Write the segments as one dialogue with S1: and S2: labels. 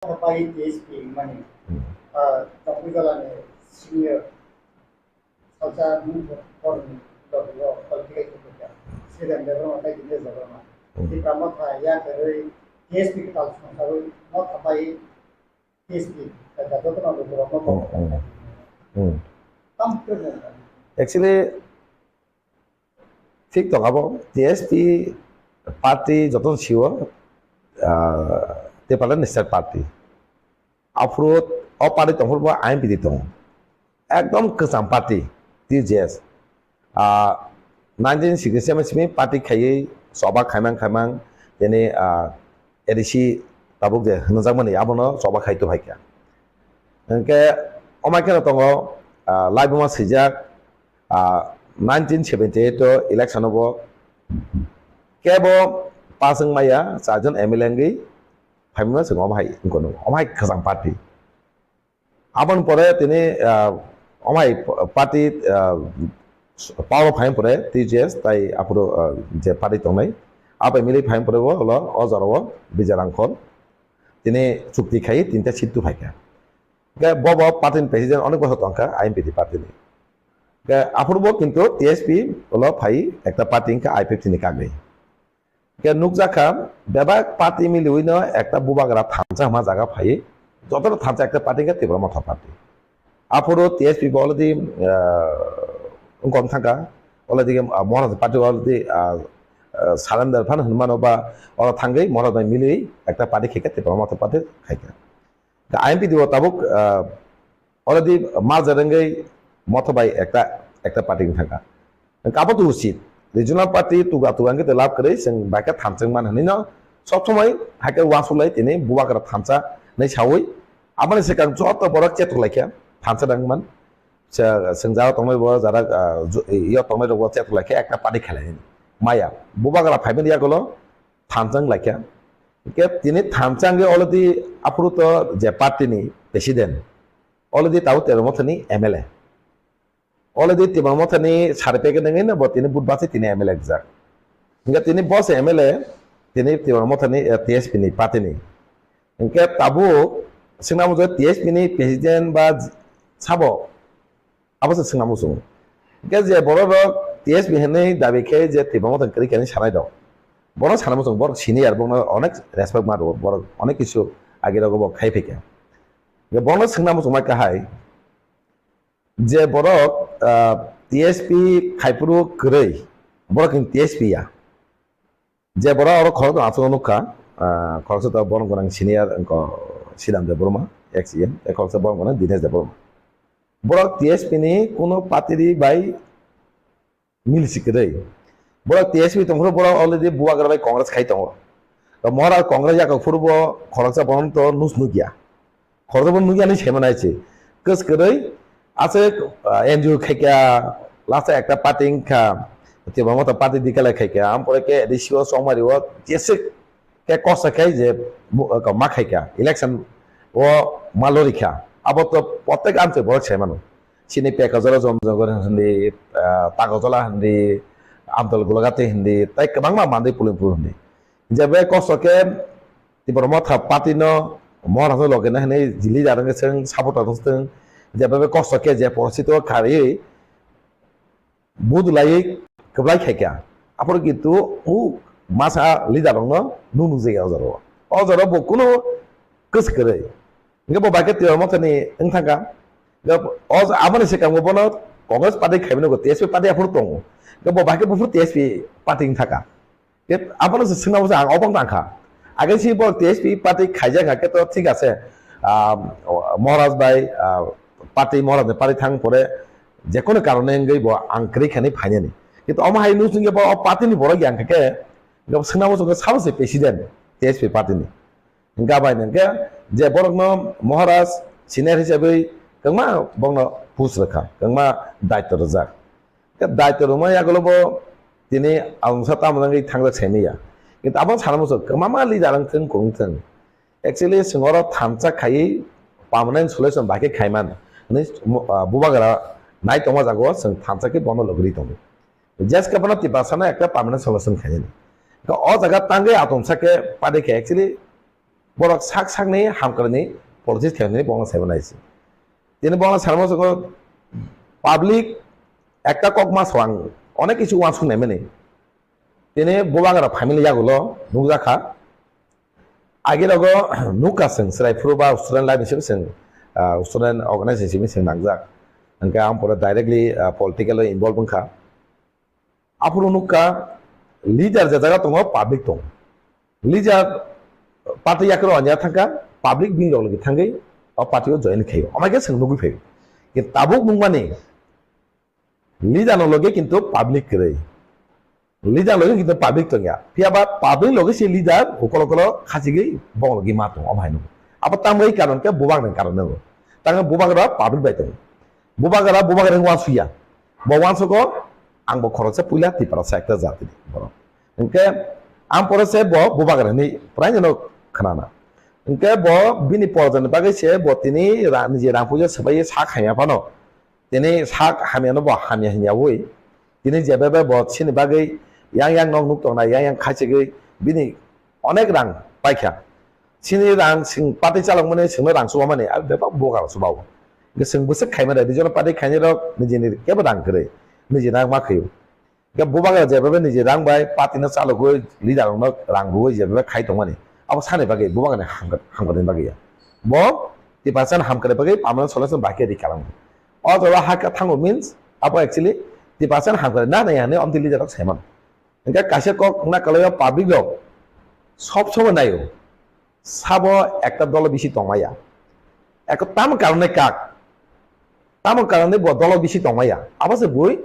S1: Tapai TSP money. Tapi kalau ni senior, salsa mungkin orang kalau kita itu kerja. Sridam Debbarma atau Dinesh Debbarma. Tipra Motha Yakarma TSP kita langsung tahu. Motha tapai TSP. Kita tu tu nak berapa? Tampil.
S2: Actually, ঠিক তো কাবো TSP party যত ছিল তেপালে নিশ্চয় party আফরুত অ party তখন আইন পিদি দं একদম গোजाम party টিজেস 1967 party খাইयै সবা খাইমাং যেনে এডিসি তাবুক যে নজাকমানি আবনো সবা খাইতো ভাইকা NK অমাইকেন দङ লাইবमा সিজাক 1978 election of Kebo passing Maya, Sergeant MLA, 5 minutes ago, my cousin party. Upon Pore, my party power of Pine Pore, TGS, Tai Apuro, the party Tome, up a milli Pine Pore, Ozarawa, Bijarankol, Tine Chukti Kai, Internship to Haka. Bob party president on the Tonka, I'm the party. Apurbo কিন্তু TSP হলো ভাই একটা party কা আই50 নিকাগে কে নুকজাকা বেবা party মিলিউইনো একটা বুবাগরা থানচা মা জায়গা ভাই যতটা থানচা একটা পার্টি কা তীব্র মথা পার্টি আপুরো টিএসপি বলদি গন থাকা অলদি মহারাজ পার্টি অলদি সারেন্ডার ফান হনমানো বা ওরা থাঙ্গই মহারাজ মিলিয়ে একটা পার্টি খেকে তীব্র মথা পার্টি খাইকা আইএমপি দিব তাবুক অলদি মা জারেঙ্গই মথবাই একটা পার্টি থাকা কাবো তো উচিত রিজনাল পার্টি তুগাকে লাভ করে जों বাইকা থানচং মান হনিনো সব সময় হাকে ওয়াসুলাই তিনি বুবাগরা থানচা नै সাউই আমানে সেকাং যত বড় চেত লাইকা থানচা দাংমান जों যারা তংমাই বড় যারা ইয়া তংমাই রব চেত লাইকা একটা পার্টি খেলাই মায়া বুবাগরা ফাইবেন ইয়া গলো থানচং লাইকা কে তিনি থানচাঙ্গে অলরেডি আপুরুত যে পার্টিনি প্রেসিডেন্ট অলরেডি তাও তের মথনি MLA Already Tipra Mothani Sarpeke Nangin, but in Budbasi in MLA exact. Get in boss MLA, Tipra Mothani TSP Patini. And kept Tabu, Sinamuzo TSP President Bad Sabo. I was a Sinamuzo. Get the Borok TSP Hene, Davike, Tipra Mothani Creek and Sharado. Boros Hanamuzo work senior Bono Onyx, respect my work on a issue. I get over Kaipika. The bonus Sinamuzo Maka High. যে বড়ক TSP খাইপুরু গরৈ বড়ক TSP या যে বড় আর খরচ আচরণকা খরচ তো বড় গনাং senior অঙ্ক শ্রীরাম দেববর্মা এক্সিএম এ খরচ বড় গনাং দীনেশ দেববর্মা বড়ক টিএসপি নি কোন পাতিরি বাই মিলসিকরে বড়ক টিএসপি তংর বড় অলরেডি বুয়াগরা বাই কংগ্রেস খাইতং মহারা কংগ্রেস যাক ফুরব খরচ বড় তো নুসনুগিয়া খরচ বড় নুগিয়া নি সেমানাইছে কস গরৈ আছে এনজিও খাইকা লাস্টে একটা পার্টি খা Tipra Motha পার্টি দিকালে খাইকা আমপরে কে এডিসিও সমারিও যেসে কে কষ্ট খাই যে মা খাইকা ইলেকশন ও মালরিখা আবার তো প্রত্যেক আনতে বড় ছে মানুষ সিনি পেকাজলা জমজগর হিন্দি তাগজলা হিন্দি আমতল গুলগাতে হিন্দি তাই কেবাং মা মান্দি পুলিংপুর হিন্দি যেবে কষ্টকে Tipra Motha পার্টি ন মহারাজ লগে না হিনি জিলি জারঙ্গে जों সাপোর্টার দস্তং যেভাবে কষ্টকে যে পরিচিত খারি বুদলাই কবলাই খাইকা আপর কিন্তু ও মাসা লিডার ন নুনু জায়গা অজারো বকুনো কস করে গব বাকে Tipra Mothani থাকা অজ আমনে সে কাম বন কংগ্রেস পার্টি খাইবেন গো টিএসপি পার্টি আপর দं গব বাকে বুফুর টিএসপি পার্টি থাকা কে আপন সিনাও আং অবং থাকা আগে সি বল টিএসপি পার্টি খাইজা খাকে তো ঠিক আছে মহারাজ ভাই পার্টি মহারাজ পার্টি থাং পরে যে কোনো কারণে গইব আং ক্রিখানি ফাইনানি কিন্তু অমাহাই নুসুঙ্গে পার্টিনি বড় জ্ঞান খাকে গব সিনাও সঙ্গে সাবসে প্রেসিডেন্ট টিএসপি পার্টিনি গাবাই নঙ্গে যে বড় মহারাজ সিনিয়র হিসাবে কংমা বংন পুস রেখা কংমা দায়িত্ব রজাক দায়িত্ব রমা ইয়াগলব তিনি আংসা তামনাঙ্গি থাংলা সেমিয়া কিন্তু আবার সারামস কংমা লিডারং থং কংথং एक्चुअली सिंगर थामचा खाई पार्मानेंट सल्यूशन बाकी खाइमान नि बुबागरा नाइ तमा जागो जों थामचा के बनो लगरि दं जस्ट कपना तिबासाना একটা पार्मानेंट सल्यूशन खाइनि का अ जागा तांगे आतमसा के पादे के actually borok sak sak ni hamkarni politics khaimani bongla saibanaisi tini bongla sarmo soko public একটা কক মাস ওয়াং অনেক কিছু ওয়ান শুনে মেনে তিনি বোবাগারা ফ্যামিলি যাগুলো নুকজাখা আগে লগো নুকাসেন সেরাইফুর বা স্টুডেন্ট লাইফ হিসেবে সেন স্টুডেন্ট অর্গানাইজেশন সেন নাকজাক ओंखे आं परे डायरेक्टली पलिटिकल इनवल्व ओंखा आपुर नुका लिडार जागा दङ पाब्लिक दं लिडार पार्टी याकरो अनिया थांगा पाब्लिक बिंग लगे थांगै अ पार्टीयाव जॉइन खायो अमागे सोंनुगै फै कि ताबुक मुंगमानि लिडार लगे किंतु पाब्लिक करे लिडार लगे किंतु पाब्लिक दंया फियाबा पाब्लिक लगे से लिडार उकल उकल खासिगै बंग लगे मा दं अमायनो अब तामै कारण के बुबांग कारण नंगो तांगा बुबांगरा पाब्लिक बाय दं बुबागरा वासुया बवांसको आंबो खरसे पुला तिपारा सेक्टर जाति बर इनके आं परसे ब बुबागरा नि प्राय जनो खनाना इनके ब बिनि परजन बागै से बतिनि रानि जे रांपुजे सबाय सा खाया पानो तिनि सा हामियानो ब हामिया हियावै तिनि जेबेबे ब सिनि बागै yang नंग नुक तंना yang खासिगै बिनि अनेक रां पाइखा सिनि रां सिं पार्टी चालक मने सिंनो रां सुवा माने आ बेबा बगार सुबाव गोसों बोसोर खायमारा बिजों पार्टी खायनो रक निजेनि केबो रां करे निजे रां माखैयो के बुबागा जेबेबे निजे रां बाय पार्टीनो चालकगो लिडारनो रां गो जेबेबे खाय दं माने अब सानै बागै बुबागाने हांगरनि बागैया ब 10% हामकरे बागै पामन सलुशन बाकी दि खालाम अ जरा हाका थांगो मीन्स अब एक्चुअली 10% हामकरे ना नायाने अमति लिडारक सायमान इनका कासे कक ना कलयो पाब्लिक लो सब समय नायो साबो एकटा दल बेसि दंमाया एक ताम कारणे काक ताम कारणे ब दल बेसि दंमाया आबासे बय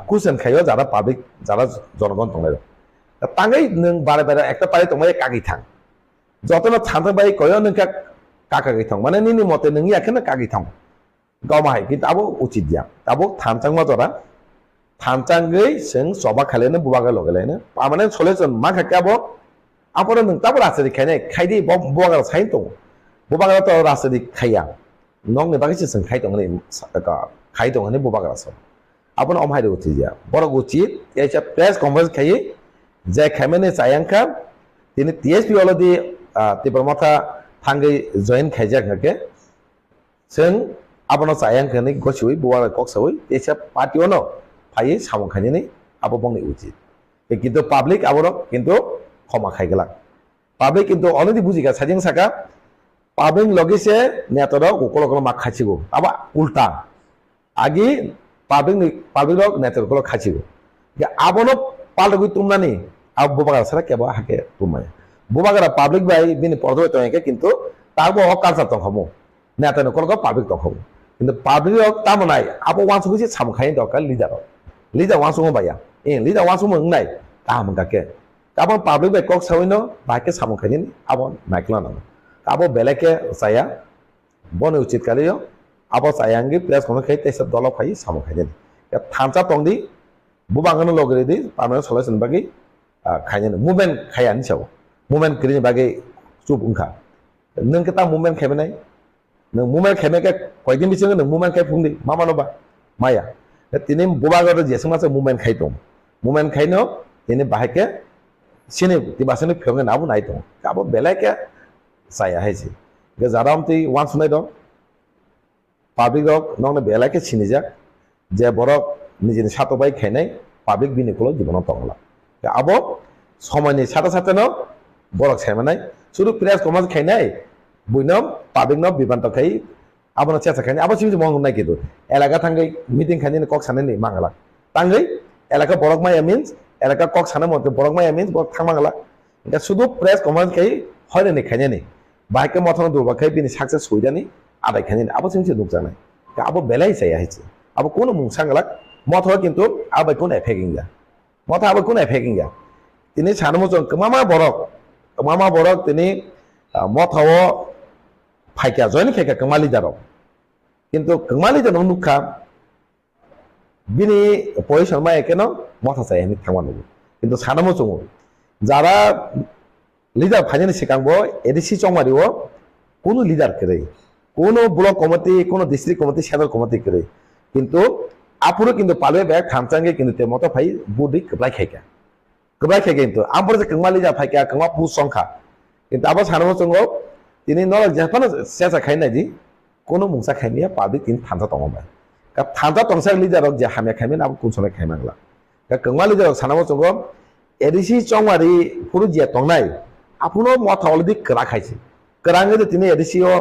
S2: कुशन खायो जारा पाब्लिक जारा जनगण दंलायो तांगै नों बारे बारे एकटा पारे दंमाया कागै थां जतनो थांथों बाय कयो नोंका काकागै थां माने निनि मते नोंनि आखेनो कागै थां गावमाहाय किन्तु आबो उचित दिया आबो थांचां मा जरा थांचांगै जों सभा खालायनो बुबागा लगेलायनो पामाने सलेसन मा खाकाबो आपर नों ताबो रासरि खायनाय खायदि बुबागा साइन दं बुबागा तो रासरि खाया नंग ने बागै जों खाय दं नै खाय दं नै बुबागा सो अपन अमहाय उचित दिया बर उचित एचा प्रेस कॉन्फ्रेंस खायै जाय खायमाने सायांका तिनि टीएसपी अलरेडी तिब्र मथा थांगै जॉइन खायजाखके जों आपनो सायांखनि गसुइ बुबागा कक्सवै एचा पार्टीनो फायै सामं खायनि आबो बंनि उचित किन्तु पाब्लिक आबो किन्तु क्षमा खायगला पाब्लिक किन्तु अलरेडी बुजिगा साजिं साका पाब्लिक लगिसे नेतर उकल उकल मा खाचिगो आबा उल्टा आगे पाब्लिक रक नेतर उकल खाचिगो के आबनो पालगु तुमनानि अब बुबागा सरा केबा हाके तुमाय बुबागा पाब्लिक बाय बिनि परदो तयके किन्तु ताबो कालसार तखमो नेतर उकल पाब्लिक तखमो किन्तु पाब्लिक रक तामनाय आबो वांसुगुसे सामं खायनि दरकार लिडार वांसुगो बाया लिडार वांसुगो नाय काम गाके काबो पाब्लिक बाय कक सावैनो बाके सामं खायनि आबो नायक्ला ना आबो बेलेके साया बन उचित कालियो आबो सायांगे प्रेस कोन खाय तेस दल फाय सामं खायनि थांचा तंदि बुबांगनो लगरेदि पारमानेंट सल्यूशन बागै खायनि मुभमेंट खायानि साव मुभमेंट क्रिनि बागै चुप उंखा नों केता मुभमेंट खायबनाय नों मुभमेंट खायनायके कयदिन बिसिं नों मुभमेंट खाय फुंदि मा मानोबा माया तिनि बुबागार जेसमासे मुभमेंट खाय दं मुभमेंट खायनो तिनि बाहायके सिनि तिबासनि फिरंगे नाबो नाय दं आबो बेलेके साया हैसे के जारामति वान सुनाय दं पाब्लिक रक नंने बेलाके सिनिजा जे बरक निजेनि सातबाय खायनाय पाब्लिक बिनिखौल जीवनाव दंला आबो समयनि साथा साथानो बरक सायमानाय सुरु प्रेस कमाज खायनाय बुइनो पाब्लिक न बिबान तखाय आबो चेचा खायनाय आबो सिमि मंग नाय किदु एलाका थांगै मीटिंग खायनि कक साननि मांगला तांगै एलाका बरक माया मीन्स एलाका कक सानो मते बरक माया मीन्स बरक थांमांगला दा सुदु प्रेस कमाज खाय हयनि खायनि बाइक मथन दुबाखै बिनि सक्सेस होइदानि आदाय खायनि आबो सिमि दुक जानाय आबो बेलाय जाया हैसे आबो कोनो मुंसांगला मथवा किन्तु आबो कोनो एफेक्टिंग जा मथा आबो कोनो एफेक्टिंग जा तिनि सानमो जों कमामा बरक तिनि मथाव फाइका जयन खायका कमाली दारो किन्तु कमाली दानो नुखा बिनि पजिशन मा एकेनो मथा जायनि थांमानो किन्तु सानमो जों जारा लिडार फाइनानि सिगांबो एडिसि चंमारिओ कोनो लिडार करे कोनो ब्लक कमिटी कोनो डिस्ट्रिक्ट कमिटी सेंट्रल कमिटी करे किन्तु आपुरो किन्तु पाले बैक थामचांगे किन्तु ते मतो फाइ बुदि कब्लाय खायका किन्तु आमपर जे कंगमा लिडार फाइका कंगमा पु संखा কিন্তু আবার সানামো চঙ্গো তিনি নরক যেখানে সেসা খাইনাই দি কোনো মুংসা খাইনিয়া পাবি তিনি থানজা তংবাই কা থানজা তংসা লিজারক যে হামিয়া খাইমেন আবু কোন সময় খাইমাंगला কা কংमा লিজারক সানামো চঙ্গো এডিসি চংমারি পুরো জিয়া তংনাই আপুনো মথা অলরেডি করা খাইছে করাঙ্গে তিনি এডিসিও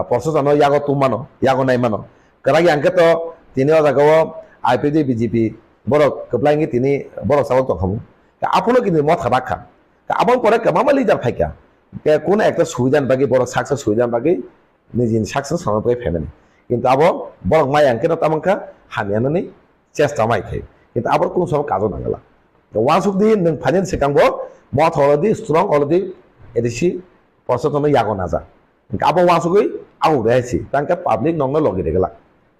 S2: পরশজানো ইয়াগো তুমানো ইয়াগো নাইমানো করাগি আঙ্কে তো তিনি জাগাও আইপিডি বিজেপি বড় কপ্লাইঙ্গি তিনি বড় সাবল তংখামু আপুনো কিন্তু মথা রাখা আবার পরে কেমন লিডার ফাইকা কোন একটা সুবিধান বাকি বড় সাকসেস সুবিধান বাকি নিজের সাকসেস সময় ফেমেনি কিন্তু আবার বড় মাই আঙ্কেন তামাঙ্কা হামিয়ানি চেষ্টা মাই খাই কিন্তু আবার কোন সময় কাজও নাঙ্গলা ওয়ানসুকদি নों ফাইনেন্স সেকাंगबो মথ অলরেডি স্ট্রং অলরেডি এডিসি পরশতন ইয়াগো নাজা আবার ওয়ানসুকই আউ রেছি তাঙ্কা পাবলিক নংনা লগি দেগলা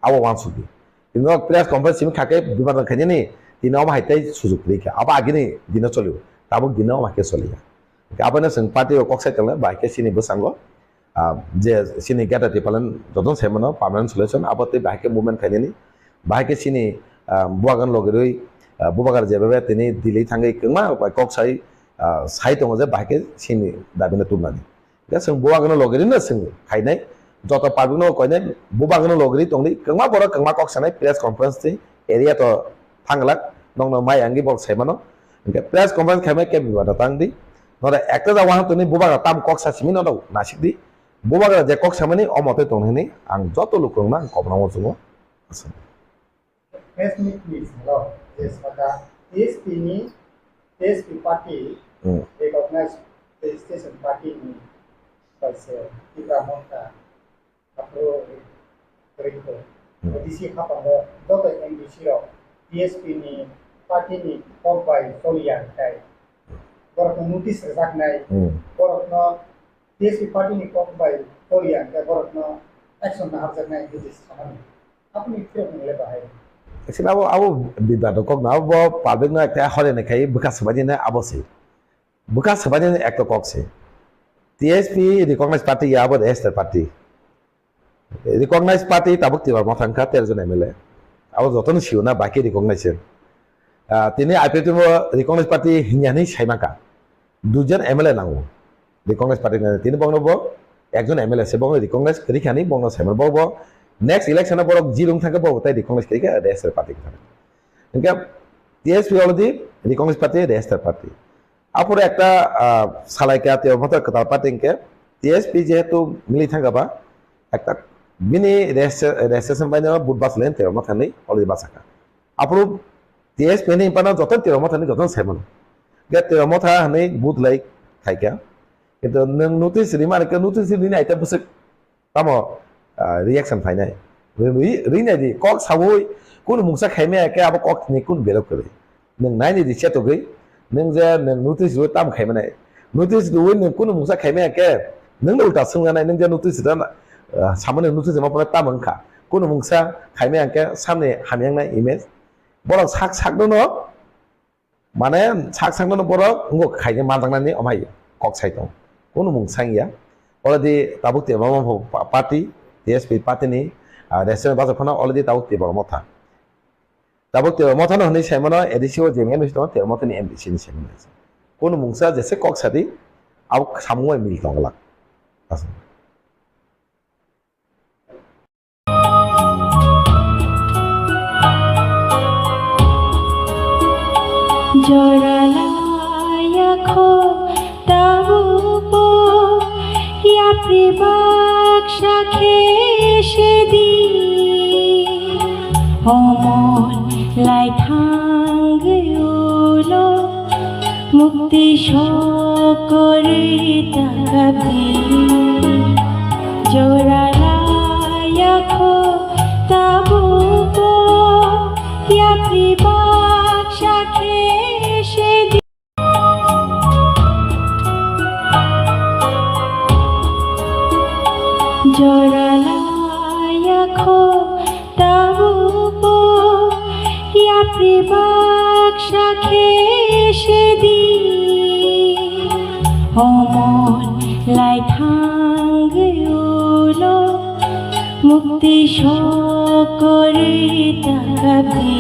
S2: আবার ওয়ানসুকদি কিন্তু প্রেস কনফারেন্স সিম খাকে বিবাদ খাইনি দিনাও হাইতাই সুযোগ রেখা আবার আগিনি দিনা চলিও তাবো দিনাও মাকে চলিয়া আবার जों पार्टी कक्साइ तंगला बाइके सिनि बसांगो जे सिनि गेटा टिपालन जतन सेमनो पार्मानेंट सल्यूशन आबते बाइके मूवमेंट खाइनि बाइके सिनि बुवागन लगेरै बुवागार जेबे तिनि दिलै थांगै कमा कक्साइ साइ दङ जे बाइके सिनि दाबिनो तुमनानि दा जों बुवागन लगेरैनो जों खाइनाय जत पार्टिनो कइनाय बुवागन लगेरै तंनि कमा बर कमा कक्सानाय प्रेस कॉन्फ्रेंस ति एरिया तो थांगला नंगनो माइ आंगि बक सेमनो प्रेस कॉन्फ्रेंस खाइमे के बिबादा तांदि नरे एकटा जा वाहन तनि बुबागा ताम कक्सा सिमिन दौ नासिकदि बुबागा जे कक्सा माने अमते तंहनि आं जत लुकरना कबनाव जुङो आसन
S1: प्रेस मीट हेलो जे साखा SP party recognize station party नि सासे टिप्रा मोथा अपरो रिको डीसी खापांगो जत एमबीसी रो पीएसपी नि पार्टी नि कॉम्पाइ सोलिया थाय बरकनो नोटिस राखनाय बरकनो पीएसपी पार्टी नि कॉम्पाइ सोलिया थाय बरकनो एक्शन नाहाबजानाय बिदि सानो आपनि फिर मोनले बाहाय
S2: एक्चुअली आबो बिबाद कक ना आबो पाब्लिक ना एकटा हरेने खाय बुका सबादिने आबोसे बुका सबादिने एकटा ककसे टीएसपी रिकॉग्नाइज पार्टी याबो रेस्टर पार्टी रिकॉग्नाइज पार्टी ताबक तिबार मथांका 13 जन एमएलए आबो जतन सिउना बाकी रिकॉग्नाइजेशन তিনি আইপিএম রিকগনাইজ পার্টি হিኛনি সাইমাকা দুজন এমএলএ নাও রিকগনাইজ পার্টি তিনি বংনব একজন এমএলএ সে বং রিকগনাইজ করিখানি বং সাইমন বব নেক্সট ইলেকশনে বড় জিরুং থাকে বব তাই রিকগনাইজ করিকা রেস্টার পার্টি থাকে ইনকা টিএসপি অলরেডি রিকগনাইজ পার্টি রেস্টার পার্টি আপরে একটা সালাইকা তে মত কথা পার্টিকে টিএসপি যেহেতু মিলি থাকাবা একটা বিনি রেজিস্ট্রেশন বাইনা বুধবার লেন তে মথানি অলরেডি বাসাকা আপরু টিএস পেনি পানা যত তেরমথানি যত সেমন গে তেরমথা হनै বুথ লাই খাইকা কিন্তু নों नोटिस रिमार्क नोटिस दिनै आइता बसे ताम रिएक्शन फाइनाय रिनाय दि कक सावै कुन मुंसा खाइमे के अब कक नि कुन बेलक करे नों नायनि दि सेतो गै नों जे नों नोटिस रो ताम खाइमे नोटिस दुवै नों कुन मुंसा खाइमे के नों उल्टा सोंगानाय नों जे नोटिस दा सामने नोटिस मा पना ताम अंखा कुन मुंसा खाइमे के सामने हामियांनाय इमेज बरक साक साक दनो माने साक साक दनो बरक ngo खाइने मादांनानै अमाय कक साइ दं कोन मुंसांगिया अलरेडी ताबुक तेबाम पार्टी टीएसपी पार्टी नि रेस्टुरेंट बाजार फना अलरेडी ताबुक तेबाम मथा ताबुक तेबाम मथा न हनै साइमन एडिसिओ जेमेन मिस्टर तेबाम मथा नि एमबीसी नि साइमन कोन मुंसा जेसे कक सादि अब सामुय मिल दंगला
S3: Joralayaco tabupo ya pribaksha kheshedi homon lai thangeulo mukti shokore takabi Joralayaco tabupo ya pribaksha kheshedi Joralayaco tabupo ya pribaksha kheshedi homon lai thangeulo mukti shokore takabi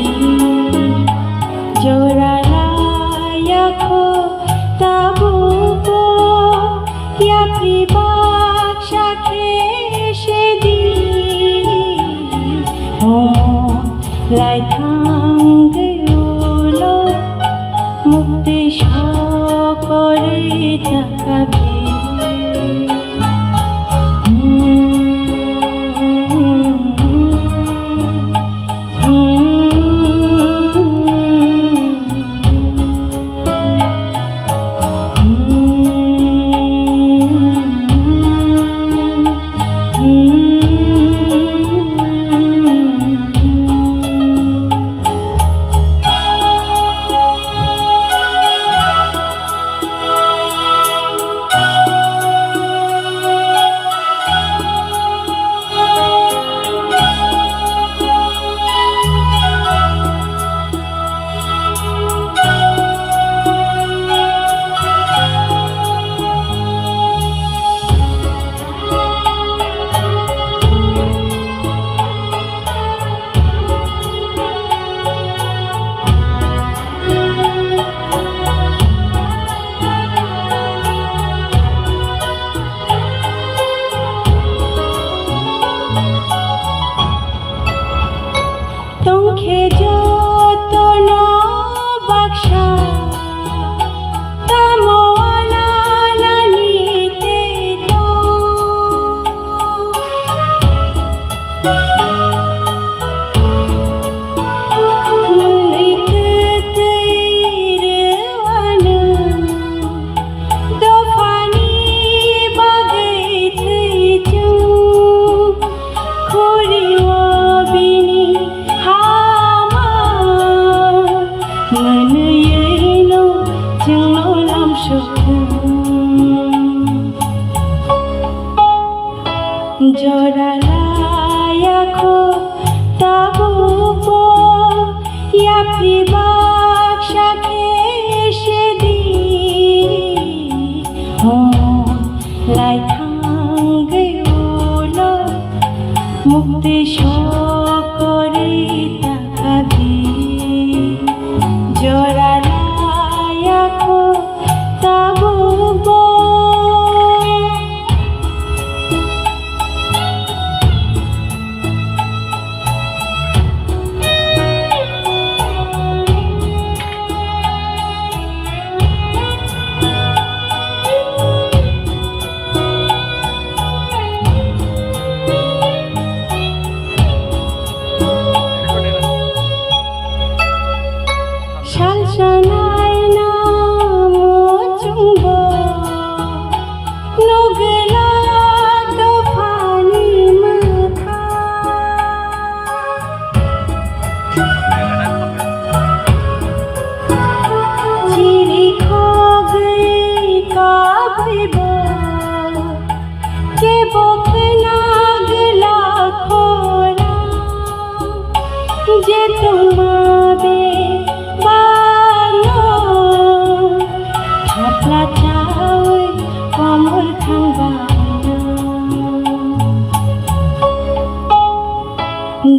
S3: Joralayaco tabupo লাইথাঙ্গলো মুক্তি সকরে তাকাবে মুক্তি সকরে তাকাবে জড়ালায়াখো তাবো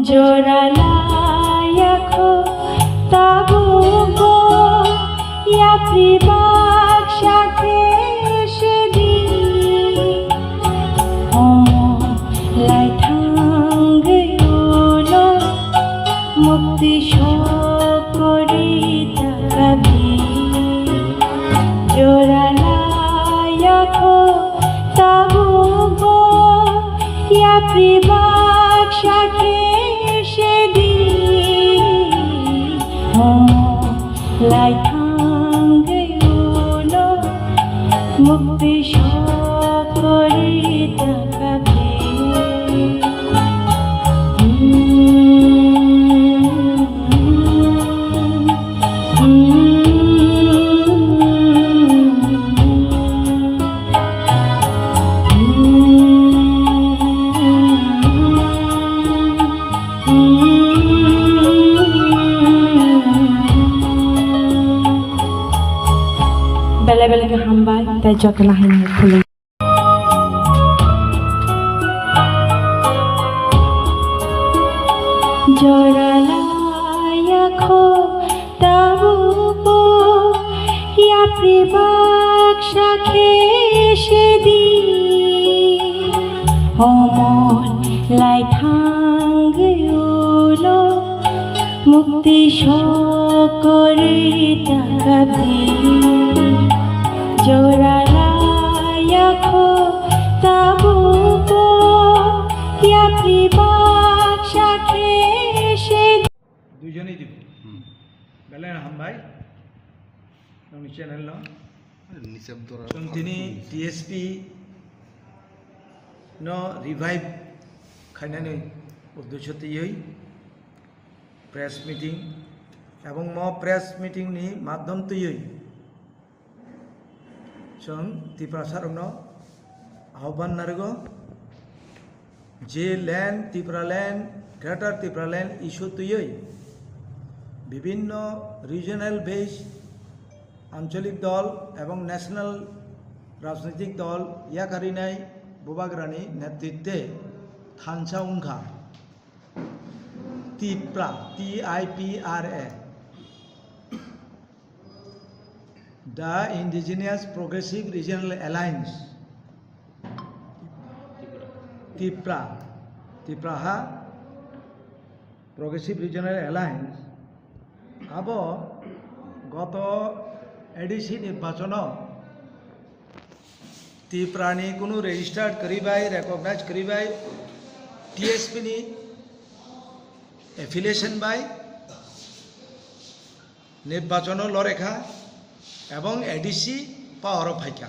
S3: জড়ালায়াখো তাবো ইয়াপ্রিবাক সাথে সেদিন লাইথাঙ্গলো মুক্তি সকরে তাকাবে জড়ালায়াখো তাবো ইয়াপ্রিবাক সাথে লাইথাঙ্গলো মুক্তি সকরে তাকাবে bela-bela hamba tayo kalahin pulong জড়ালায়াখো তাবো ইয়াপ্রিবাক সাথে সেদিন অমন লাইথাঙ্গলো মুক্তি সকরে তাকাবি জোরালায়াখো তাবুক ইয়াপি বাকশাখে সে
S4: দুজনেই দিব বেলেন হামবাই নমি চ্যানেল তিনি টিএসপি ন রিভাইভ খাইনাनै उद्देश्य तैयै प्रेस मीटिंग एवं म प्रेस मीटिंग नि माध्यम तैयै जों त्रिपुरा सारनो आह्वान नारगो जे land Tripura land greater Tripura land issue तैयै विभिन्न रिजनल बेस आंचलिक दल एवं नेशनल राजनीतिक दल याकारिनाय बुबाग्रानि नेतृत्वे थानसा उंखा Tipra, TIPRA, the Indigenous Progressive Regional Alliance, Tipra ha Progressive Regional Alliance, abo goto ADC নির্বাচন Tipra ni কোনো registered করিবাই recognize করিবাই TSP ni एफिलिएशन बाय निर्वाचन लरेखा एवं एडीसी पावर फाइका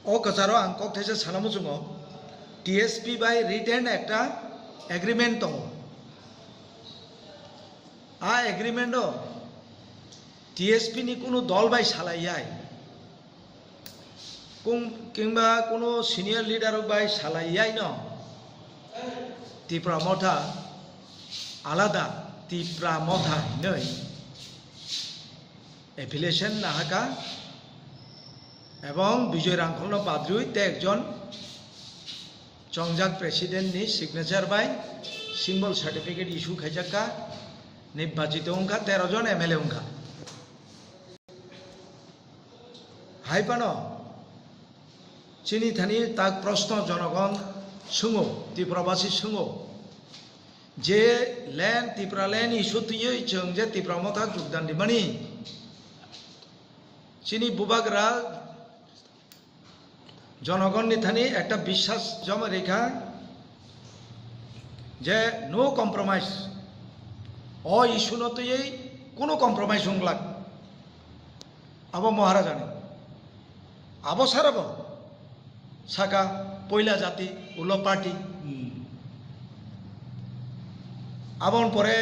S4: ओ कचारो आं कक्टेसे सानामु जोङो टीएसपी बाय रिटेन एकटा एग्रीमेंट दङ आ एग्रीमेंट टीएसपी नि कोनो दल बाय सालाययाय किंबा कोनो सिनियर लीडर बाय सालाययाय न Tipra Motha alada Tipra Motha नै एफिलिएशन नाहाका एवं विजय रांखल बाद्रुई ते एकजन चंगजाक प्रेसिडेंट नि सिग्नेचर बाय सिम्बल सार्टिफिकेट इश्यू खाइजाका निर्वाचित उनका 13 जन MLA उनका हाइपानो चिनी थानी ताक प्रश्न जनगण सुङो त्रिपुराबासी सुङो जे लैंड त्रिपुरा लैंड इश्यू तैयै जों जे त्रिपुरा मथा जुगदान दिमानि चिनी बुबाग्रा जनगण नि थानी एकटा विश्वास जमा रेखा जे नो कम्प्रोमाइज ओ इश्यू न तैयै कोनो कम्प्रोमाइज होंगलाक अब महाराजानि आबो साराबो साखा पयला जाति उलो पार्टी आबन परे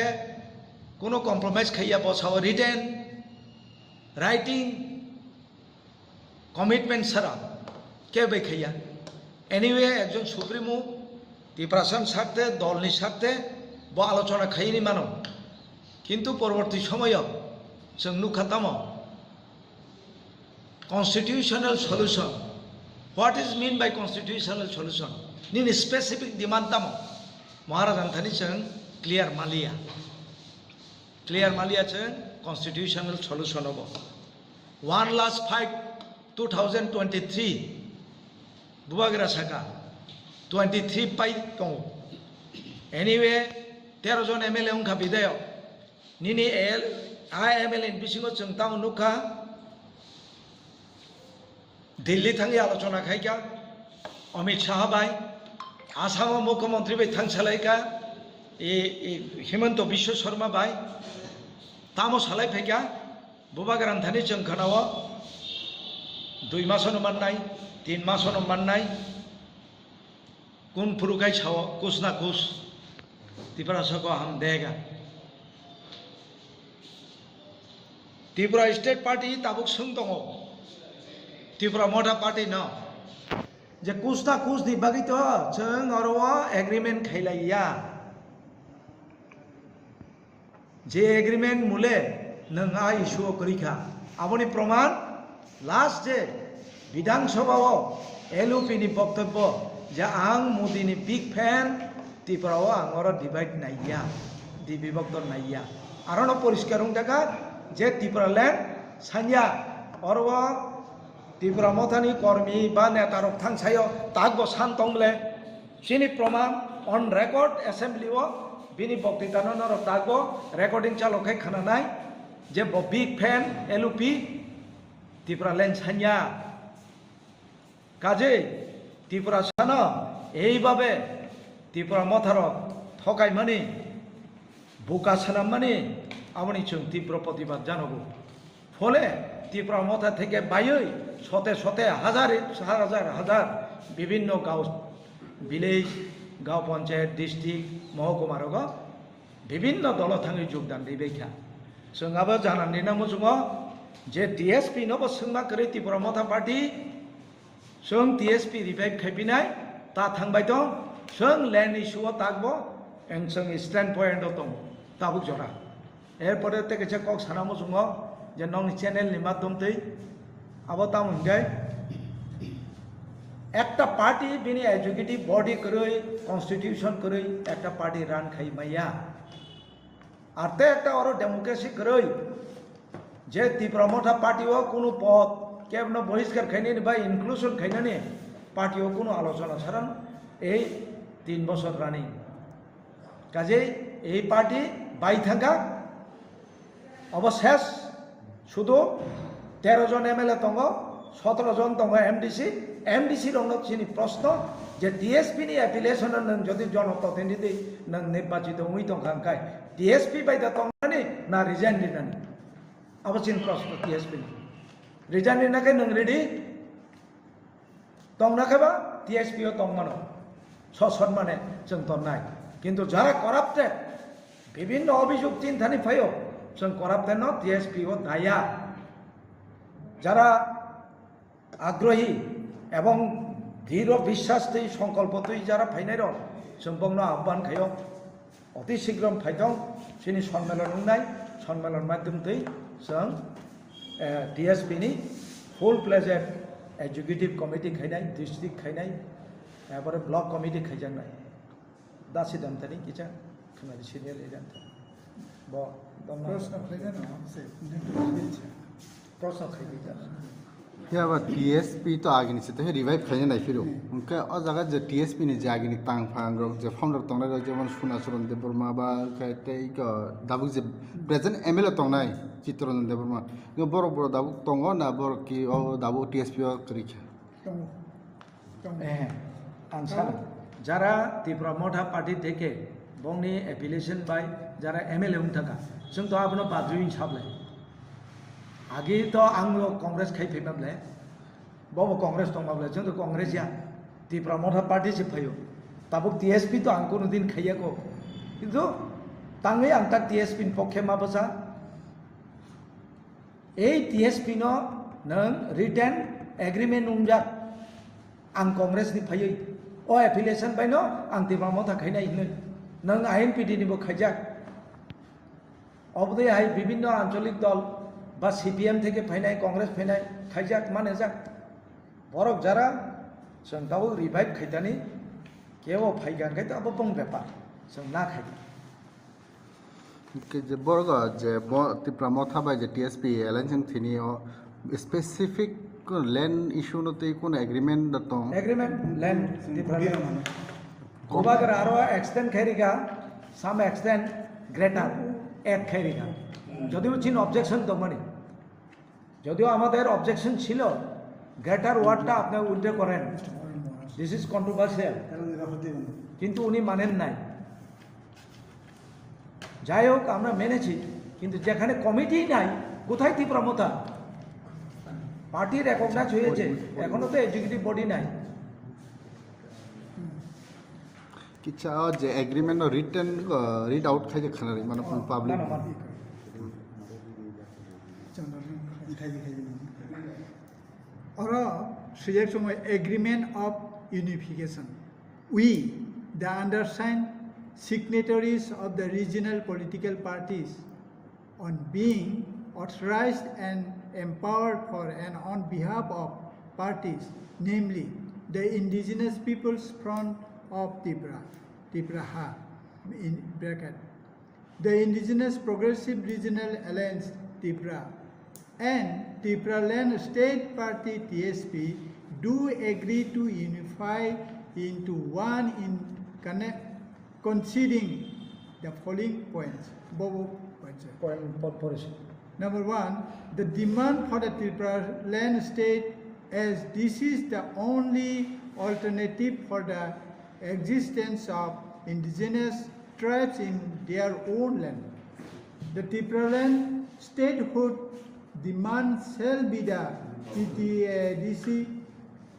S4: कोनो कम्प्रोमाइज खाइया बसाव रिटेन राइटिंग कमिटमेंट सारा के बे खाइया एनिवे एकजन सुप्रीमो त्रिपुरासन सारते दलनि सारते ब आलोचना खाइनि मानो किन्तु परवर्ती समय जों नुखातामो constitutional solution What is mean by constitutional solution? Nin specific demand tamo. Maharajan thani chang clear malia chang constitutional solution hobo. One last fight 2023 Bubagra Sakha 23 pai kong. Anyway 13 jon MLA unka bidayo. Nini MLA bisingo chang tang nukha Delhi थांगी आलोचना खाइका अमित शाह बाय आसाम मुख्यमंत्री बाय थांग सालायका हिमंत विश्व Sharma bye तामो सालाय फैका बुबाग्रान थानी जों खानाव 2 मासनो माननाय 3 मासनो माननाय कुन फुरुकाय छाव कुछ ना कुछ त्रिपुरा सको हम देगा त्रिपुरा स्टेट पार्टी ताबुक सुं दङ त्रिपुरा मथा पार्टी न जे कुछ ना कुछ नि बागै तो जों अरवा एग्रीमेंट खाइलाया जे एग्रीमेंट मुले नोंहा इश्यू करिखा आबनि प्रमाण लास्ट जे विधानसभाव एलओपी नि बक्तव्य जे आं मोदी नि बिग फैन त्रिपुराव आं अर डिवाइड नाइया दिबिभक्त नाइया आरो न परिष्कार उंटाका जे त्रिपुरा लैंड सान्या अरवा त्रिपुरा मथानि कर्मी बा नेतारक थांसायो ताक बसान तंगले सिनि प्रमाण ऑन रेकॉर्ड असेंबली वो bini boktitano norok tagbo recording chalokai khananai je bo big fan LUP Tipura len sanya কাজে ত্রিপুরা সানো এইভাবে ত্রিপুরা মথার ঠকাই মানে বোকা সানাম মানে আমনি চুং তীব্র প্রতিবাদ জানাবো ফলে ত্রিপুরা মথা থেকে বাইই শতে শতে হাজার হাজার হাজার বিভিন্ন গাঁও ভিলেজ গাঁও পঞ্চায়েত ডিস্ট্রিক্ট মহকুমার বিভিন্ন দল থাঙি যোগদান দিবেখা जोंहाबो जानानै नांगौ जोङो जे DSP नबो सोंमा करे त्रिपुरा मथा पार्टी जों DSP रिभाइभ खायफिनाय ता थांबाय दं जों लेन्ड इस्युआव तागबो एं जों स्टैंड पॉइंट दं ताबुक जरा एरपरे तेके कक सानामो जोङो जे नंग चैनल नि माध्यमतै आबो ता मोनगाय একটা পার্টি বিনি এক্সিকিউটিভ বডি করে কনস্টিটিউশন করে একটা পার্টি রান খাই মাইয়া আর তে একটা আরো ডেমোক্রেসি করে যে ত্রিপুরা মথা পার্টিও কোনো পদ কেবল বহিষ্কার খাইনি বা ইনক্লুশন খাইনি পার্টিও কোনো আলোচনা ছাড়ান এই 3 বছর রানিং কাজেই এই পার্টি বাই থাকা অবশেষ শুধু 13 জন MLA দङ 17 জন দङ MDC রং চিনি প্রশ্ন যে DSP নি অ্যাপিলেশন নং যদি জনপ্রতিনিধি নং নির্বাচিত উই দং খাঙ্কাই DSP বাইদা দংনানি না রিজাইন দিনানি আবচিন প্রশ্ন DSP নি রিজাইন দিনাকে নং রেডি দংনাখাবা DSP ও দংমানো সসম্মানে जों দনাই কিন্তু যারা করাপ্টেড বিভিন্ন অভিযোগ চিন্তানি ফাইও जों করাপ্টেড ন DSP ও দায়া যারা আগ্রহী এবং দৃঢ় বিশ্বাস তৈ সংকল্প তৈ যারা ফাইনাই রং जों बंनो आह्वान खायो अति शीघ्र फाइदों सिनी सम्मेलन उन्नाय सम्मेलन माध्यम तै जों DSP नि फुल प्लेजेड एग्जीक्यूटिव कमिटी खाइनाय डिस्ट्रिक्ट खाइनाय एबार ब्लक कमिटी खाइजानाय दासि दामतानि किचा खनादि सिनियर एजेंट ब प्रश्न खाइजा
S5: या बा DSP तो आगे निसे तो रिवाइव खाइने नाय फिरो उनका अ जगह जे DSP नि जागे नि तांग फांग रो जे फाउंडर तंगना रो जेमन सुना सुरन देबरमा बा खायते क दाबु जे प्रेजेंट MLA तंगनाय चित्रन देबरमा यो बरो बरो दाबु तंग ना बर कि अ दाबु DSP करिखा
S4: आंसा যারা ত্রিপুরা মথা পার্টি থেকে বংনি অ্যাপিলেশন বাই যারা MLA उन थाका जों तो आपनो बाद्रुइन साबलाय आगे तो आंगो कांग्रेस खाइफैमाब्ले बाबो कांग्रेस दंमाब्ले जों तो कांग्रेस या त्रिपुरा मथा पार्टी से फैयो ताबो DSP तो आंको दिन खाइयाको किन्तु तांगै आं ता DSP पक्षे माबसा ए DSP नो नों रिटर्न एग्रीमेंट उंजा आं कांग्रेस नि फैयो ओ एफिलिएशन बायनो आं त्रिपुरा मथा खाइनाय नों INPD निबो खाइजाक अबदे हाय विभिन्न आंचलिक दल বা CPM থেকে ফাইনাই কংগ্রেস ফাইনাই খাইজাক মানে যাক বরক যারা जों दाबो रिवाइव खाइदानि केव फाइगान खाइदा अब बंग बेपार जों ना खाइदा
S5: के जे बरग जे त्रिपुरा मथा बाय जे TSP एलायंस थिनि स्पेसिफिक लैंड इशू नते कोन एग्रीमेंट दतों
S4: एग्रीमेंट लैंड त्रिपुरा लैंड गोबागर आरो एक्सटेंड खाइरिगा साम एक्सटेंड ग्रेटर एड खाइरिगा যদিও চিন অবজেকশন তো মানে যদিও আমাদের অবজেকশন ছিল গ্রেটার ওয়ার্ডটা আপনি উল্টে করেন দিস ইজ কন্ট্রোভার্সিয়াল কিন্তু উনি মানেন নাই যাই হোক আমরা মেনেছি কিন্তু যেখানে কমিটি নাই কোথায় ত্রিপুরা মথা পার্টি রেকগনাইজ হয়েছে এখনো তো এক্সিকিউটিভ বডি নাই
S5: किचा जे एग्रीमेंट रिटर्न रीड आउट खाइ खानारि माने public
S6: or suggest agreement of unification. We, the undersigned signatories of the regional political parties, on being authorized and empowered for and on behalf of parties, namely the Indigenous Peoples Front of Tipra, in bracket, the Indigenous Progressive Regional Alliance, Tipra, and Tipra Land State Party TSP do agree to unify into one in conceding the following points.
S4: Point.
S6: Number one, the demand for the Tripura land state, as this is the only alternative for the existence of indigenous tribes in their own land. The Tripura land statehood demand shall be the TTADC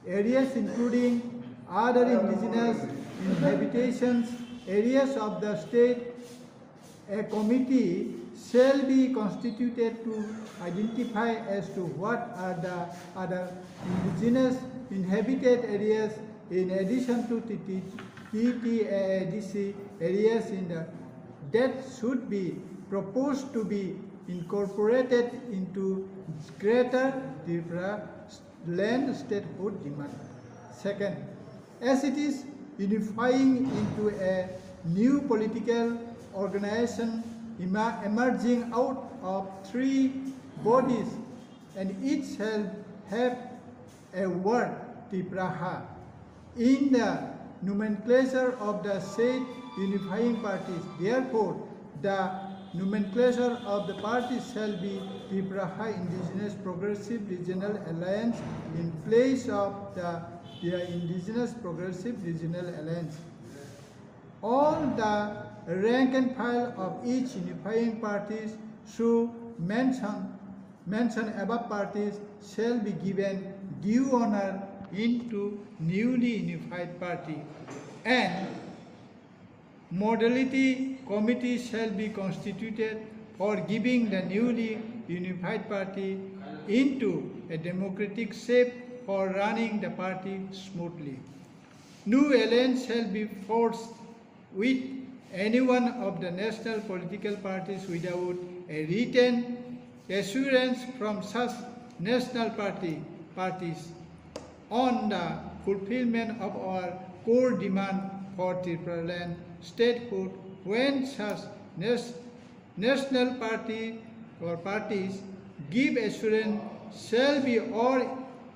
S6: areas including other indigenous inhabitations areas of the state. A committee shall be constituted to identify as to what are the other indigenous inhabited areas in addition to TTADC areas in the that should be proposed to be incorporated into greater Tripura land statehood demand. Second, as it is unifying into a new political organization emerging out of three bodies, and each shall have a word Tripura in the nomenclature of the said unifying parties. Therefore, the nomenclature of the parties shall be Tripura Indigenous Progressive Regional Alliance in place of the Indigenous Progressive Regional Alliance. All the rank and file of each unifying parties should mention above parties shall be given due honor into newly unified party, and modality committee shall be constituted for giving the newly unified party into a democratic shape for running the party smoothly. No alliance shall be forced with any one of the national political parties without a written assurance from such national parties on the fulfillment of our core demand for Tripura land statehood when such national party or parties give assurance shall be or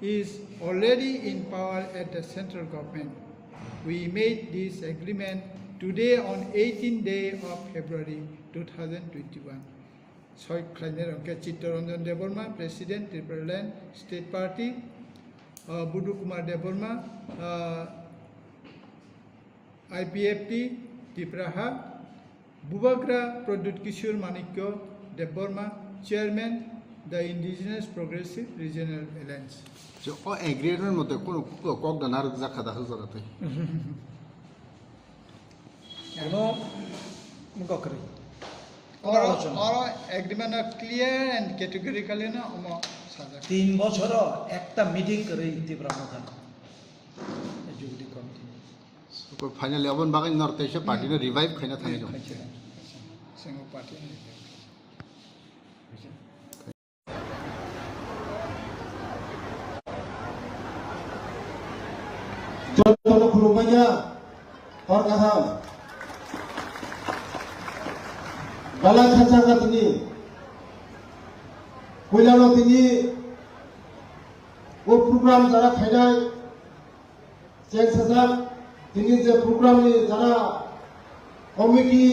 S6: is already in power at the central government. We made this agreement today on 18th day of February 2021. Soy Chittaranjan Debbarma, President, Tripura Land State Party, Budu Kumar Debbarma, IPFT, Tripura, Bubagra Pradut Kishore Manikyo Debbarma, Chairman, the Indigenous Progressive Regional Alliance.
S5: So, agreement with the Kok the Narak Zakada Hazarate.
S6: All agreement are clear and categorically na
S4: 3 বছর একটা meeting করে Tripura Motha executive committee
S5: Finally, Aban Bagan North Asia Party revive Khana Thani.
S6: single party.
S7: Contoh kulumanya orang Aham. Balang kacang ini, kuilan ini, program jara khainai, cek sajak, ini je program ni jara komiti,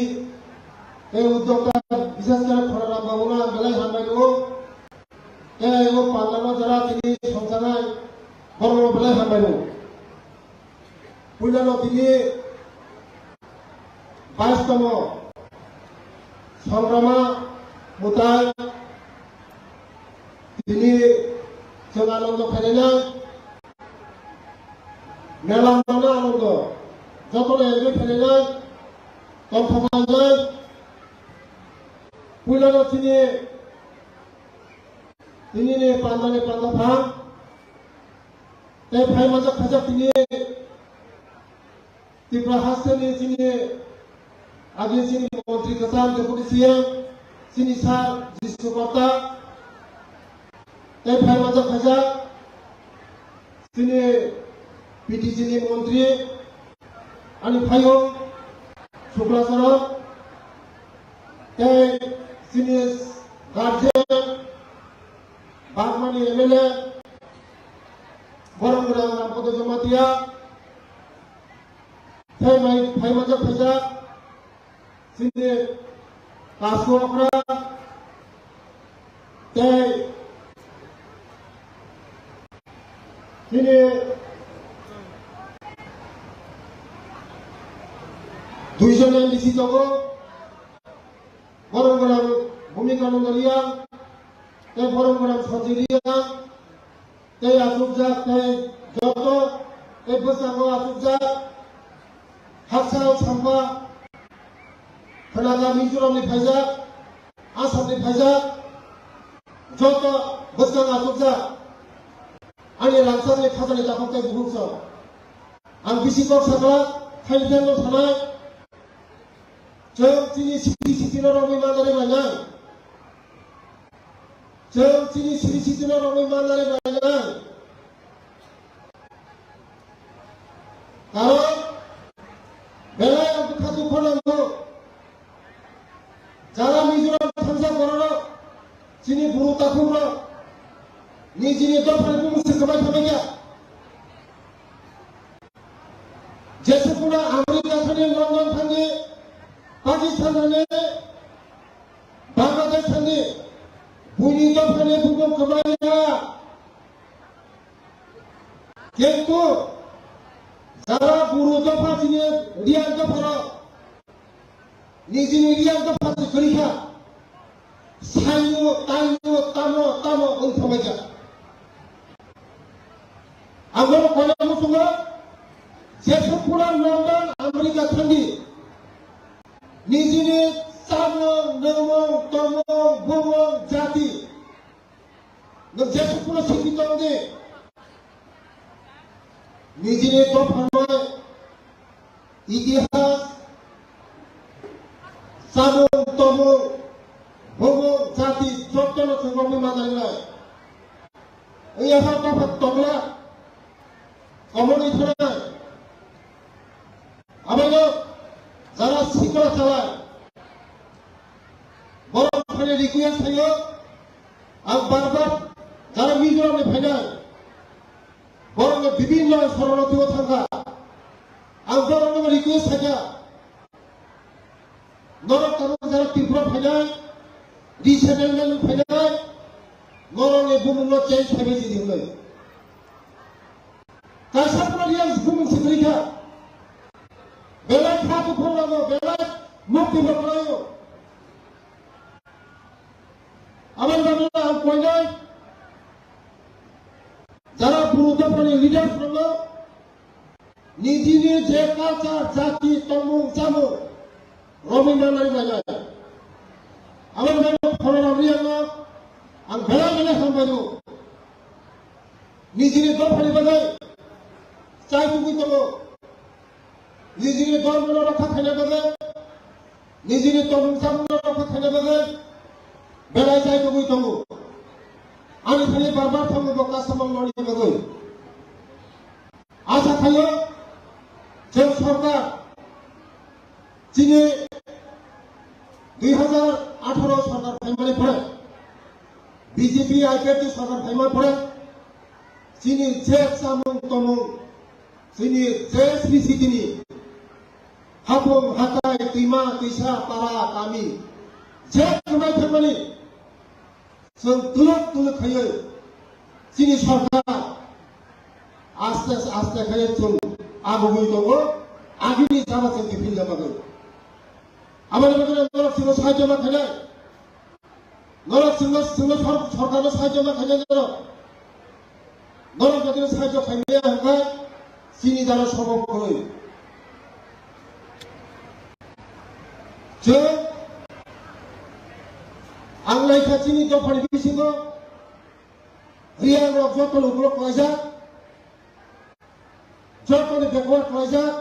S7: udyogta বিশেষ করে খরা বাবুনা বেলাই হামাইলো, পার্লামা jara ini সংসানাই বড় বেলাই হামাইলো. Kuilan ini, 22তম সংগ্রামা মোতায় তিনি আনন্দ ফেলে মেলা মানে আনন্দ যত এগিয়ে ফেলে যায় তত যায় পুইলানো তিনি পান্দানে পান্দা ভাগ তাই ভাই মাজা খাজা তিনি ত্রিপুরা হাসেনি তিনি आगे sini Menteri Kesehatan Deputi CM sini Sar Jisu Kota Phai Majak Khaja sini PTC ni Menteri Ani Phayo Shukla Saram sini Guardian Bagmani MLA Borong Gudang Rampodo Jamatia Phai Majak Khaja sini kasokra tei sini duijon yang di situ orang-orang भूमिका नंगलिया ते परम्परा सजिलिया ते आसुजा ते जोतो ते बसांगो आसुजा Hasao Samba खनागा मिजोरामनि Pfizer आसामनि Pfizer जोतो बसांग आसुजा आंनि रांसारनि खाजानि जाफांथाय बुहुमसो आं बिसिखौ सानला थाइलेण्डआव थानाय जों दिनै सिटिजन रावनि माननानै लायनाय जों दिनै सिटिजन रावनि माननानै लायनाय कारन बेलायाव खाथु फोनांगौ যারা মিজোরাম থামসা করানো চিনি বুড়ো তাকুমা নিজের দফার মুসে কমাই থামে গিয়া जैसे पूरा अमेरिका थाने लंदन थाने पाकिस्तान थाने बांग्लादेश थाने बुनी दफाने बुबम कमाया किंतु जरा बुरो दफा चिने रियाल दफा निजिनि रियाल दफा से करिखा साइनो ताइनो तामो तामो उनथमाया आगो कोना मुसुंगा जैसे पूरा लंदन अमेरिका थांगी निजिनि सामो नमो तमो बुमो जाति न जैसे पूरा शिक्षित होंगे निजिनि दफानो इतिहास सामो तमो बुमो जाति जत्तनो संगमनि मानायनाय यहाँ दफा तंगला कमनि थानाय आबादो जरा सिकरा थाबाय बर'फोरनि रिकुवेस्ट थायो आं बार-बार जरा मिजोरामनि फैनाय बर'नो विभिन्न शरणार्थियाव थांगा आं बर'नो रिकुवेस्ट थाया नरक तानो जरा त्रिपुरा फैनाय रिसेनेलनि फैनाय नरकनि बुमुंनो चेन्ज फैबाय दिनै कासारफोरा रियाल बुमुं सिग्रिखा बेलाय खातु फोनांगौ बेलाय मुक्ति होनांगौ आबादारिनो आं कयनाय যারা বুড়োদফানি লিডার হলো निजिनि जे कालचार जाति तमु जामु रमिनानै लायनाय आबादारिनो फरायनानै आं बेलाय हामबायनो निजिनि दफानि बागै चाइबुगि दङ निजिनि धर्मनो रक्षा खालामनो बागै निजिनि तमुजामनो रक्षा खालामनो बागै बेलाय चाइबुगि दङ आंनि खालि बार-बार थांनो कास्टमार मावनो बागै आसा थायो जों सरकार दिनै 2018 सरकार फायमानिफ्राय बिजेपि आइपिएफनि सरकार फायमानिफ्राय दिनै जे सामुं तमुं दिनै जे स्पेसिटिनि हाफुं हाथाय दैमा दैसा पारा गामि जे थांनाय थांनानै जों दुलुक दुलुक खायो दिनै सरकार आस्ते आस्ते खायो जों आगुबै दङ आगुनि जाबा जों दिफिन जाबागौ आबाद बागान नरक सिंह साहाय्य मा खायनाय नरक सिंह सरकारनो साहाय्य मा खायनाय नरक जातिनो साहाय्य खायनाया हांखाय दिनै जानो सम्भब खरै जों आं रैखाथिनि दफानि बिथिङाव रियाल रक जतन उग्र खालायजाक जतन बेकवार्ड खालायजाक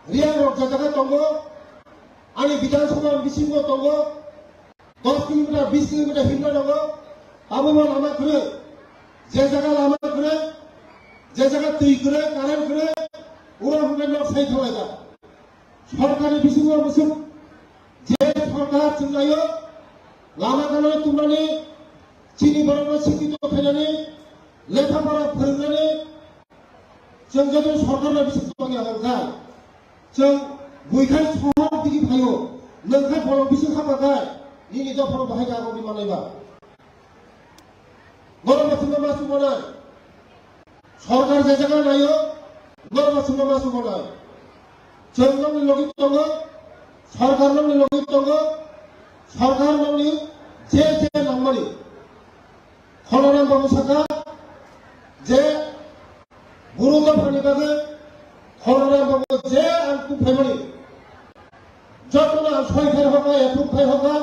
S7: रियाल रक जायगा दङ आंनि बिधानसभा बिथिङाव दङ 10 किलोमिटार 20 किलोमिटार हिन्द दङ आबुमा लामा खोनो जे जायगा लामा खोनो जे जायगा दै खोनो कारेन्ट खोनो उरां हुनाय साइ थालायगा सरकारनि बिथिङाव मोसुम जे सरकार जोंनायो लामा गानानै तुमनानै चिनि बर'नो शिक्षित खालामनानै लेखा फरा फोरोंनानै जों जुदि सरकारनि बिथिङाव हांखाय जों बुइखाय सहर दिगि फायो नोंखाय फरम बिसि खामाखाय निनि द फरम बाहाय जागौ बि मानायबा नरमासुमा मासु बनाय सरकार जे जागा नायो नरमासुमा मासु बनाय जों नंनि लगित दङ सरकार नंनि लगित दङ सरकार नंनि जे नांमारि खलनाम बाबु साखा जे गुरुदफानि बागै खलनाम बाबु जे आंखौ फायमारि जतना सयफाय हका एथुफाय हका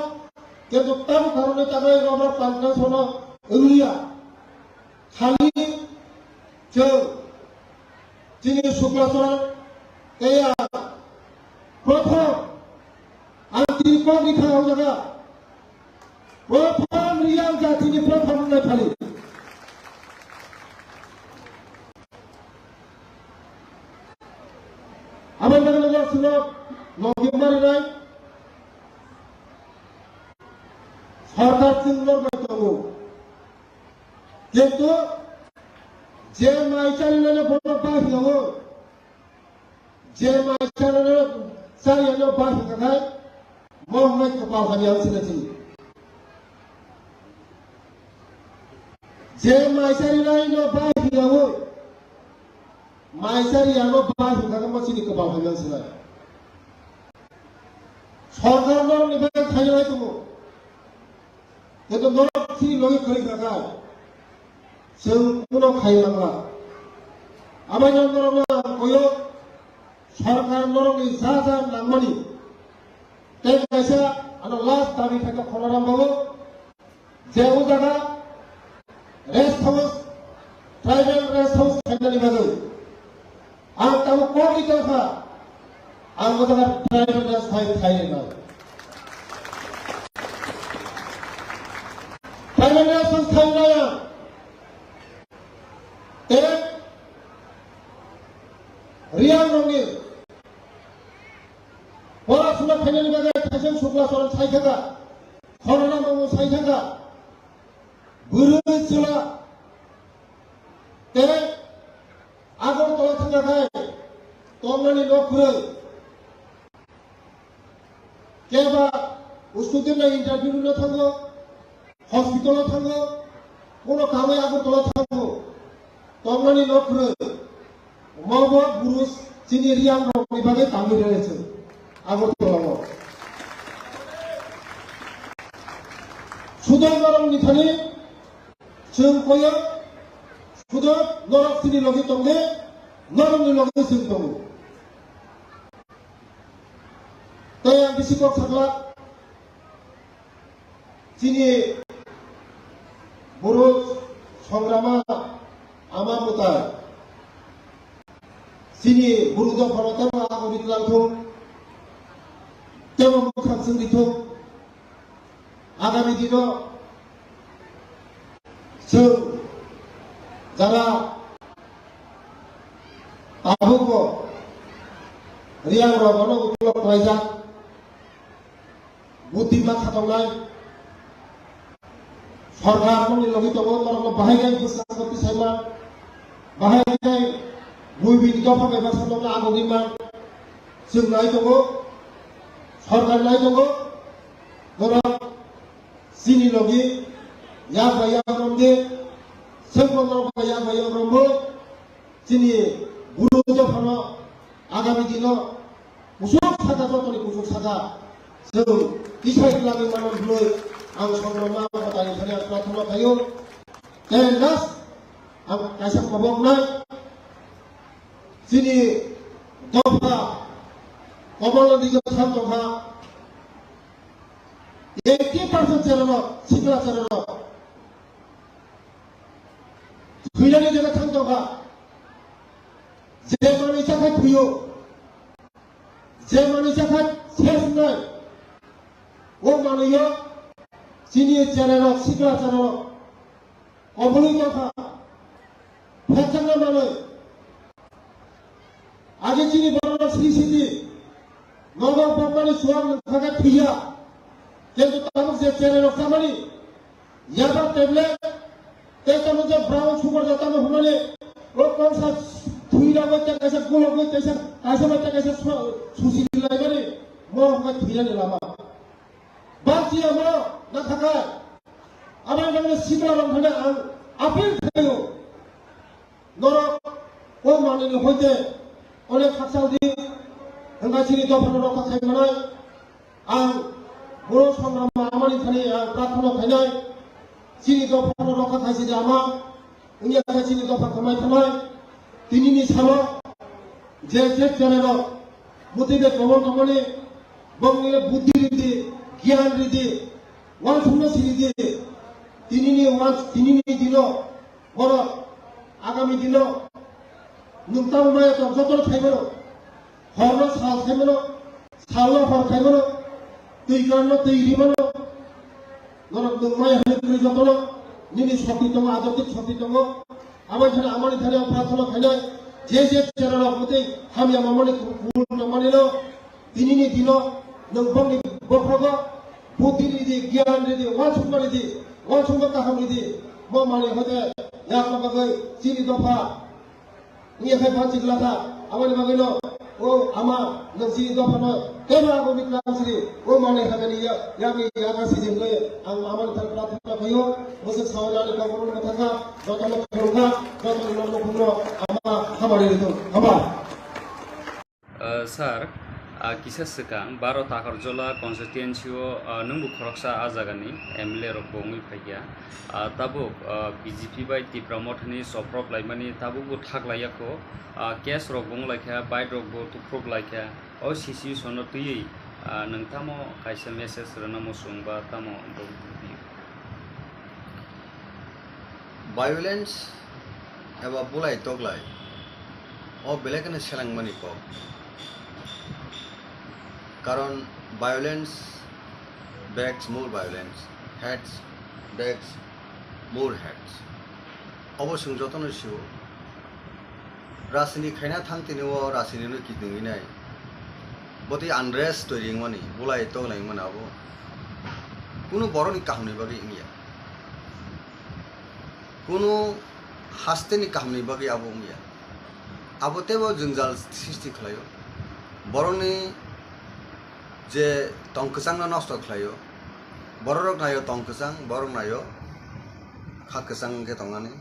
S7: किन्तु ताम कारणे तागै रबर पांना सोना उंगिया खाली जों दिनै सुक्लाचरण एया प्रथम आंनि कबिखायाव जागा प्रथम रियाल जातिनि प्रथम होननाय फालि आबाद बागान सुलभ नभेम्बरनिफ्राय सरकारसिम लरबाय दङ किन्तु जे माइचारिनो बर' बाहियाव जे माइचारिनो जारियानो बाहिखाय महमाय कपाल हानियाव सिनायथि जे माइचारिनो बाहियाव माइचारियानो बाहिखाय मानसिनि कपाल हानियाव सिनाय सरकारनो निफ्राय थायनाय दङ किन्तु नरथि लगे खैखाय जों कुनो खायलांला आबायनो नरना कयो सरकार नरनि जा नांमानि ते कैसा आनो लास्ट दाबि थाके खलराम बाबु जे उदागा rest house tribal rest house खायनानि बागै आं ताबो कोनि दफा आं उदागा ट्राइबल रेस्ट हाउस खायना ट्राइबल रेस्ट हाउस खायनाया रियाल नंगि परासुना फाइनालनि बागै थाइसेन सुक्लाचरण सायथागा खलनाम बाबु सायथागा गुरु चला ते आगरतला थांगाखाय तमनानि नखुरै केबा स्टुडेन्टना इन्टारभिउ होनो थाङो हस्पिटालाव थाङो कोनो कामै आगरतला थाङो तमनानि नखुरै मावबा गुरुस जिनि रियाल रंनि बागै कामिरेছে आगरतलाव सुदय नरमनि थानि जों कयो सुदय नरमनि लगे दंगे नरमनि लगे जों दङ ताय आं बिसि कक्साग्ला जिनि बर' संग्रामा आमा मुता जिनि बुरुद भारताव आगरित लांथों तेव मुखां सोंरिथों आगामी दिनाव जों जारा आबुखौ रियाल रगनो उपलब्ध रायजा बुद्धिमा खातावनाय सरकारनि लगे दङ नरम बाहायनाय बुस्थुफोरखौ सायमा बाहायनाय बुइबिनि दफा एबा सानना आगनिमा जों नाय दङ सरकार नाय दङ नरम जिनि लगे या बाया रंदे जोंबो नरम या बाया रंबो जिनि बुरु दफानो आगामी दिनाव मुसुक सागा जतनि मुसुक सागा जों दिसाय लागे मानब्लै आं संग्रामा मोथानि थाखाय आं प्रार्थना खायो लास्ट आं कायसा खबरनाय जिनि दफा कमलनि जों दफा 80% चेरानो सिग्ला चेरानो फैनानै जायगा थां दफा जे मानि थाखाय फैयो जे मानि थाखाय सेस नाय ओ मानियो जिनि चेरानो सिग्ला चेरानो कमलनि दफा फेचना माने आगे जिनि बरना श्री सिद्धि नव बम्बानि सुवाम नखागा फैया किन्तु ताबुक जे चेरानो खामानि याबा टेबलेट ते तामुक जे ब्राउन सुगार जातानो हमनानै ओ Kausa थुइना bacca kaisa golo go kaisa bacca kaisa susi lai bari mo ka thilani lama bachi amo na thaka আমার মানে সিদ্ধান্ত হলে আপিল থাকো নর ও মানে হইতে অনেক খাসাল দি হংগাছিনি দফানো রক্ষা থাকবে আং বড় সংগ্রাম আমারই থানি প্রার্থনা থাইনাই চিনি দফানো রক্ষা থাইছে যে আমা উনিয়া চিনি দফা কমাই থানাই তিনিনি সালো যে চ্যানেল মতিবে প্রবণ কমনে বঙ্গের বুদ্ধি রীতি জ্ঞান রীতি ওয়ান শূন্য সিরিজি তিনি দিন বড় আগামী দিন নুনতাম মায় যত থাইবেন হর সাল থাইবেন সাল হর থাইবেন তুই কারণ তুই দিবেন মায় হলে যত নিনি শক্তি দङ আদর্শিক শক্তি দङ আমার ধারে আমার ধারে প্রার্থনা খাইনাই যে চ্যানেল মতে হামিয়া মামনি পূর্ণ মানিল তিনি দিন নংবংনি বফগ বুদ্ধি রীতি জ্ঞান রীতি ওয়ান শূন্য রীতি অসংখ্য কাহামৃদি মানে হতে ইয়াকামাকে চিনি দফা নিয়ে খাই পাঁচি লাথা আমার বাগিল ও আমা চিনি দফা নয় কেনা আমি ক্লাসরি ও মানে হাতে ইয়ামি ইয়াকাশি জিমলে আমার তার প্রার্থনা কইও বসে সাওলানি কবরন কথা যত লোক করুগা যত লোক পুরো আমা খাবারে দিত আমার
S8: sir kisah sekang baro takar jola konstituensi nunggu koroksa azagani MLA rok bongi phagia tabuk BJP bai Tipra Mothani soprok laimani tabuk bu thak layako case rok bong laikha bai rok bo tuprok laikha o sisi sono tui nangtamo kaisa message rana mosung ba tamo
S9: violence eba bulai toglai o belekane selangmani ko কারণ violence begs more violence, hate begs more hate. অবশ্যই যতন শিব রাজনীতি খাইনা থাংতেনেও রাজনীতি কি দঙিনাই বতি unrest তৈরি মানে বলাই তগলাই মানে আবো কোনো বড়নি কাহিনী বাকি ইংয়া কোনো হাসতেনি কাহিনী বাকি আবো ইংয়া আবতেও জঞ্জাল সৃষ্টি খালাयो বড়নি যে টংকসাং নষ্ট খালাयो বড়রক নাयो টংকসাং বড়রক নাयो খাকসাং কে টংনানি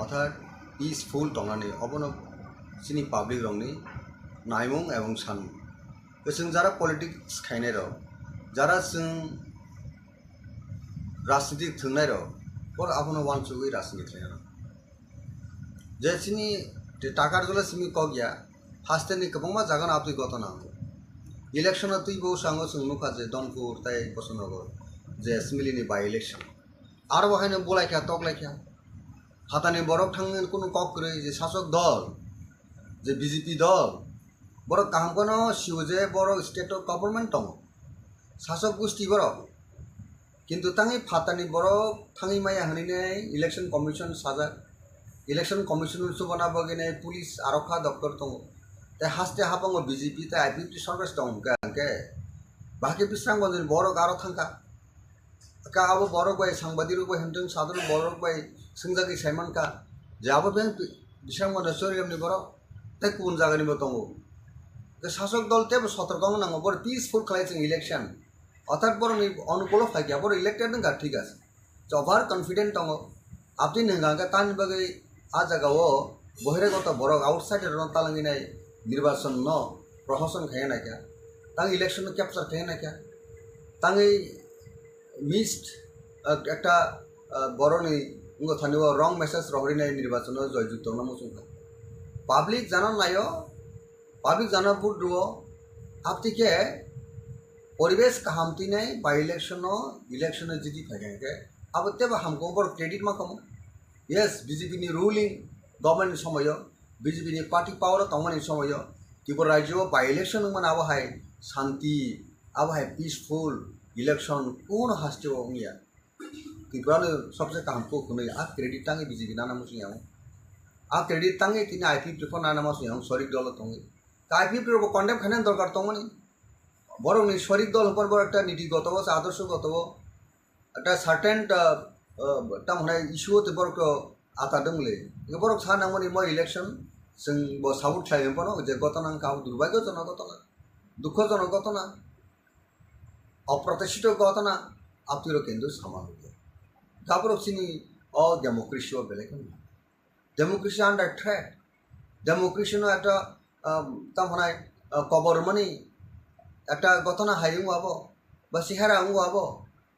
S9: অর্থাৎ পিসফুল টংনানি অবনো চিনি পাবলিক রংনি নাইমুং এবং সানমুং जों যারা পলিটিক্স খাইনাই রক যারা जों রাজনীতি থংনাই রক পর আপনো ওয়ানসুগৈ রাজনীতি খাইনাই রক যে চিনি টাকার জলে চিনি কগিয়া হাস্তেনি কবংমা জাগান আপনি গতনা ইলেকশন তুই বউ সাঙ্গ সুনুখা যে দনপুর তাই বসনগর যে এসমিলিনি বাই ইলেকশন আর বহাইনে বলাইখা তকলাইখা হাতানি বরক থাঙ্গেন কোনো কক করে যে শাসক দল যে বিজেপি দল বড় কাহামকনো শিও যে বড় স্টেট গভর্নমেন্ট দङ শাসক গোষ্ঠী বড় কিন্তু তাঙি ফাতানি বড় থাঙি মায়া হানিনে ইলেকশন কমিশন সাজা ইলেকশন কমিশন সুবনা বগিনে পুলিশ আরক্ষা দপ্তর দङ তাই হাসতে হাপাঙ্গ বিজেপি তাই আইপিপি সরকার দङ কে বাকি বিশ্রামগঞ্জ বড় আরো থাঙ্কা কা আবো বড় বাই সাংবাদিক বাই হেমটং সাধারণ বড় বাই संजागि साइमान का जाबो बें बिसांगमन सरियामनि बरो ताइ कुन जागानि दङ शासक दल तेबो सतर्क नांगौ बड़ पिसफुल खालाय जों इलेक्शन अर्थात बरनि अनुकूल फाइया बड़ इलेक्टेड नंगा ठीक আছে ओभार कन्फिडेंट दङ आपनि नंगा तानि बागै आ जागाओ बहिरागत बड़ आउटसाइडर तालांगिनाय निर्वाचन न प्रशासन खाया नाक्या तां इलेक्शन कैप्चर खाया नाक्या ताङै मिस्ड একটা बरनि Mothani wrong message rohri nai nirbachon joyjukto na musungka public jana nayo public jana budro aptike পরিবেশ কাহামতি নাই বা ইলেকশন জিতি থাকে আবতে বা হামকো বড় ক্রেডিট মা কম ইয়েস বিজেপি নি রুলিং গভর্নমেন্ট সময় বিজেপি নি পার্টি পাওয়ার তমনি সময় ত্রিপুরা রাজ্য বা ইলেকশন মানে আবহাই শান্তি আবহাই পিসফুল ইলেকশন কোন হাসতে ওমিয়া त्रिपुरा सबसे काम को खुनै आ क्रेडिट तांगे बीजेपी नाना मुसियां आ क्रेडिट तांगे तिनी आईपीपी को नाना मुसियां सरिक दल तंगे आईपीपी को कन्डेम खाने दरकार तंगनि बरं सरिक दल पर बड़ একটা নীতিগত আদর্শগত একটা সার্টেন তা মানে ইস্যুতে বড় আতা দংলে বড় সানামনি মই ইলেকশন जों ब साबुत खालामो पानो जे घटना काउ दुर्भाग्यजनक घटना दुःखजनक घटना अप्रत्याशित घटना आपतिरो केंद्र सामान काबरो सिनी अ डेमोक्रेसी बेलेग डेमोक्रेसी अंडर थ्रेट डेमोक्रेसी नो একটা তামনায় কবর মানি একটা ঘটনা হাইং আবো বা সিহারা আবো আবো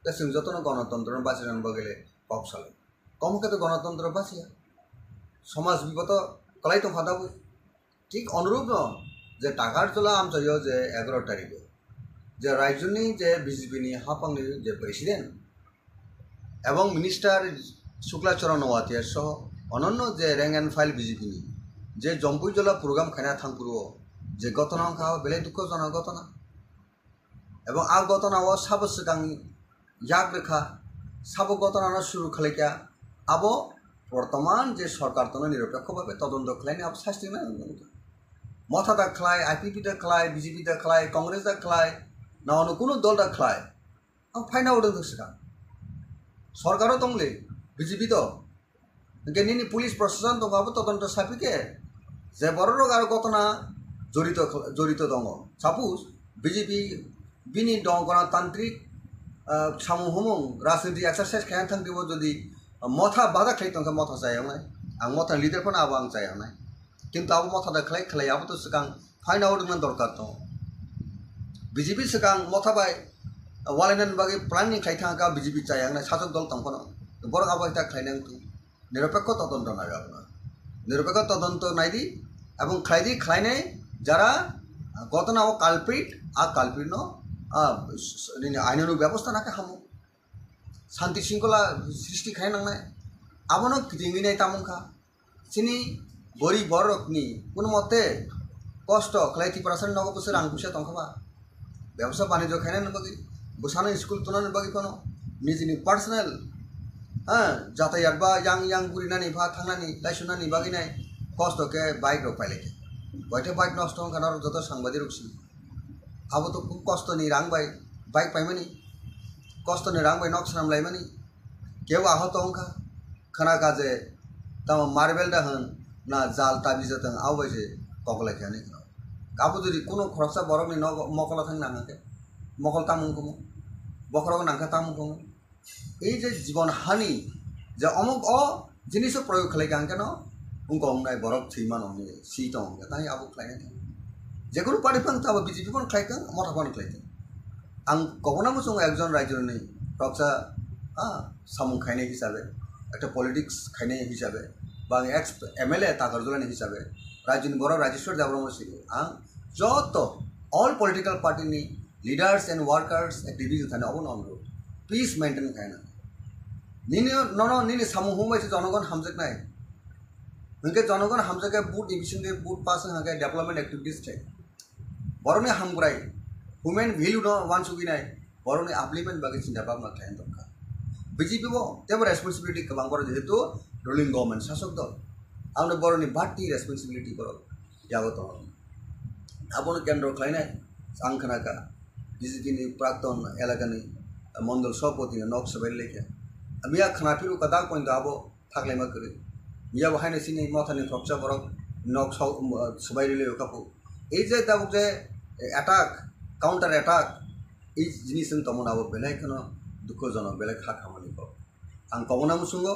S9: তা जों যতন গণতন্ত্র বাঁচানোর বগলে কপ সালে কমকে তো গণতন্ত্র বাঁচিয়া সমাজ বিগত কলাই তো ফাদাবো ঠিক অনুরূপ ন যে টাকার তোলা আমচাইও যে 11 তারিখে যে রাজ্যনি যে বিজেপি নি হাপাংনি যে প্রেসিডেন্ট এবং মিনিস্টার শুক্লাচরণ ওয়াতিয়ার সহ অনন্য যে র্যাঙ্ক অ্যান্ড ফাইল বিজেপি নি যে জম্পুজলা প্রোগ্রাম খানা থাংপুরো যে ঘটনা খাওয়া বেলে দুঃখজনক ঘটনা এবং আ ঘটনা ও সাব সিগাং ইয়াক রেখা সাব ঘটনা শুরু খালেকা আবো বর্তমান যে সরকার তো নিরপেক্ষভাবে তদন্ত খালাইনি আব শাস্তি না মথা দা খালায় আইপিপি দা খালায় বিজেপি দা খালায় কংগ্রেস দা খালায় না অন্য কোনো দল দা খালায় আম ফাইনা উঠে সিগাং সরকারও দংলে বিজেপি তো গেনিনি পুলিশ প্রশাসন তো ভাবো তদন্ত সাপিকে যে বড় রোগ আর ঘটনা জড়িত দङ সাপোজ বিজেপি বিনি দङ গণতান্ত্রিক সামুহমুং রাজনীতি एक्सरसाइज खाया थांदिबो जदि मथा बादा खाइतंखा मथा जायावनाय आं मथा लिडारफोरना आबो आं जायावनाय किन्तु आबो मथा दा खालाय आबो तो सिगां फाइन आउट मान दरकार दङ बिजेपि सिगां मथा बाय वालेनन बागै प्लानिं खाइथांखा बिजेपि जायावनाय साजक दल तंफनो बर आबो ता खाइनां तु निरपेक्ष तदন্ত नागाबना निरपेक्ष तदন্ত नायदि এবং খাইদি খাইনে যারা ঘটনা ও কালপ্রিট আ কালপ্রিট নো আইনানু ব্যবস্থা নাকে হামো শান্তি শৃঙ্খলা সৃষ্টি খাই নাংনায় আবনো কিদিংগিনাই তামুখা সিনি গরিব বড়রকনি কোনো মতে কষ্ট খাইতি পারসেন্ট নগো বসে রাং পুষে তংখবা ব্যবসা বাণিজ্য খাইনে নবগি বসানো স্কুল তুলানো বাগি কোনো নিজনি পার্সোনাল হ্যাঁ যাতায়াত বা yang বুড়িনানি ভা থাংনানি লাইসুনানি বাগিনাই কষ্ট কে বাইক রক পাইলেকে বইতে বাইক নষ্ট হন কারণ যত সাংবাদিক রুকছি আবো তো খুব কষ্ট নি রাং বাইক পাইমানি কষ্ট নি রাং বাই নকসাম লাইমানি কেউ আহত হংখা খানা কাজে তাম মার্বেল দা হন না জাল তাবিজে তং আওবাইছে ককলাইখানি আবো যদি কোনো খরচা বরক নি মকলা থাং নাঙাকে মকল তামুং কমু বখরক নাংখা তামুং কমু এই যে জীবন হানি যে অমুক জিনিস প্রয়োগ খালাইকা কেন উঙ্কংনাই বরফ থিমান অমনি সিটং তাই আবু খালাইনা যে কোনো পার্টি ফাং তাবো বিজেপি কোন খাইকা মথা কোন খাইকা আং কখনো মুসং একজন রাজ্যের নেই রক্সা সামুং খাইনে হিসাবে একটা পলিটিক্স খাইনে হিসাবে বা এক্স MLA তাকারজলানি হিসাবে রাজ্যনি বড় রাজেশ্বর দেববর্মা সিং আং যত অল পলিটিক্যাল পার্টি নি লিডার্স এন্ড ওয়ার্কার্স অ্যাক্টিভিস্ট থানে অবন অনুরোধ পিস মেনটেন খাইনা নিনি নিনি সামুং হুমাইছে জনগণ হামজেক নাই उनके जनगण हामजाके बुट डिविजन के बुट पास हाके डेवलपमेंट एक्टिविटीज थे बरने हामग्राय ह्यूमन वैल्यू न वान सुगिनाय बरने आपलिमेंट बागे चिंता भावना थायन दरकार बीजेपी बो तेबो रेसपन्सिबिलिटी गोबां बर जेहेतु रुलिंग गवर्नमेंट शासक दल आउनो बरनि बाटी रेसपन्सिबिलिटी बर यागो दङ आबोनो केन्द्र खायनाय आंखनाका बीजेपी नि प्राक्तन एलाकानि मण्डल सभापति नक सबाय लेखे मिया खानाफिरु कदा पॉइंट आबो थागलायमा करे मिया बहायनो सिनि मथानि फ्रक्सा बरक नक सबायले कापु এই যে তাবুক যে অ্যাটাক কাউন্টার অ্যাটাক এই জিনিস তমনাবো বেলাইখান দুঃখজনক বেলাই খা খামানি পাব আং কমনাম সুঙ্গ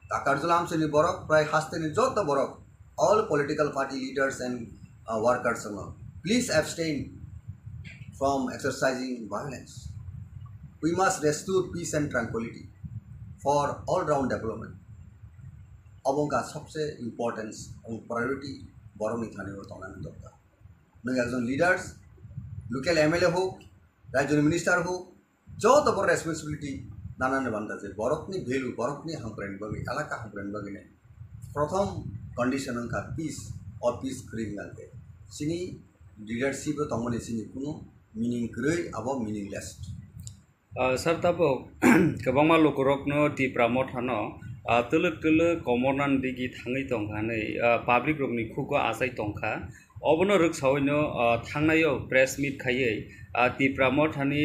S9: তাকারজলা আমসেনি বরক প্রায় হাসতেনি যত বরক all political party leaders and workers please abstain from exercising violence. We must restore peace and tranquility for all-round development. अबंका सबसे इम्पोर्टेंस और प्रायोरिटी बरम थाने तंगनानै दरकार नों एकजन लिडार्स लोकल MLA हो राज्य मिनिस्टार हो जत बड़ रेसपन्सिबिलिटी नानान बान्दा जे बरफनी भेलू बरफनी हामप्राइन बगे एलाका हामप्राइन बगे प्रथम कंडीशन का पीस और पीस क्रिंग गालते सिनी लीडरशिप तंगमनि सिनी कुनु मीनिंग ग्रै अब मीनिंगलेस
S8: सर तबो गोबां लोकरकनो टिप्रा मथानो तलक तलक कमरनान दिगि थाङै दंखानै पाब्लिक रकनि खुखो आसाय दंखा अबनो रोगसावैनो थांनायाव प्रेस मिट खायै टिप्रा मथानि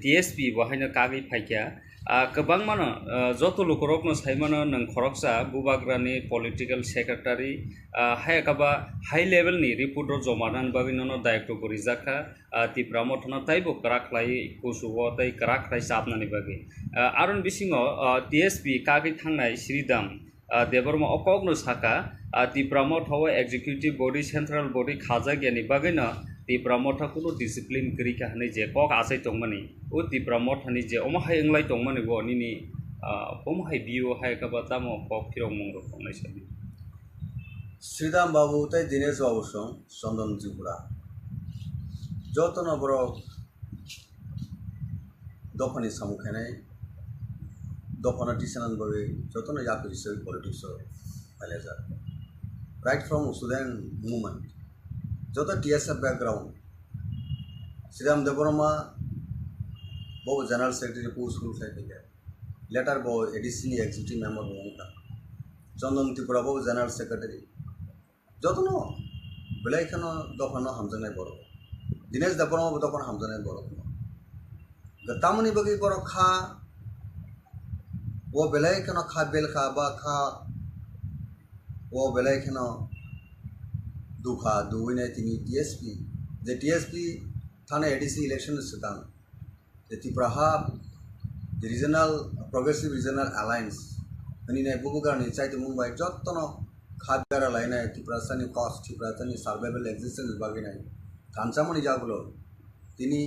S8: TSP बहायनो कागै फायखा गोबां मानो जत लुखरकनो साइमानो नों खरकसा बुबाग्रानि पलिटिकल सेक्रेटारि हायकाबा हाई लेवलनि रिपर्ट जमानान बागिनो दायित्व करि जाखा तिप्रा मथना ताइबो कराख्लाय कुसुबो ताइ कराख्लाय साबनानि बागि आरन बिसिङो टीएसपी कागै थांनाय श्रीदाम देबरमा अकगनो साखा तिप्रा मथाव एग्जीक्यूटिव बॉडी सेंट्रल बॉडी खाजा गियानि बागैनो तिप्रा मथा कुनो डिसिप्लिन करिका हनै जे कक आसाय तंमानि ओ तिप्रा मथानि जे अमहाय अंलाय तंमानि बो निनि अमहाय बियो हाय काबा तामो कक फिरं मंगरो तंनाय साबि
S9: श्रीराम बाबू तै दिनेश बाबू सं चंदन त्रिपुरा जतन बर दफानि सामुखानाय दफाना टिसनान बागै जतन याकरिसै पॉलिटिक्स फाइलेजा राइट फ्रॉम स्टूडेंट मूवमेंट जत टीएसएफ बैकग्राउंड श्रीराम देबरमा बहु जनरल सेक्रेटरी पोस्ट खुलखाय लेटर बहु एडिशनल एग्जीक्यूटिव मेंबर होंगे चंदन त्रिपुरा बहु जनरल सेक्रेटरी जतनो बेलायखनो दफानो हामजनाय बर दिनेश देबरमा दफान हामजनाय बर गतामनि बगै बर खा वो बेलायखनो खा बेलखा बा खा वो बेलायखनो दुखा दुविने तिनी टीएसपी जे टीएसपी थाने एडीसी इलेक्शन सिदां जे तिप्राहा regional progressive regional alliance हनिने बुबुगारनि चाइते Mumbai जत्तनो खाबेरा लायनाय तिप्रासानि कस्ट तिप्रासानि सर्वाइवल एक्जिस्टेंस बागिनाय थानसामनि जागुलो तिनी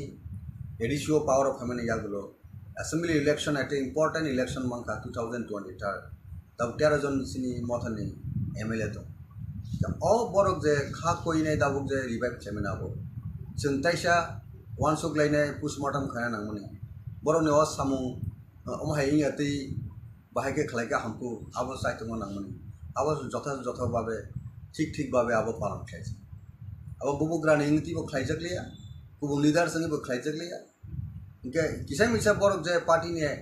S9: एडिशियो पावर ऑफ फेमिनी जागुलो assembly election at important election मंका 2023 तब 13 जन सिनी मोथानि MLA तो all borok je kha koi nai dabuk je revive chemenago जों ताइसा वन सुक लायनाय पोस्टमार्टम खाया नांगमोन बर'नि अ सामु अमहाय इंयाति बाहायके खलायका हमको आबो साइतमो नांगमोन आबो जथा बाबे ठीक बाबे आबो पालन खायसे आबो बुबुग्रानि इंतिबो खायजकलिया गुबुन लीडर संगिबो खायजकलिया इनके किसाय मिसा बरक जे पार्टी ने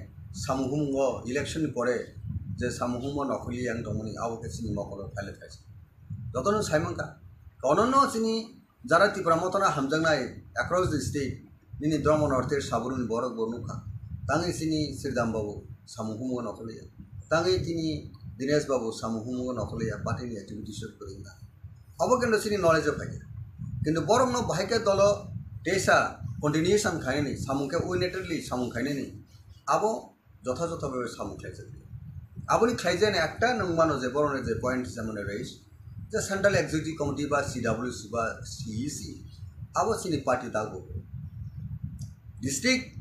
S9: सामुहुमो इलेक्शन परे जे सामुहुमो नखलि आं दमनि आबो केसिनि मकल फाइल खायसे जतन साइमंका कननो सिनि जारा तिप्रा मथना हामजंनाय अक्रॉस द स्टेट निनि द्रम नॉर्थ साबरुनि बरक बरनुखा तांगै सिनि श्रीराम बाबू सामुहुमो नखलिया तांगै तिनि दिनेश बाबू सामुहुमो नखलिया पार्टीनि एक्टिविटीज करिंगा अब किन्तु सिनि नॉलेज फाइके किन्तु बरक न बाहायके दल टेसा कंटिन्यूएशन खायनि सामुके उनेटेडली सामु खायनि आबो जथा भाबे सामु खायजे आबोनि खायजेने एकटा नंमानो जे बरने जे पॉइंट सामने रेस जे सेंट्रल एग्जीक्यूटिव कमिटी बा CWC बा CEC आबो सिनि पार्टी दागो डिस्ट्रिक्ट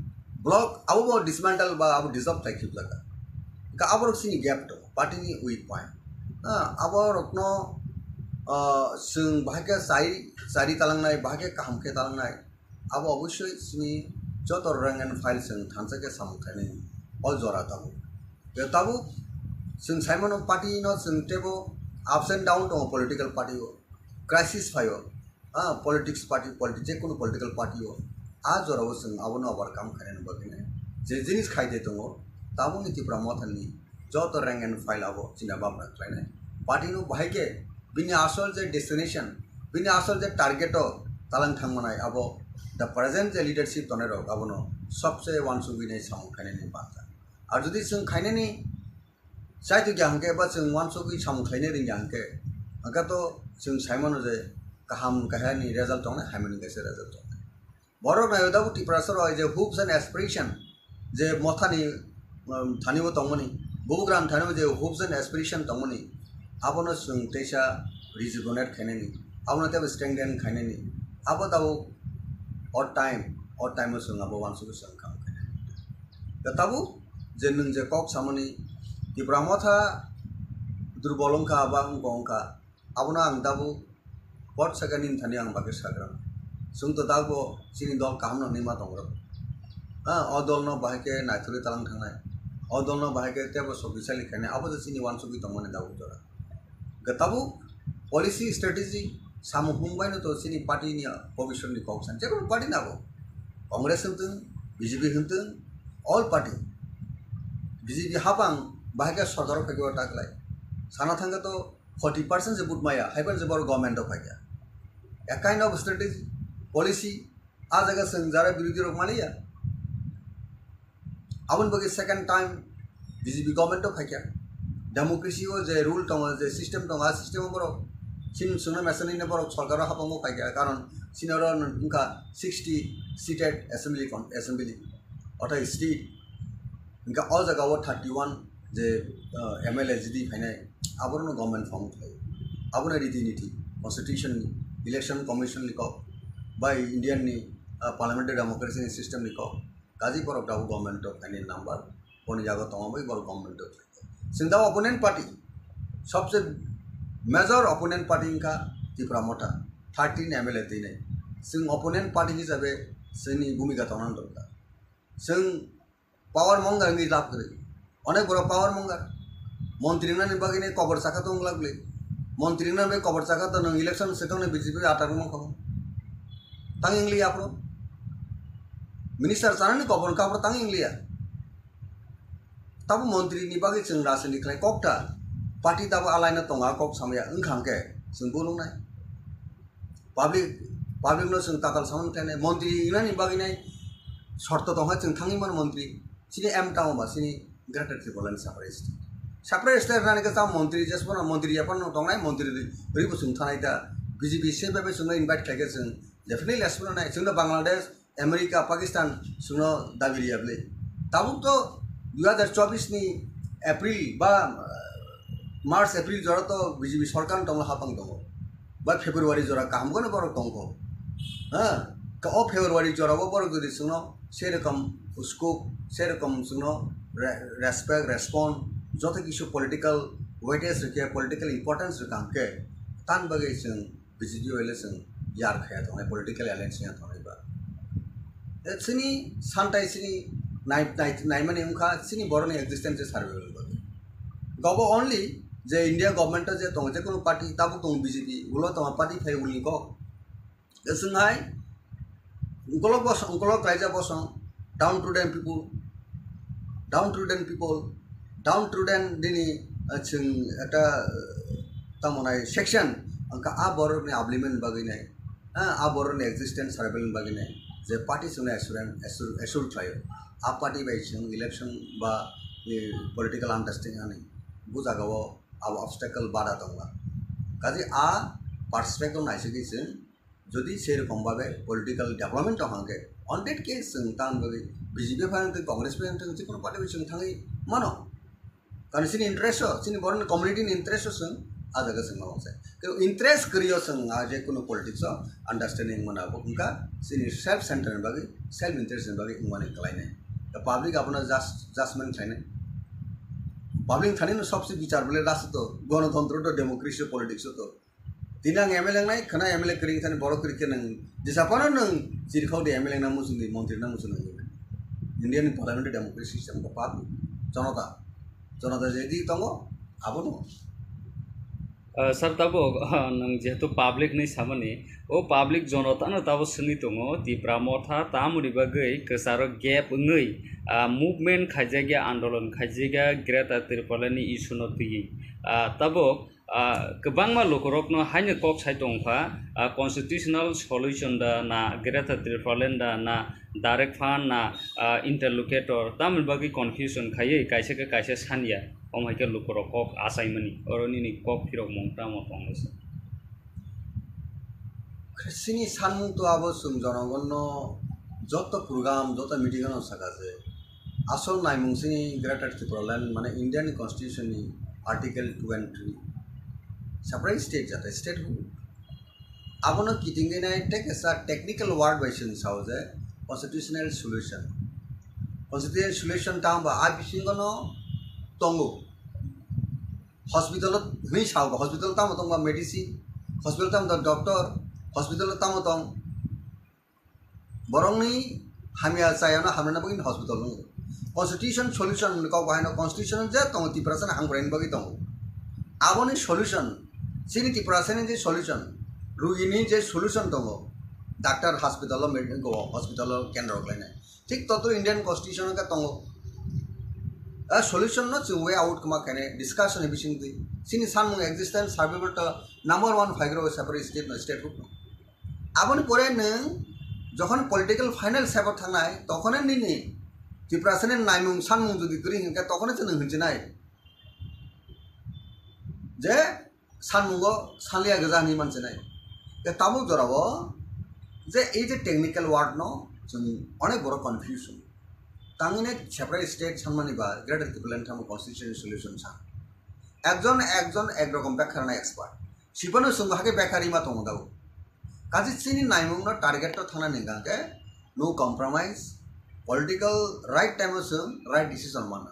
S9: ब्लॉक आबो डिसमेंटल बा आबो डिसॉल्व थाइखिब जागा का आबो सिनि गैप तो पार्टी नि वीक पॉइंट आबो रत्न जों बाहाके सारि तालांनाय बाहाके कामके तालांनाय आबो अवश्य सिनि जत रैंक एंड फाइल जों थानसाके सामुखायनि अल जरा ताबो जों साइमन पार्टी न जों टेबो अप्स एंड डाउन दं पॉलिटिकल पार्टी हो क्राइसिस फायो पॉलिटिक्स पार्टी जेकुनु पॉलिटिकल पार्टी हो आ जराव जों आबोनो ओवरकम खायनो बगिने जे जिनिस खायदे दङ ताबो तिप्रा मथानि जत रैंक एंड फाइल आबो चिना बाबरा खायनाय पार्टी नो बाहायके बिनि आसल जे डेस्टिनेशन बिनि आसल जे टारगेट तालां थांमनाय आबो द प्रेजेंट जे लीडरशिप तनेर आबोनो सबसे वानसुबिनाय सामु खायनायनि बाथा आरो जुदि जों खायनायनि साइतु ग्याहंके बा जों वानसुबि सामु खायनो रिंग्याहंके आंका तो जों साइमन जे गाहाम गाहायनि रिजल्ट दङ हायमनि गेसे रिजल्ट दङ बर नायदाबो टिप्रासर जे होप्स एंड एस्पिरेशन जे मथानि थानिबो दङमनि बुबुग्राम थानिबो जे होप्स एंड एस्पिरेशन दङमनि आबोनो जों तेसा रिजुनेट खायनायनि आबोनो तेबो स्ट्रेंथेन खायनायनि आबो दाबो ऑड टाइम जों आबो वानसुबि जों खाम खायनाय ताबो जे नों जे कक सामनि तिप्रा मथा दुर्बलंका बा अंका आबोनो आं दाबो बट सेकेंड थानि आं बाके साग्रा जों तो दाबो सिनि दल कामनो निमा दंरो अ दल न बाहायके नायथुरि तालां थांनाय अ दल न बाहायके तेबो सबिसालि खायनाय आबो जे सिनि वानसुबि दंमोन दाबो जरा गताबो पॉलिसी स्ट्रेटेजी सामु हुमबायनो तो सिनि पार्टी नि भविष्य नि कौशन जेबो पार्टी नाबो कांग्रेस होनथों बीजेपी होनथों ऑल पार्टी बीजेपी हाबां बाहायके सरकार फैगो टाकलाय साना थांगा तो 40% से बुट माया हाइपर जे बर गवर्नमेंट ऑफ आइया a kind of strategy policy आ जगह जों जारा बिरोधी रक मालिया abon bagi second time BJP government to khaikya democracy o je rule tong je system tong a system borok sin sungna mesani ne borok sarkar hapango khaikya karon sinaro nungka 60 seated assembly ota state nungka all jaga o 31 je MLA jidi phainai aborno government form khai abona riti niti constitution election commission liko by Indian ni parliamentary democracy system liko kaji porok dabu government of any number poni jaga tongbai bor government of singda opponent party सबसे major opponent party इनका त्रिपुरा मोठा 13 MLA दिने सिंग opponent party हिसाबे सिंगनी भूमिका तोनान दरकार सिंग power मंगर नगी लाभ करे अनेक बड़ा पावर मंगर मंत्री ना निबागिने कबर साखा तो उंगलागले मंत्री ना बे कबर साखा तो नंग इलेक्शन सेकंड ने बीजेपी आटार मंग खबर तंग इंग्लिया आपरो मिनिस्टर साना ने कबर का आपरो तंग इंग्लिया तब मंत्री निबागी सिंग राजनीति खाय कोकटा पार्टी तब आलायना तोंगा कोक सामया ओंखांके जों बुलुंनाय पाब्लिक नो जों ताताल सामन थानाय मंत्री इना निबागिने शर्त तोंहा जों थांगिमोन मंत्री सिनि एम टाउ बा सिनि ग्रेटर त्रिपुरा सेपरेट स्टेट रानि का मंत्री जसपन मंत्री यापन तोंनाय मंत्री रिबो जों थानाय दा बीजेपी से बेबे जों इनवाइट खायगे जों डेफिनेटली एसपन नाय जों बांग्लादेश अमेरिका पाकिस्तान जों दाबिरियाबले ताबुक तो 2024 नि एप्रिल बा मार्च एप्रिल जरा तो बीजेपी सरकार तंग हापंग दंग बा फेब्रुवारी जरा काम गने बर दंग हां का ओ फेब्रुवारी जरा वो बर गदि सुनो से रकम उसको से रकम सुनो रेस्पेक्ट रेस्पॉन्ड जते किछु पॉलिटिकल वेटेज रखे पॉलिटिकल इंपोर्टेंस रकाम के तान बगे जों बीजेपी वाले जों यार खाया तो पॉलिटिकल अलायंस या तो बा सिनी सानटाइ सिनी नाइ माने उनका सिनी बरनि एक्जिस्टेंस सर्वाइवल बगे गबो ओनली जे इंडिया गवर्नमेंट जे तंग जे कोनो पार्टी ताबु तंग बीजेपी उलो तंग पार्टी फाइ उलि को जोंहाय उंकलक रायजा बस डाउन टू देन दिनी जों एटा तमनाय सेक्शन अंका आ बरनि आब्लिमेंट बागिनाय आ बरनि एक्जिस्टेंस सर्वाइवल बागिनाय जे पार्टी सुने एसुर थायो आ पार्टी बाय जों इलेक्शन बा पॉलिटिकल अंडरस्टैंडिंग आनी बुजागाव अब ऑब्स्टेकल बाधा दंगा काजे आ पार्सपेक्टिव नायसगि जों जदि से रकम भाबे पॉलिटिकल डेवलपमेंट हांगे ऑन दैट केस जों तान बगे बीजेपी फानते कांग्रेस फानते जिकुनु पार्टी जों थाङै मानो कारण सिनि इंटरेस्ट सिनि बरन कम्युनिटी इंटरेस्ट जों आ जगह जों मावसे कि इंटरेस्ट करियो जों आ जे कुनु पॉलिटिक्स अंडरस्टैंडिंग मनाबो उनका सिनि सेल्फ सेंटर बागे सेल्फ इंटरेस्ट बागे उमाने कलायने द पब्लिक अपना जजमेंट थायने पब्लिक थाने सबसे विचार बोले राष्ट्र तो गणतंत्र तो डेमोक्रेसी पॉलिटिक्स तो दिनांग एमएलए नाय खना एमएलए करिंग थाने बरो करिके नंग दिसापानो नंग जिरखाव दे एमएलए ना मुसुनि मंत्री ना मुसुनि इंडियन पार्लियामेंट्री डेमोक्रेसी सिस्टम को पाप जनता जेदि तंगो आबो
S8: सर तबो नंग जेहेतु पब्लिक नहीं सामने ओ पब्लिक जनता न तबो सुनि दङो त्रिपुरा मोथा तामुनि बागै कसारो गैप नै मूवमेंट खाइजागा आंदोलन खाइजागा ग्रेटर त्रिपुरानि इशु न तुई तबो गोबांमा लोकरकनो हायनो कक साइ दंफा कन्स्टिट्यूशनल सल्यूशन दा ना ग्रेटर त्रिपुरालेन दा ना डायरेक्ट फान ना इंटरलोकेटर तामुनि बागै कन्फ्यूजन खायै कायसे सानिया ओमहायके लोकरक कक आसाइमनि अरनि नि कक फिरक मंगता मतंगस
S9: सिनि सानमुं तो आबो सुम जनगण जत प्रोग्राम जत मीटिंग न सकासे आसल नायमुंसिनि ग्रेटर त्रिपुरालेन माने इंडियन कन्स्टिट्यूशन नि आर्टिकल 2 and 3 सेपरेट स्टेट जाते स्टेट आबोनो किटिंगे नाय टेक एस टेक्निकल वर्ड बायसन सावजे कन्स्टिट्यूशनल सल्यूशन तांबा आ बिसिंगनो तंगो हॉस्पिटल हुई साव हॉस्पिटल ताम तंग मेडिसिन हॉस्पिटल ताम डॉक्टर हॉस्पिटल ताम तंग बरंगनि हामिया चायाना हामना बगिन हॉस्पिटल कन्स्टिट्यूशन सल्यूशन का बायनो कन्स्टिट्यूशन जे तंग त्रिपुरासन हांग्राइन बगि तंग आबोनि सल्यूशन सिनि त्रिपुरासन जे सल्यूशन रुगिनि जे सल्यूशन तंग डॉक्टर हॉस्पिटल मेडिकल को हॉस्पिटल केंद्र लायनाय ठीक ततो इंडियन कन्स्टिट्यूशन का तंग a solution not way out kama kane discussion ebising di sini sanmung existence survival to number 1 figure separate state group aboni pore neng jokhon political final separate thangnai tokhone nini Tripura से नाइमुं सानमुं जुदि करी हिंका तखने जों होनजिनाय जे सानमुंगो सानलिया गोजानि मानसिनाय दा ताबु जरावो जे এই যে টেকনিক্যাল ওয়ার্ড নো जों अनेक बড় কনফিউশন তাঙ্গিনে সেপারেট স্টেট সানমানিবা গ্রেটার ত্রিপুরান থাম কনস্টিটিউশন সলিউশন सा একজন একরকম ব্যাখ্যার এক্সপার্ট সিপনো সুংহাকে ব্যাখ্যারি মা তমদাও কাজে চিনি নাইমুংনো টার্গেট তো থানা নিগাকে নো কম্প্রোমাইজ পলিটিক্যাল রাইট টাইমो जों राइट डिसीजन माना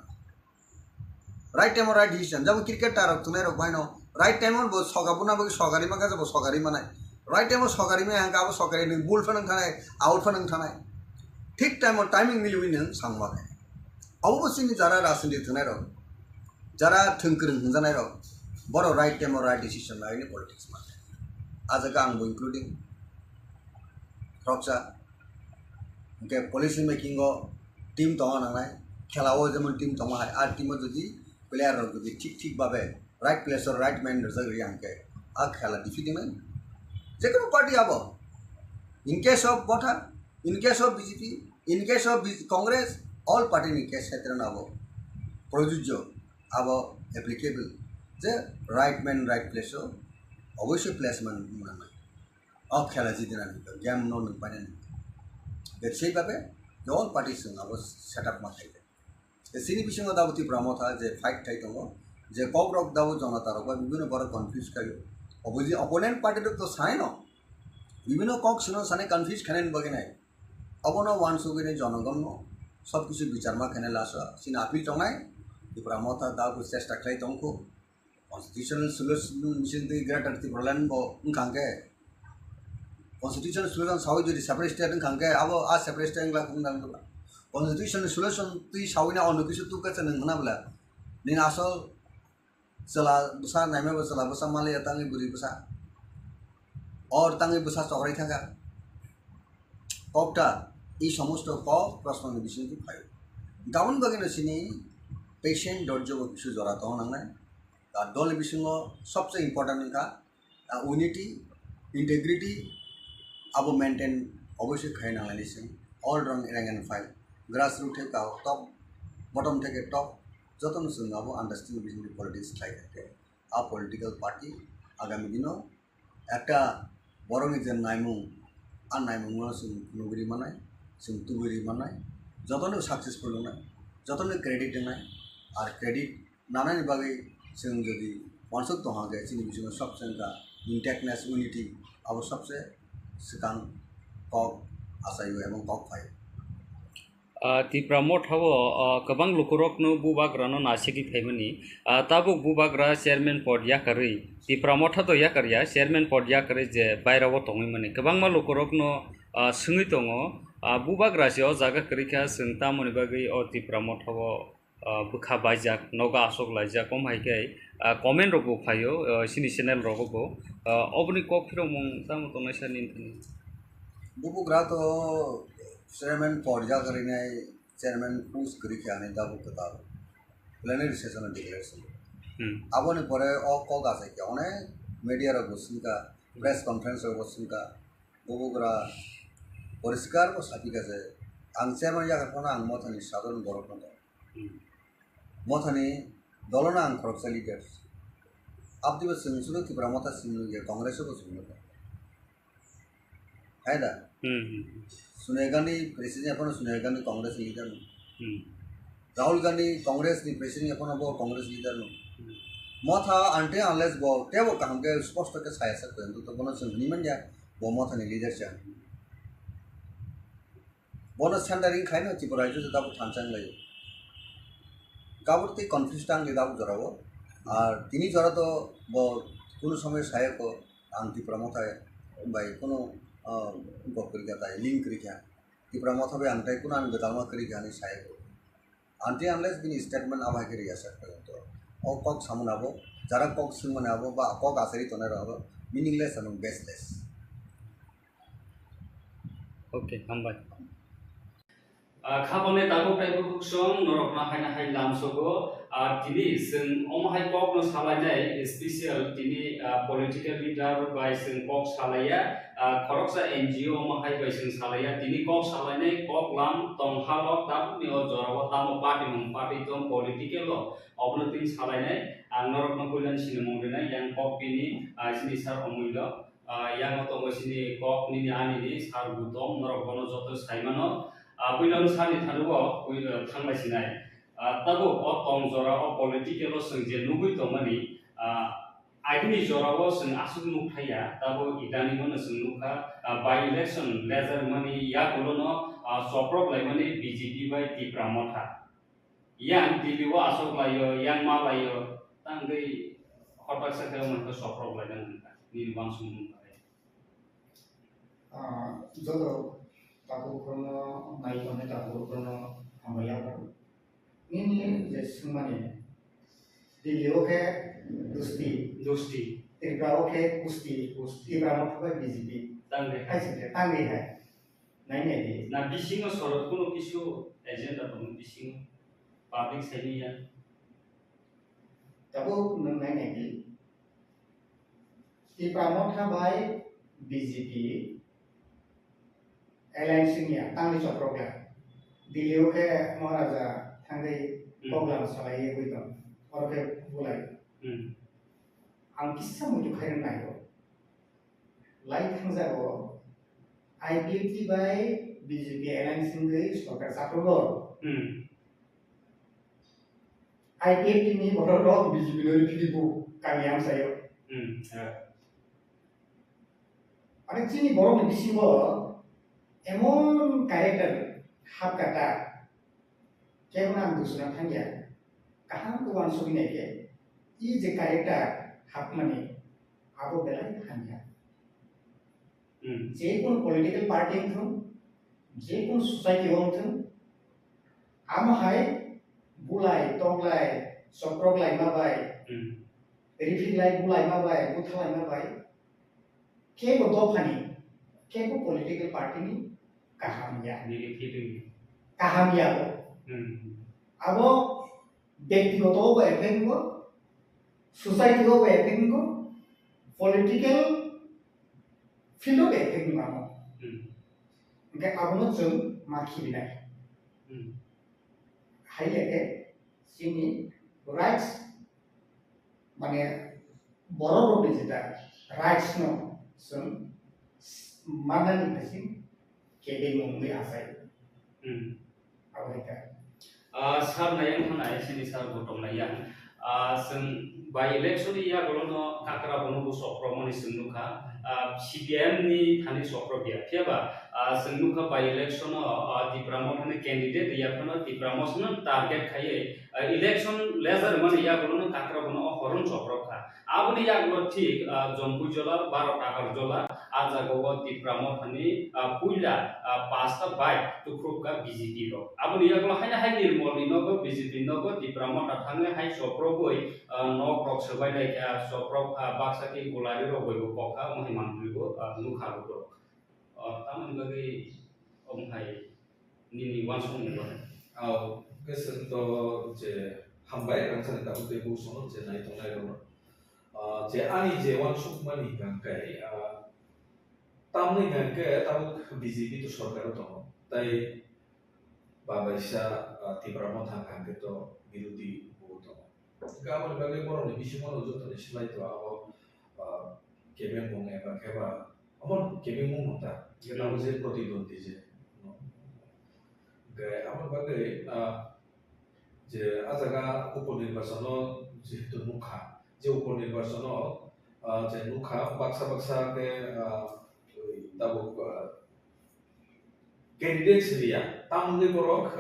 S9: राइट टाइम राइट डिसीजन जब क्रिकेट तारक तुने रक भाइनो राइट टाइम बो सगाबुना बो सगारी माका जब सगारी मानाय राइट टाइम सगारी में हां गाबो सगारी नि बुल फनन थानाय आउट फनन थानाय ठीक टाइम टाइमिंग मिलुइन नों सांमाके अबसिनि जारा राजनीति थनाय रक जारा थंकरं हंजानाय रक बरो राइट टाइम राइट डिसीजन लायनि पॉलिटिक्स माने आजका आंबो इंक्लूडिंग रक्सा के पॉलिसी मेकिंग टीम तंगा नांनाय खेलाओ जेमन team Tanga hi are team जुदि प्लेयर जुदि ठीक भाबे राइट प्लेस और राइट मैन जगरी आंके आ खेला डिफिटिंग जेको पार्टी आबो in case of Motha in case of BJP in case of Congress all party नि केस क्षेत्र नाबो प्रयोज्य आबो एप्लीकेबल जे राइट मैन राइट प्लेस अवश्य प्लेसमेंट नांनाय आ खेला जिदिना गेम नो न पाने बेसे भाबे ऑल पार्टीज आबो सेटअप मा थायो एसिनि बिसिङाव दाबो त्रिपुरा मथा जे फाइट थाय दङ जे ककब्रक दाबो जनतार बा बिभिन्न बड़ कन्फ्यूज खायो अबोजि अपोनेंट पार्टी तो साय न विभिन्न कक सिनो साने कन्फ्यूज खानेन बगेनाय अबनो वान सुगिने जनगण सब किछु विचारमा खाने लासा सिन आपिल तंनाय त्रिपुरा मथा दाबो चेष्टा खाय दंखो कन्स्टिट्यूशनल सल्यूशन मिशन दि ग्रेटर त्रिपुराland बो उनखांगे कन्स्टिट्यूशनल सल्यूशन सावै जुदि सेपारेट स्टेट उनखांगे आबो आ सेपारेट स्टेट इंग्ला खुंदांगला कन्स्टिट्यूशनल सल्यूशन ति सावैना अनु किछु तुकाचे नंगनाब्ला निन आसल चला बुसा नाइमे बसला बुसा माले तांगे बुरी बुसा और तांगे बुसा चौराई थाका कपटा ई समस्त क प्रश्न विषय की फाइल गाउन बगेनो सिनी पेशेंट दर्जो किछु जरा तो नांगनाय दा दल विषय सबसे इम्पोर्टेंट का यूनिटी इंटेग्रिटी अब मेंटेन अवश्य खाय नांगनाय सिन all rank and file grass root थे का टॉप बॉटम थे टॉप जतन जों अब आंडारस्टैंडिंग बिजनेस पॉलिटिक्स थायके आ पॉलिटिकल पार्टी आगामी दिनो एकटा बरंनि जे नायमुं आ नायमुंआ जों नुगुरि मानाय जों तुगुरि मानाय जतन सक्सेसफुल होनाय जतन क्रेडिट होनाय आर क्रेडिट नानानि बागै जों जदि वानसुक तहागे जोंनि बिजनेस सबसे का इंटेक्टनेस यूनिटी अब सबसे सिगां कक आसायो एवं कक फाइ
S8: त्रिपुरा मथावो गोबां लुखुरकनो बुबाग्रानो नासिगि थाइमनि ताबो बुबाग्रा चेयरमैन पद याकारै त्रिपुरा मथा तो याकारिया चेयरमैन पद याकारै जे बायरावो तङै माने गोबां मा लुखुरकनो सोङै दङ बुबाग्रासेयाव जागा करिखा जों तामनि बागै अ त्रिपुरा मथावो बुखा बायजाक नगा आसक लायजा कम हाइकै कमेन्ट रगो फायो सिनि चेनेल रगो अबनि ककफिरो मं ताम तो नैसानि
S9: बुबुग्रा तो चेयरमैन पद जागरिनाय चेयरमैन पुस करिखाने दाबो कतार प्लेनरी सेशन डिक्लेरेशन आबोनि परे अ कग आसे के अनेक मीडिया रो बसुनका प्रेस कॉन्फ्रेंस रो बसुनका बुबुग्रा परिष्कार को सापिका जे आं चेयरमैन जागरफाना आं मथानि साधारण बरफ न मथानि दलना आं खरकसा लिडार्स आपदिबो सोंसुनो त्रिपुरा मथा सिनु कांग्रेस को सुनो हैदा सोनिया गांधी प्रेसिडेंट अपन सोनिया गांधी कांग्रेस लीडर राहुल गांधी कांग्रेस नि प्रेसिडेंट अपन अब कांग्रेस लीडर नो मथा आंटे अनलेस बो टेबो काम के स्पष्ट के सायसा तो बनो संगनी मन जा बो मथा नि लीडर छ बनो सेंटरिंग खाइनो त्रिपुरा जो दाबो थानचांग लायो गाबुरती कन्फ्यूज टांग दाबो जरावो और तिनी जरा तो बो कुनो समय सायको आं त्रिपुरा मथा बाय कुनो गपरि जाता लिंक करिखा त्रिपुरा मथा बे आंटाय कुनो आं गदालमा करिखा नि सायको आंटे अनलेस बिनि स्टेटमेंट आबाय करिया सकतो तो ओ कक सामनाबो जरा कक सिमनाबो बा कक आसरि तने रहबो मीनिंगलेस एंड बेसलेस
S8: ओके हामबाय खाबने दाबो प्राइबो बुकसं नरकना हायना हाय लामसोगो tini sing omahai kok no salai special tini political leader by sing kok salaya koroksa NGO omahai by sing salaya tini kok salai kok lam tong halok tam ni o jorawa tam party tong political lo obno tin salai norok no kulan sinamong yang kok pini sini sar omullo yang otong sini kok nini ani ni sar butom norok bono joto saimano puilan sani thanubo puilan thangla sinai tabo o tong jora o political o sengje nugui tomani agni jora o seng asuk nukhaya tabo idani mon seng nukha by election laser mani ya kolono soprok lai mani BJP by Tipra Motha yang TV wa asok layo yang ma layo tanggai hotak sakha mon ko soprok lai dan ni wangsung
S1: jodo tabu kono nai kono tabu kono amaya ini je sumane dilio ke dosti Tipra ke kusti Tipra Motha BJP
S8: tanggai
S1: hai nai ne di
S8: na bisingo sorot kuno kisu agenda tong bisingo public senior
S1: tabu nai ne di Tipra Motha by BJP alliance tangli soproga dilio ke maharaja thangai program salai buiton orke bulai ang kissa muju khairan nayo lai thangja go IPT by BJP alliance ngai sokar saprogo IPT ni bororo BJP lori pidibu kami am sayo ani chini borong bisingo emon character hab kata keunang dusna thangya kaham ko wan sugine ke I je character hab mani abo belai thangya je kon political party thum je kon society ong thum am hai bulai tonglai soproglai ma bai refit lai bulai ma bai buthalai ma bai ke go do phani ke go political party ni kahamya abo ব্যক্তিগত effect গো society গো effect গো political field গো effect মামো okay आबनो जों माखि बिनाय हाइलेके सिनि rights माने बर' रबि जेटा rights no जों मानानि फासिं केबे मुंगै आसाय आवैका
S8: sar nayang hanai sini sar botong nayang seng by election ya golono kakra bono bu sopro mani sengnuka CPM ni thani sopro bia thiaba sengnuka by election Tipra Mothani candidate ya kono Tipra Mothani target khaye election laser mani ya golono kakra bono horon sopro kha abuni ya golo thik jompu jola 12 takar jola aja go Tipra Mothani puila pasta bike to prove ka BJP ro abuni ya golo haina hai nirmol ni no BJP no go Tipra Motha thange hai sopro boi no prok sabai lai sopro baksa ki golari ro boi ko ka mohi manpuri go nukha ro taman bagi om hai nini wansung ni
S2: kesan to je hambai rangsan ta utai bu sono je nai tong nai ro je ani je wansung mani gang kai tamni gang ke tamu BJP to sorkar to tai babaisa Tipra Motha gang ke to birudi bu to gamon bagai moro ni bisimono joto ni silai to abo keben mong eba keba amon keben mong mota kita je protidonti je gai amon bagai je ajaga uponirbasano jehetu nukha je uponirbasano je nukha baksa ke tabu candidates dia tamde borok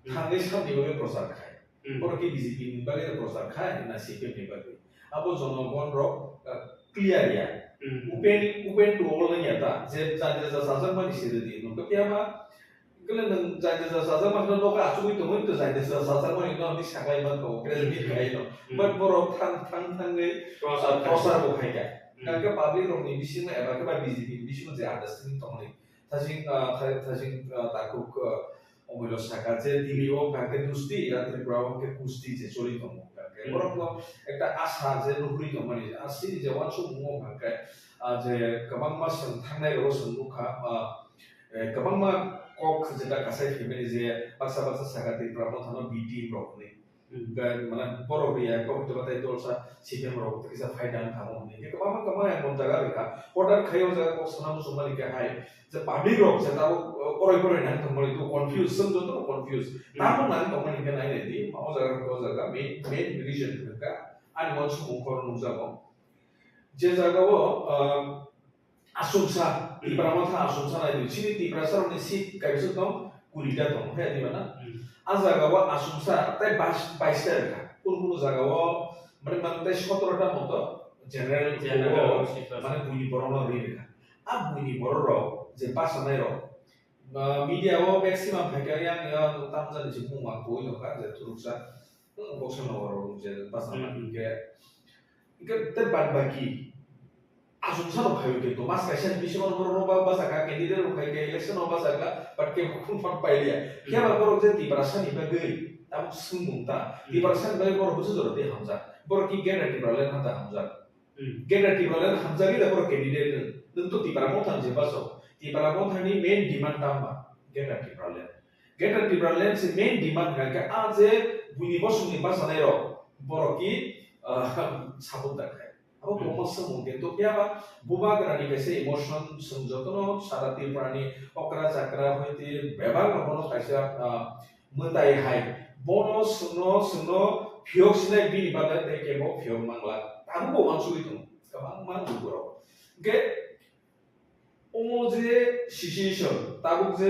S2: thangai sabni bagai prosar khai borok ki BJP ni bagai prosar khai na CPM ni bagai abo jonogon rok clear ya open to all nya ta je janja sajak mani siredi no to kya ba kala nang janja sajak mani no ka chui to mun to janja sajak mani no ni sakai man ko president kai no but borok thang ngai prosar bo khai ka ka public rok ni bising eba ka BJP bising je understanding to ni thajing takuk
S10: Omilo Sakha je Dilio kake Dusti ya Tripura ke Kusti je Chori tomo kake. Borok no ekta asa je nukri tomani asi je wansu mo kake je kabang mas thangnai ro sungukha kabang ma kok jeta kasai family je baksa Sakha Tripura Mothano BT brok ni. Dan mana borok ya kok itu kata itu olsa CPM brok kisa faida kamu ni. Kabang yang mon jaga reka. Order kayo jaga kok sanam sumali ke hai. Je public brok je tahu orang yang tengok itu confuse, semua tu confuse. Namun nanti teman yang lain ini, mau jaga main division mereka, ada macam mungkor Mungsa kok. Je jaga wo asumsa, di Motha asumsa lagi. Sini di prasar ni si kayak itu tom, kulida tom, kayak di mana? Jaga wo asumsa, tapi baisnya kan. Pun jaga wo, mereka teh sekolah ada motor, general, mana bunyi borong lagi kan. Bunyi borong, je pas sana ro. Media wo maximum mereka yang tamzan di Jepang aku itu kan jadi terusah bosan orang jadi pasangan ke tempat bagi asumsi lo kayu gitu mas kasihan bisa orang bahasa kan kandidat lo kayak election lo bahasa kan pakai hukum partai dia kira orang jadi di perasaan ini bagi tahu sungguh tak di perasaan bagi orang besar sudah dia hamzah orang kira di peralihan hantar hamzah kira di peralihan hamzah kita orang kandidat tentu di permukaan jebaso di Mothani main demand tambah, kita di Pralen si main demand kan, aja bunyi bos bunyi pas anero, boroki sabut tak kai. Aku ngomong semua gitu, ya apa? Buba kerana dikasih emotion semjotono, syarat Tiprani, okra cakra, hoti, bebal bono kasih mentai hai, bono suno, piok sinai bini pada tekemo piok mangla, aku mau masuk itu, kamu mang buro, get যে situation তাবুক যে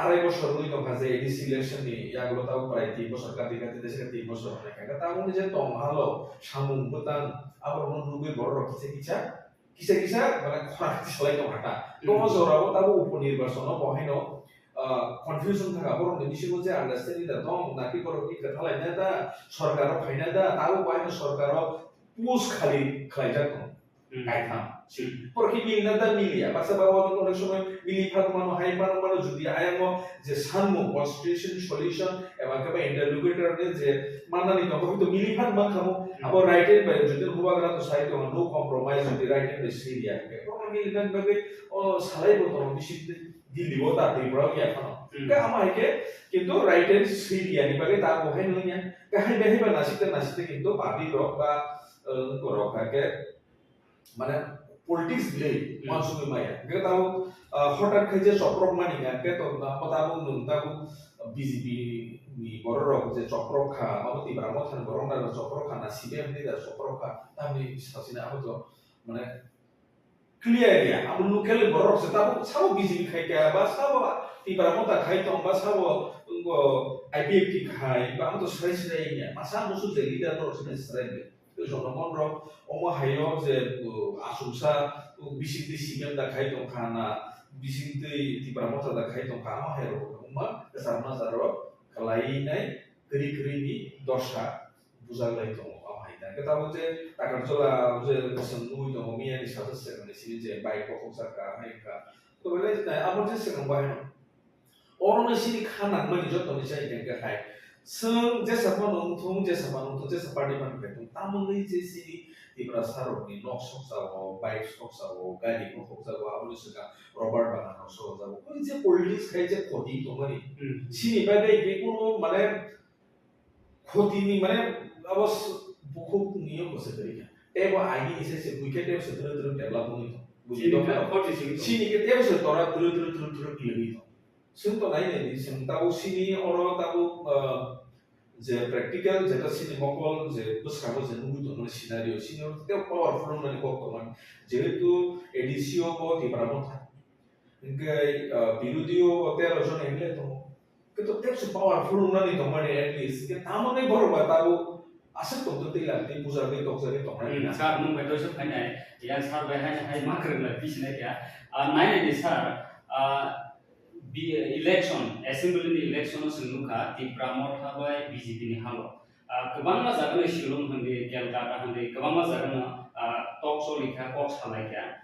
S10: আড়াই বছর হই তো কাজে এডি selection নি ইয়াগুলো তাও প্রায় 3 বছর কাটি দেশে 3 বছর অনেক কাকা তাও যে তং হালো সামুং বুতান আবার নুগুই বড় কিসা মানে খরাক্তি সলাই তো হাটা কোন জরাও তাও উপনির্বাচন বহাইনো কনফিউশন থাকা বড় নিশিগো যে আন্ডারস্ট্যান্ডিং দা দং নাকি বড় কি কথালাই না দা সরকার ফাইনা দা তাও বাইনো সরকার পোস্ট খালি খাইজা তো কাইথাম Porque milih nada milih ya, pasal bahwa orang semua milih pada mana, hai mana jadi ayam je sanmu constitution solution, emang kami interlocutor ni je mana ni kamu itu milih pada mana kamu, apa right hand by jadi buat kerana tu saya tu no compromise jadi right hand sendiri ya, kalau milih kan bagi salai betul mesti di liwata di berapa ya kan, kan ama ke, কিন্তু right hand sendiri ya, ni bagi tak boleh nunya, kan hai bah nasi কিন্তু party rock ba rock ke, mana politics gile masuk maya kita tahu hotel kerja coprok mana kan kita tahu nuntaku BJP ni borok je coprok kah mau tiba Mothani borong dah coprok kah nasi dia ni dah coprok kah tapi sasina apa tu mana clear ya amu nukel borok setahu sabu BJP kai kah bas sabu tiba Mothani kai tu bas sabu ungo IPFT kai bang tu serai nya masa musuh jadi dah terus serai itu nomor bro, omo hayo je asumsa bising di sini dah kait tong kana, bising di Mothani dah kait tong kana hayo, omo kesana zaro kelai nai keri ni dosa buzal lagi tong omo hayo. Kita tahu je takar jola je sendu itu omi yang disatu sekarang di sini je baik pokok sarka hayo ka, tu boleh je, apa je sekarang baik no, orang di sini kana mana jauh tong disini kan kai. Seng jasa panungtung jasa parlimen betul. Tamu ni jesi di prasarok ni nok sok sawo, bike sok sawo, gadi sok sawo, apa suka Robert Banana sok sawo. Kau je politis kai je kodi tu mani. Sini bagai kekuno mana kodi ni mana awas buku niyo ko seterika. Eba agi ise se wicket eba se terus develop ni tu. Sini kita eba se tora terus kiri tu. Sentuh lain ni, tahu sini orang tahu je practical, je sini mokol, je bus kamu je nunggu tu mana scenario sini orang tu powerful mana kau teman, je itu edisio kau di Mothani, enggak birudio hotel orang yang le tu, kita tiap su powerful mana ni teman at least, kita tamu ni baru tahu asal tu tidak di pusat itu teman.
S8: Sar nung betul sebenarnya, yang sar bahaya hai makar lah bisnya ya, naik ni sar. Election, assembly election senuka Tipra Mothani BJP ni halo. Kebang mas akan Shillong handi, Calcutta handi, kebang mas akan talk show likha, talk salai kya.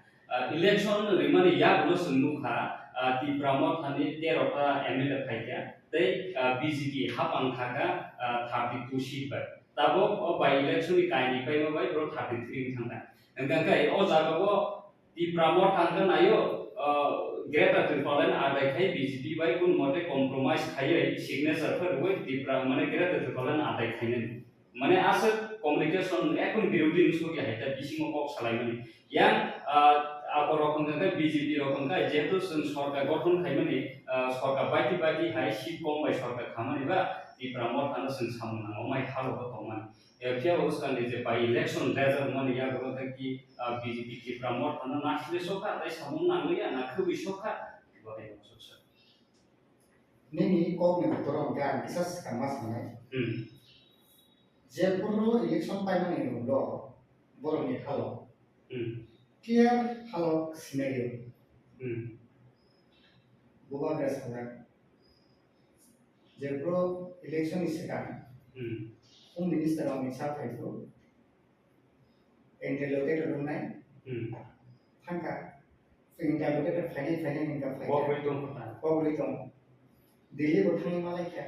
S8: Election rimani ya bulo senuka Tipra Mothani terota MLA khai kya. tei BJP hapang thaka 32 seat bai tabo by election ni kaini pai ma bai bro 33 thangda engkang kai o jaga bo Tipra thangkan ayo Greater Tripura adai khai BJP bai kun mote compromise khai signature for wai Tipra mane Greater Tripura adai khai mane asat communication ekon বিরোধী news কি হাইতা বিসিং cock সালাইমানি young আবো রকম কা BJP রকম কা যেহেতু সরকার গঠন খাইমানি সরকার বাইটি বাইটি high seat com by সরকার খামানি বা Tipra থানা সং সামনা মাই হালো বতমান এফিয়া ওসকানি যে বাই ইলেকশন রেজাল্ট মানে ইয়া গলো কি বিজেপি Tipra থানা নাসলে সখা তাই সামন নাংলিয়া না খুবই সখা বলে সখা
S1: Nini kok ni betul kan kisah sekarang mana? Jepuro election payment ini udah borong ni halo. Kia halo scenario. Bukan dasarnya. Jepuro election ini sekarang. Minister of Mungsa itu. Interlocutor rumah. Tangka. Interlocutor file ni kan file. Kok Delhi bertanya malah क्या?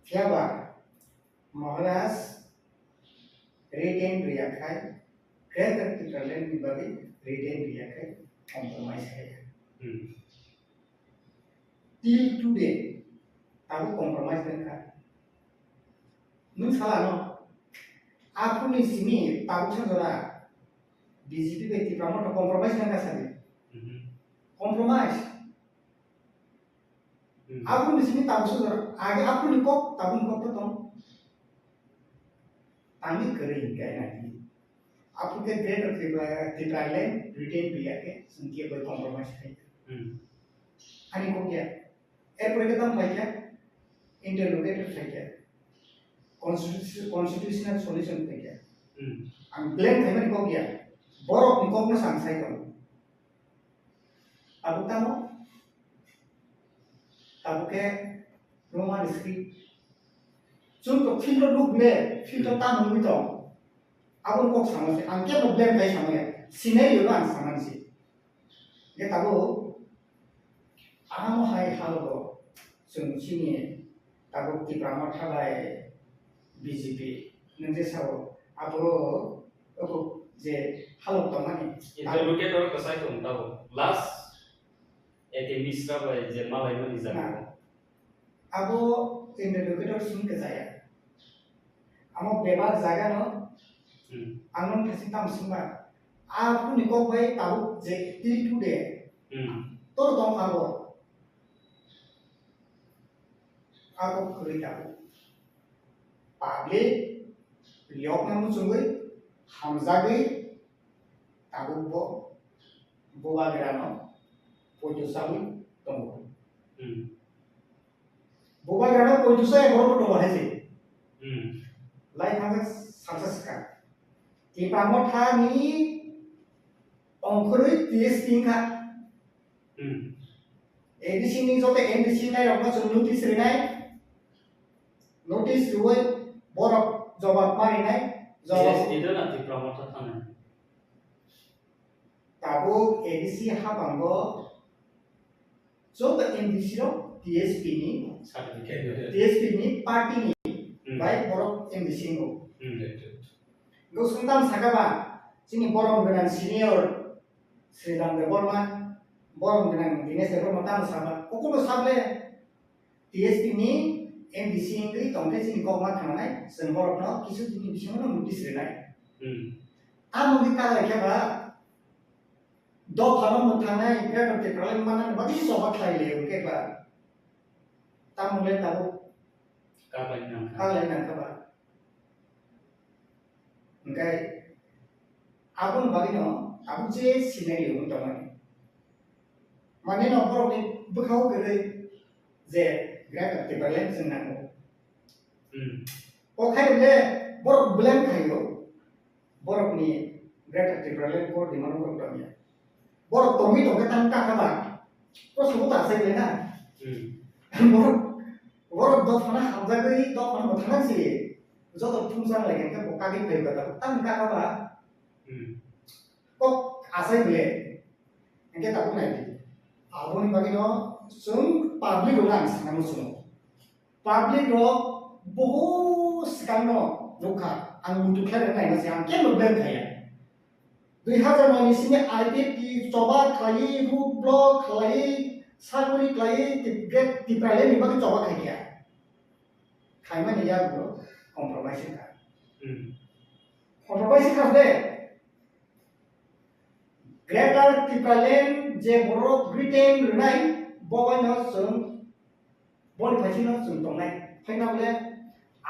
S1: क्या बात? महाराज retain रियाखाय, Greater Tripura ni bagi retain रियाखाय compromise है. Till today, aku compromise dengan. Nun salah no. Aku ni sini tahu cakap BJP ke Tipra mau compromise dengan saya. Compromise. Aku di sini tahu saudara, agak aku ni kok tahu kok betul. Kami kering kayak nanti. Aku ke Greater Tripura lain retain biar ke sengketa berkompromis kayak. Ani kok ya? Erpore kita macam interlocutor saja. Constitutional solution saja. Ang blame kami kok ya? Borok ni kok na sangsai kau. Aku tahu. Tahu ke rumah istri. Contoh filter look le, filter tamu itu. Aku kok sama sih. Angkat problem kayak sama ya. Scenario kan sama sih. Dia tahu. Aku hai halo. Sini tahu Tipra thabai BJP. Nanti sawo. Aku je halo tamani.
S8: Interlocutor kesai tu tahu. Last Eke misra by Jemal Iman is
S1: Abo interlocutor sini ke saya. Amo bebas jaga no. Anon kasih tam semua. Aku ni kau baik tahu je till today. Tor dong aku. Aku kerja tahu. Public liok namu sungguh hamzagi tahu bawa gerano. Pojo sawi tunggu. Bukan karena pojo saya baru tunggu aja. Lain hanya sukses kan. Tipra Mothani ongkori ties tingkat. Di sini sote di sini orang macam notis renai. Notis dua borok jawab mari nai.
S8: Jawab itu nanti Tipra Mothani.
S1: Tahu edisi habanggo. So the MDC TSP ni, TSP ni party ni, baik borok MDC ngo. Go suntam Sakha sini borong dengan senior Sridam Debbarma, borong dengan Dinesh Debbarma tam sama. Pokoknya sampai TSP ni MDC ini tongkat sini kau mat kanai, senborok no kisu ini bisa mana notis renai. Amu kita lagi apa? Dua orang Mothani Greater Tripura mana bagi sobat lain uke ba. Tamu le tahu. Kalian nak apa? Enggak. Aku bagi no, aku je scenario untuk mana. Mana no orang ni berkau kerja je Greater Tripura senang. Okai le borok belum kayu, borok ni Greater Tripura kor di mana borok ni. Borok tomi to ketan kakaba. Terus aku tak saya lena. Borok dot mana hamzah gay dot mana Mothani sih. Jauh fungsi lagi kan bukan di kayu kata. Tan kakaba. Kok asai beli. Engkau tak pun nanti. Aku ni bagi no जों public रो आं सानामो जों public रो बहु सिगांनो नखा आं मुटुखेर नायना से आं के मोबेल खाया 2000 मानिसिनि आईपीपी जबा खाई हु ब्लक खाई सागुरी खाई टिग्रेट टिप्राले निबा जबा खाया खायमा निया गो कम्प्रोमाइज का कम्प्रोमाइज का दे ग्रेटर टिप्रालेन जे बरो ब्रिटेन रनाय बबायनो जों बन फाइसिनो जों दंनाय फाइनाबले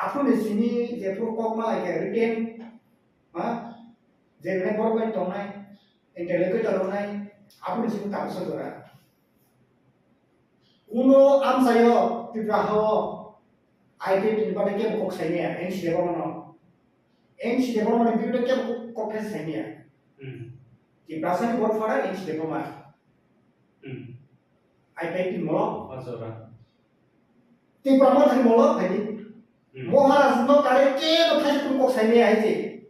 S1: आफुनि सिनि जे प्रकप मालाय रिटेन मा जे रनाय बरो दंनाय इंटेलेक्चुअल रनाय आफुनि सिनि ताबसो जरा उनो आमसायो टिप्राहो आईपीपी निबादे के बक साइनिया एनसी डेवलपमेंट बिबदे के कॉकेस साइनिया Tipra board for an inch Debbarma. I take it more. Tipra Mothani Molo, I did. Moha has not a cave of high school books I may I say.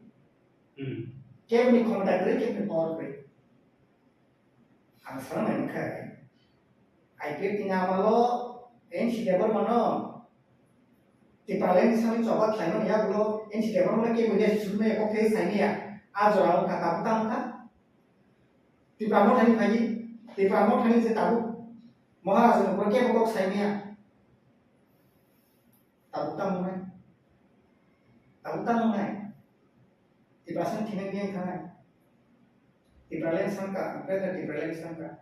S1: Gave me contact, gave me power break. I'm from an carry. I kept in Amalo, inch Debbarma. Tipra lens having so what Simon Yablo, inch Debbarma came with us to make a face idea. As around Katapata. Tipra Mothani Pagi, Tipra Mothani is a tabu. Moha is a broken box idea. Tabuta Munai. Tabuta Munai. Tipra San Kinanian Kana. Tipra Len Sanka, better Tipra Len Sanka.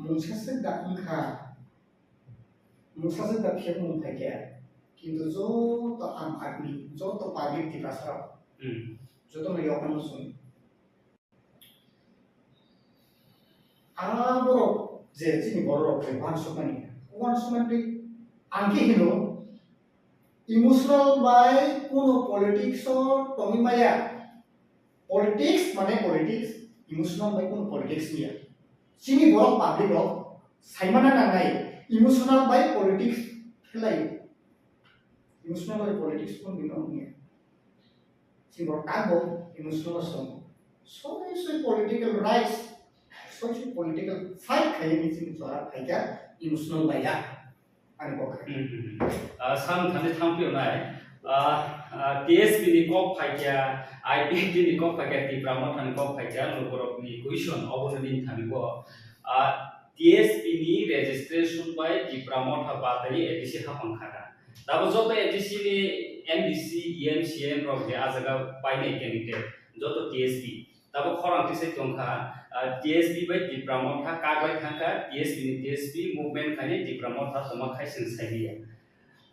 S1: Mungsa said that Ungya. Mungsa said that Kimun Pagaya. Kinto Zo to Am Agni, Zo to Pagi Tipra Sara. Zo to Yakarma soon. Borok je sini borok ke wan sumani angki hino emotional by kuno politics or tomi maya politics mane politics emotional by kuno politics niya sini borok public ro saimana nangai emotional by politics kelai emotional by politics pun bino niya sini borok kabo emotional so political rights social political fight kaya ni sini suara kaya emotional baya ani kok
S8: sam thani thampi nai TSP ni kok kaya IPT ni kok kaya Tipra Mothani kok kaya Nuborok ni question obonani thani bo TSP ni registration by Tipra Motha batari edisi hapang khara dabo joto edisi ni MDC EMCM rok je ajaga paine candidate joto TSP dabo khorang tise tongkha TSP by Tipra Motha kagai thangka TSP ni TSP movement khani Tipra Motha toma khaising saiya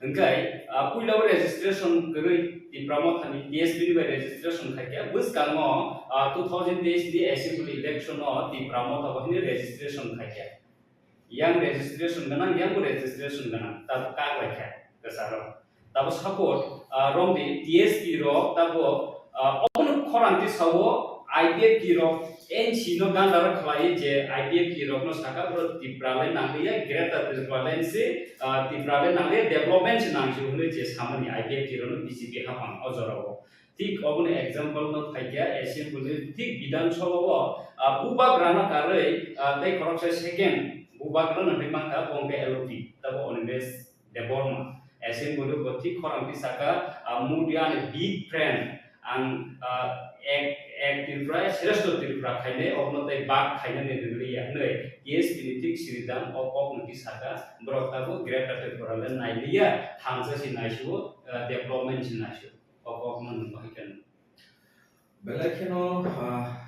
S8: engkai puilo registration goi Tipra Motha ni TSP ni by registration khaike bus kangmo 2023 ni assembly election no Tipra Motha bahni registration khaike yang registration ganang yang registration ganang tab kagai kha kasaro tab support romdi TSP ro tabo on khorang ti sawo IPF ro NC no gandara khlai je IPF ro no saka bro Tiprale nangya greater Tiprale se Tiprale nangya development nangju hune je samani IPF ro no BJP hapang ojorao tik obone example no phaikya asian bule tik bidan sabha buba grana kare dai korokse second buba grana bimangka bongke LOP tabo oninves Debbarma asian bule bothi khorang ti saka mudian big friend and ek Tipra Sridam Tipra khaine obnotai bag khaine ne diliya nei yes politik Sridam ok nuti saka brotabu greater Tipra le nailiya hamza si naishu development si naishu ok man bahikan
S10: belakeno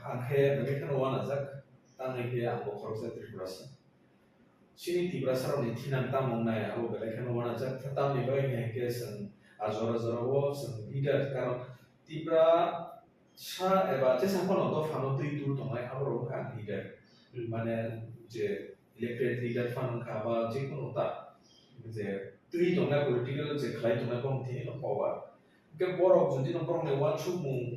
S10: angke belakeno wana jak tangai ke ambo khorsa Tripura sini Tipra saro ni thinan tamong nai abo belakeno wana jak tam ni bai ke sen azora wo sen leader karon Tipra sa eba jesa kono do fano tui tur tongai abro kan leader mane je elected leader fan ka ba je kono ta je tui tonga political je khlai tonga kong thi no power ke borok jodi no prong ne wan chu mung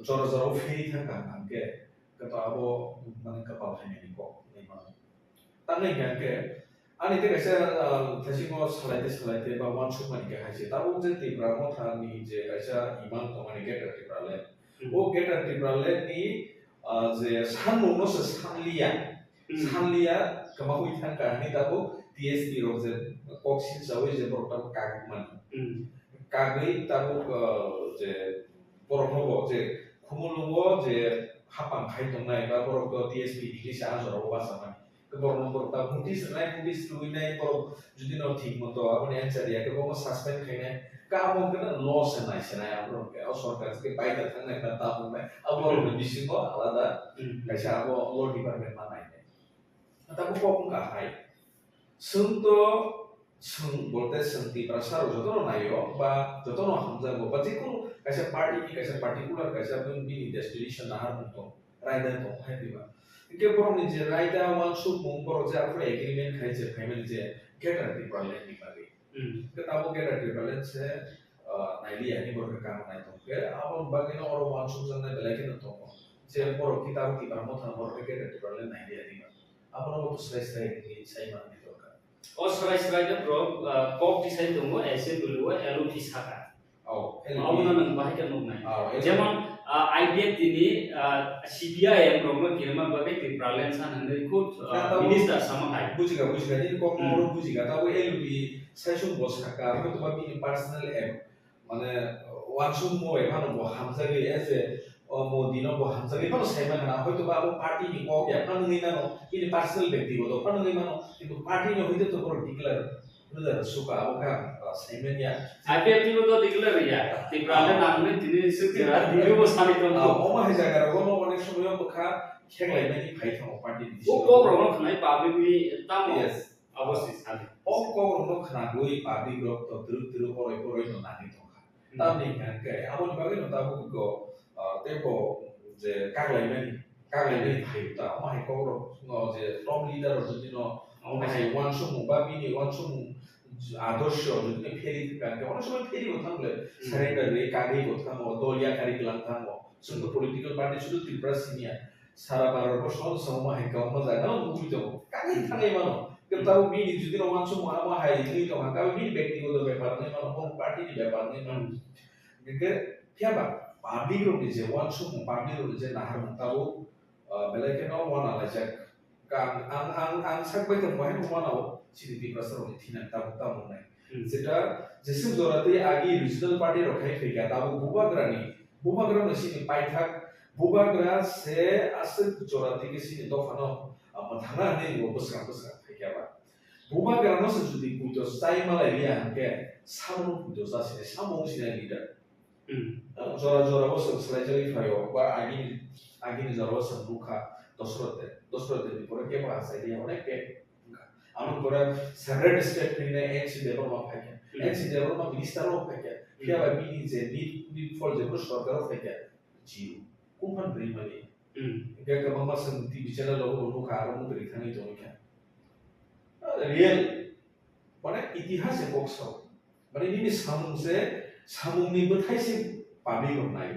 S10: jora fei tha ka ke ka to abo mane ka pa phane ni ko nei ma tangai kan ke ani te kaisa thasimo salaite ba wan chu mani ke haise tabo je Tipra Motha ni je kaisa iman to mani get Tipra le o get Tipra le ni je sanung no se sanlia Sanlia kemau itang kahani tabu TSP rok je koksin sawe je borok tabu kagman kagai tabu je borok nobo je kumulubo je hapang khai tongnai ba borok TSP English azoro basaman ke borok borok tabu notice luinai borok judi no thik moto abone answer ya ke borok suspend khaine kamu kena loss senai senai abro ke sorkar ke baita thangnai ta tabu mai aboro bisingo alada kaisa abo law department manai tapi kok enggak hai sento seng bolte senti prasar jotono nayo ba jotono hamza bo ba jikun kaisa particular kaisa pun bi destination nahar punto raida to hai diba ke borom ni je raida wan su mung boro ja pre agreement khai je payment je get di problem di bagi ke tabo get di balance se naili ani bor ka nai to ke abon bagino oro wan su janna belake no to je boro kitab ki Motha bor ke get di problem naili ani apa nama serai ini saya mana itu kan?
S8: Oh serai itu bro, kok desain tunggu, esen dulu, elu Sakha.
S10: Oh,
S8: apa nama bahkan nunggu Zaman idea ini CBI yang bro, kira-kira bagai di peralihan nanti ikut minister sama hai.
S10: Bujiga ini kok mau bujiga, tapi elu saya cuma bos Sakha, itu babi personal mana langsung mau mana mau hamzah gitu mau dino mau hamzah gitu saya mana itu babu party ini kok ya kan ini personal ব্যক্তিগত kan itu party itu tuh declare benar suka apa kan saya ya
S8: ব্যক্তিগত declare ya Tipra namanya ini segera diri bos kami tuh
S10: oma jaga romo অনেক সময় বখা খেলাই মানে ভাই থামো party দিছি
S8: ও কো রকম খাই পাবলিক নি তামো অবশ্যই সাথে
S10: ও কো রকম খানা গই পাবলিক রক তো তিরু পরই no নানি তো তামনি kan kayak abon bagai no tabu go tempo je kaglai meni bhai ta mai ko ro no je top leader ro jino mai wan sumu babi ni wan sumu আদর্শ যদি ফেরি থাকে অনেক সময় ফেরি কথা বলে সারেন্ডার রে কাগে কথা মো দলিয়া কারি গলান থামো সুন্দর পলিটিক্যাল পার্টি শুধু ত্রিপুরা সিনিয়া সারা বারো বছর সময় হাই কাম মজা না বুঝতে কাগে থাকে মানো কিন্তু বিনি যদি রমান সুমু আমা হাই নি তো কাগে বিনি ব্যক্তিগত ব্যাপার নেই মানো কোন পার্টি নি ব্যাপার নেই মানো কিন্তু কিবা পাবলিক রো যে ওয়ান সুমু পাবলিক রো যে নাহার মতাও বেলাকে ন one আলাজা ang sakbai to bahin wanao sini di prasar ni thina tamu nai যেটা যেসব জরাতে আগে রিজনাল পার্টি রখাই ফেকা তাবো বুবাগ্রা সিনি পাইথাক বুবাগ্রা সে আসে জরাতে কে সিনি দফানো থানা নেই বসরা ফেকাবা বুবাগ্রা নো সে যদি কুইতো সাই মালাই লিয়া হাকে সামনো কুইতো সাসে সামো সিনা লিডার জরা বস স্লাইজারি ফায়ো বা আগে জরা বস বুখা দশরথে পরে কে পাস আইডিয়া অনেক কে আমি পরে সেপারেট স্টেট নিয়ে এনসি ডেভেলপমা ফাইকে এনসি ডেভেলপমা মিনিস্টারও ফাইকে কিবা বিনি যে নিড ফর যে সরকারও ফাইকে জিরো কোনখান ব্রিমানি কে কমা সন্তি বিচারা লোক অনুকা আর মু রিখানি জমিকা রিয়েল মানে ইতিহাসে বক্স মানে নিনি সামুংনি বথাইসে পাবলিক নাই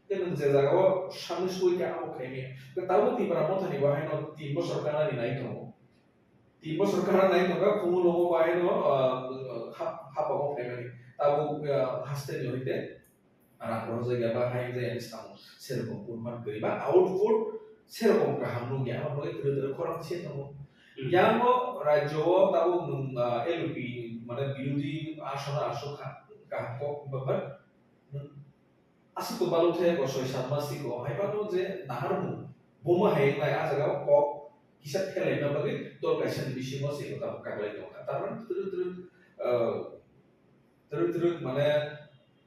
S10: তেমন যে জায়গাও সামনে সুইকে আমো খাইনি তাও তিব্রা মথানি বাহাইনো 3 বছর কানানি নাই থমো 3 বছর কানা নাই নগা কুমু লোগো বাহাইনো হাপাগো খাইমানি তাও হাসতে হইতে আর আগ্রহ জায়গা বাহাই যে সামো সেরকম পরিমাণ করিবা আউটপুট সেরকম কাহামনু গিয়া আমাকে ধীরে খরাং ছে থমো ইয়ামো রাজ্য তাও এলপি মানে বিরোধী আসনা আসুখা কাহক বাবার asik balu the ko soi samasi ko hai panu je naharmu boma hai nai ajaga ko kisah khelai na bagi tol kaisan bisimo se ko ta kaglai to taran terus mane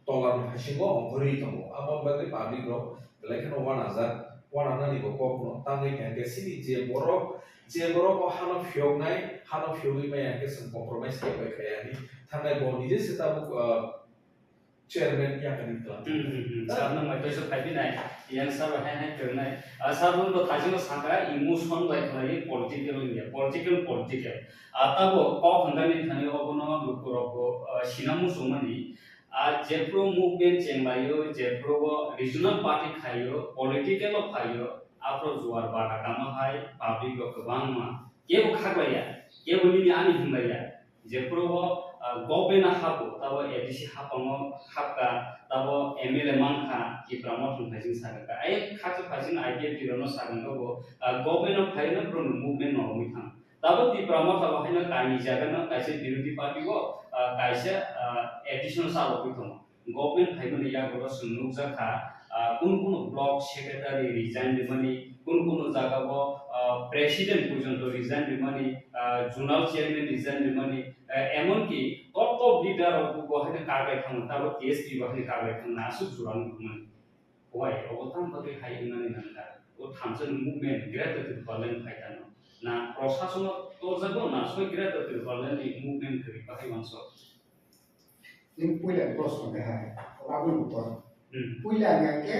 S10: tolan hasimo ongori tomo amon bagi public ro lekhan 1000 ni ko no tangai ke sini je boro ko hano phiog mai ke sem compromise ke bai khaya ni thangai bo ni je setabu chairman Yakarma
S8: sabna mai toiso khaibi nai yang sab hai kernai sabun to thajino sangka emotion like lai political atabo ko khangani thani obono lukuroko sinamu sumani jepro movement chenglayo jepro regional party khayo political khayo apro juar bata kama hai public ko bangma kebo khaglaya kebo ni ani himlaya jepro gobena hapo tabo edisi hapamo hapka tabo MLA manka Tipra mothon phajing sagaka ai khachu phajing idea tirono saganga bo gobena phaina pro movement no mithang tabo Tipra motha haina kaini jagana kaise birodi party go kaise additional salo pithong gobena phaina ya go sunuk jakha kun block secretary resign demani kun jaga bo president পর্যন্ত resign demani zonal chairman resign demani এমনকি top leader বহানে কারবাই থাম তারও TSP বহানে কারবাই থাম না আসু জুরান গুমান Y অবতাম বাকে high ইমানে নানকা ও থামসন movement greater পারলেন ফাইতানো না প্রশাসন তো যাবো না সই গ্রেটার পারলেন এই মুভমেন্ট করি বাকি মানস
S1: ini puila prosto ke hai lagu utor puila ngake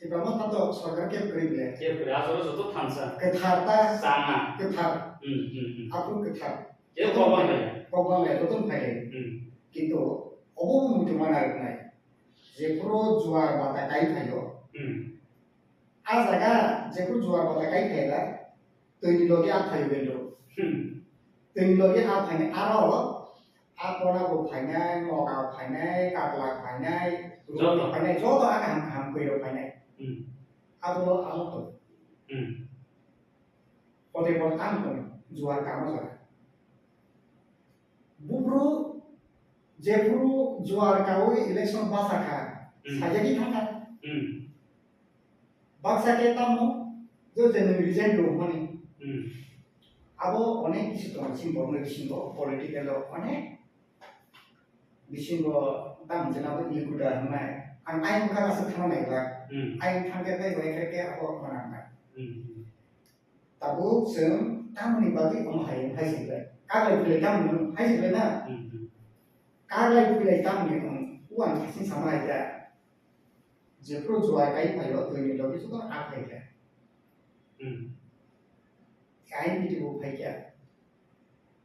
S1: Tipra tato sarkar ke krile
S8: কে করে আসলে যত থামসা
S1: ke tharta
S8: সানা
S1: ke thar apun ke thar
S8: কে কবা নাই
S1: kobang le totun phai কিন্তু অবম মুঠে মানার নাই যে পুরো জুয়ার বাতা কাই খাইও আ জায়গা যে পুরো জুয়ার বাতা কাই খাইলা তৈরি লগে আ খাইবে লো তৈরি লগে আ খাইনে আরো আ পড়া গো খাইনাই মগা খাইনাই কাকলা খাইনাই যত খাইনাই যত আ হাম হাম কইরো খাইনাই আদো আলো তো পদে পদ কাম কোন জুয়ার কাম জায়গা बुब्रु जेब्रु जुआर कावै इलेक्शन बासाखा साजाकी थांगा बाक्साके तामो जो जेनु रिजाइन दो माने आबो अनेक किसु दं सिम्बल बिसिंग पॉलिटिकल अनेक बिसिंग दाम जेनाबो इगुदा हनाय आं आइन खागासो थांनाय बा आइन थांगे बाय बाय खेके आबो मानांगा ताबो जों तामनि बागै अम हाय हायसिबाय कागलाय फुले ताम हायसिबाय ना कागलाय फुले ताम नि उवान खासिन सामाय जा जेफ्रो जुआ गाय फायो तोनि लगे सुतो आखाय जा आइन बिदिबो फायया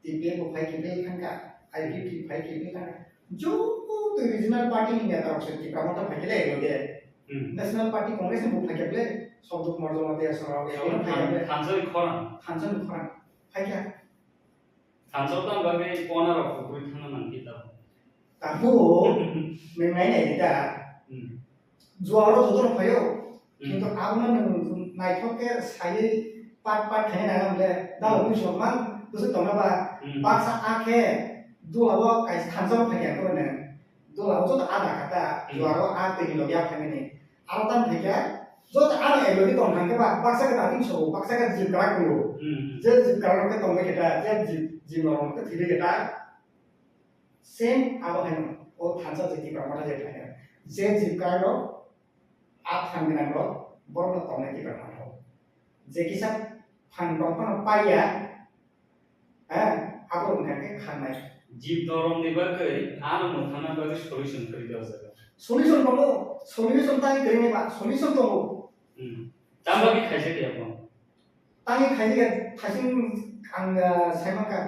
S1: टिपे बो फायके बे खानका आईपीपी फायके बे खानका जो तो रीजनल पार्टी नि नेता रक्षक की कामता फायले लगे नेशनल पार्टी कांग्रेस बो फायके बे सबदुक मर्जमा दे सराव फायके
S8: थांजन खरा
S1: फायया
S8: थांजन बागे कोनार पुकुरि थांना नांगि
S1: ताबो मेंनाय नायदा जुआरो जदर फायो किन्तु आबना नायथके सायै पाट थायना नांगले दा उनि समान तुसु तंगाबा बाक्सा आखे दुलाबो काय थांजन फायया कोने दुलाबो जत आदा खाता जुआरो आ तेनि लगिया फायने आरो तान फायया जत आरो एलोनि तंग थांगबा बाक्सा का दातिं सो बाक्सा का जिबरा को जे जिबरा के तंगे केटा जे जिमरन के थिले केटा सेम आबो हायनो ओ थांजा जेति प्रमाण जे फायना जे जिबरा आप थांगनांगो बरनो तंगे की प्रमाण हो जे किसा फान दंफान पाया आबो उनके खानाय
S8: जीव दरम नि बागै आरो मोथाना बागै सल्युशन करि दाव जागा
S1: सल्युशन दङ सल्युशन ताइ गैने बा सल्युशन दङ
S8: ताबागि खायसे के आपन
S1: ताइ खायसे थासिन आं सायमाका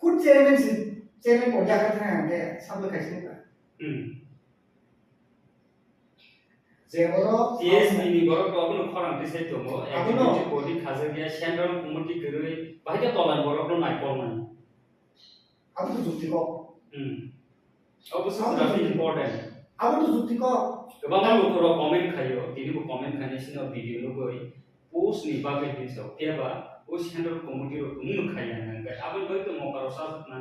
S1: खुद चेयरमैन पदया का थांगे साबो खायसे बा जेबरो
S8: टीएसपी नि बरो कबनो खरांति साइतमो एक्टिविटी बॉडी खाजगिया सेंट्रल कमिटी गरै बाहाय तलान बरो नायपलमोन
S1: अब तो जुक्ति को
S8: अवश्य काफी इम्पोर्टेंट
S1: अब तो जुक्ति को
S8: गोबां लोकरो कमेन्ट खायो दिनिबो कमेन्ट खानेसिनो भिडियो लगै पोस्ट नि बागै दिसौ केबा ओ सेंट्रल कमिटी रो तुम खाया नंगा आबो बय तो मकारो साथना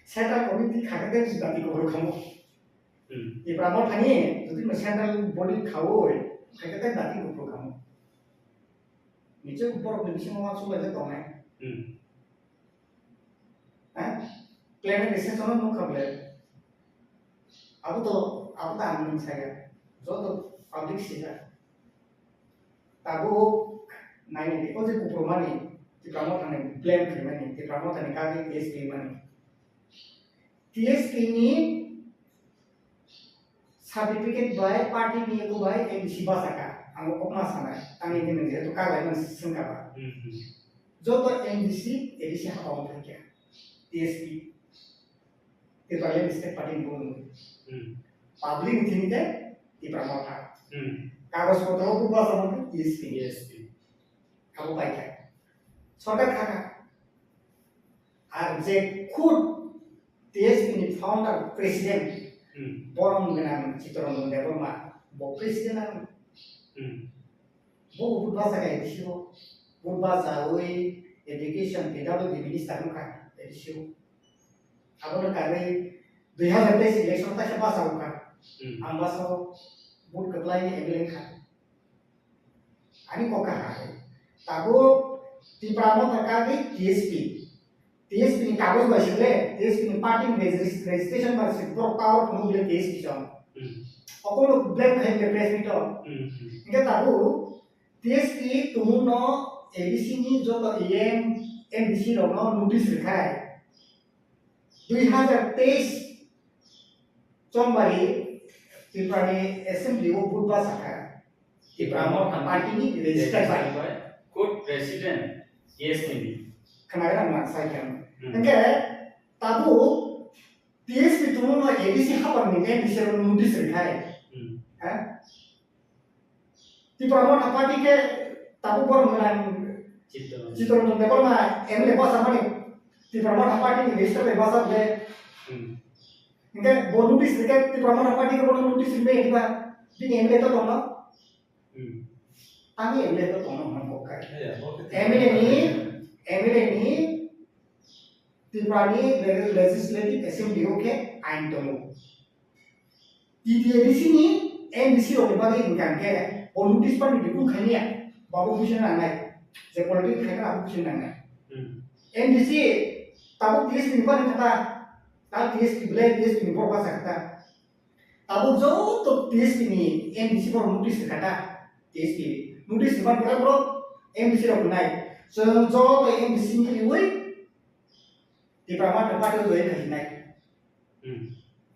S1: सेंट्रल कमिटी खाके जुक्ति को खमो ये ब्राह्मण थानी যদি সেন্ট্রাল বডি খাও খাইতে দাতি উপর খামো নিচে উপর নিচে মামা চলে যেত না হ্যাঁ প্ল্যানে ডিসিশন নো খাবলে अब आंगन साया जो तो पब्लिक सीधा ताबो नाइने को जे कुप्रमानी ति प्रमोथने ब्लेम खैमानी ति प्रमोथने कागे टीएसपी मानी टीएसपी नि सर्टिफिकेट बाय पार्टी नि को बाय एमसी बासाका आंगो अपना सानाय तानि दिने जे तो कागलाय मन संकाबा जो तो एमडीसी एडीसी हाव थाक्या टीएसपी ते पाले स्टेट पार्टी को पब्लिक थी के ती प्रमोथा कागज पत्र को बासा मन टीएसपी काबो पाइका सरकार खाका আর যে খুদ TSP ni founder president borong dengan Citron Debbarma bo president bo bahasa kayak di situ bo bahasa education PWD minister muka di situ aku nak kali 2023 election tak siapa sahaja kan ambassador boot keklai MLA kan ani kok kan tahu di pramo terkait TSP ni kagus basile TSP ni party registration basile pro power penuh TSP jam aku lu black hand ke press itu enggak tahu TSP tumuno ABC ni jodoh MBC dono notice rekai 2023 Somebody, Tipra ni assembly wo budba Sakha. Tipra mo party ni register by.
S8: Good president. Yes, maybe.
S1: Kenapa nak saya kan? Enggak, tahu TSP tu mo ABC kapan ni bisa notice rekai. Tipra mo party ke tahu baru dengan Citron Debbarma MLA bahasa mana? Tipra mo party ni register by bahasa boleh. Enggak, bonus dekat di pramana apa di bonus notis ini juga di MLA itu tono. Kami MLA itu tono mengkokai. MLA ini di prani legislative assembly oke, ain tono. Di sini MBC orang bagi ingkang ke, bonus pun di buku kami ya, bawa buku nangai, sepolitik kaya buku nangai. MBC tahu TSP bukan kata kalau TSP boleh TSP ni berapa sakta, tahu jauh tu TSP ni MBC baru notis kata TSP notis bukan berapa bro MBC dah naik, jauh tu MBC ni liway di pramana tempat itu liway kasih naik,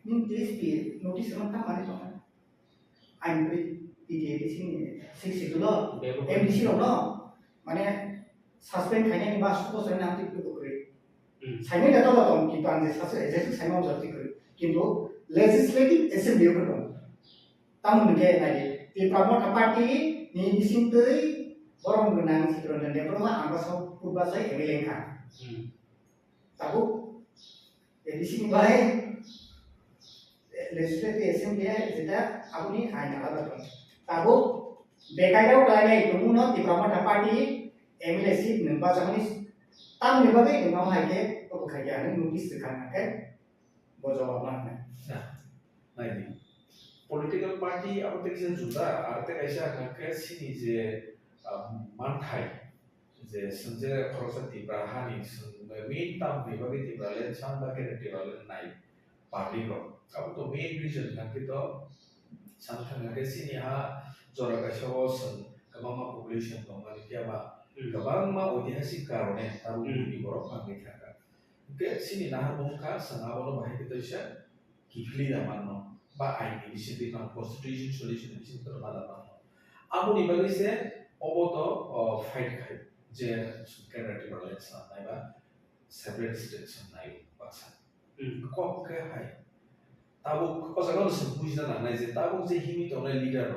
S1: ni TSP notis mana mana tu kan, antri di sini sih dulu MBC loh, mana suspend kayaknya ni bahas tu saya nanti tu kuri. Saya ni datang datang kita anje saya mau jadi kiri. Kintu legislative assembly itu dong. Tamu ni lagi. Di pramot party ni bising tu orang menang Citron Debbarma ambassador purba saya MLA kan. Tahu? Di sini baik legislative assembly kita aku ni hanya ada dong. Tahu? Bekaya lagi itu muno di pramot party MLA seat nempat sama Tam ni bagai dengan mahal ke, kerjaan notis sekarang ke, bojol mana?
S10: Nah ini political party apa terkait juga, artinya kayak ke sini je mantai, je senja proses Tipra main tam ni bagai Tipra le, canda ke Tipra le naik, party ko. Kamu tu main reason kan kita, sampai ke sini jora kayak kemana population tu, mana dia Kabang mau ঐতিহাসিক কারণে তার উন্নতি বড় ভাবে থাকা ওকে সিনি নাহার মুখা সানাবলো বাহে কেতইসা কিফলি দামানো বা আইনি discipline of constitution solution discipline মাদামানো আমনি বাগিসে অবত ফাইট খাই যে ক্যান্ডিডেট বালেছা নাইবা সেপারেট স্টেটস নাই বাসা ককে হাই তাবো কজাগল বুঝনা নাই যে তাবো যে হিমিত অনে leader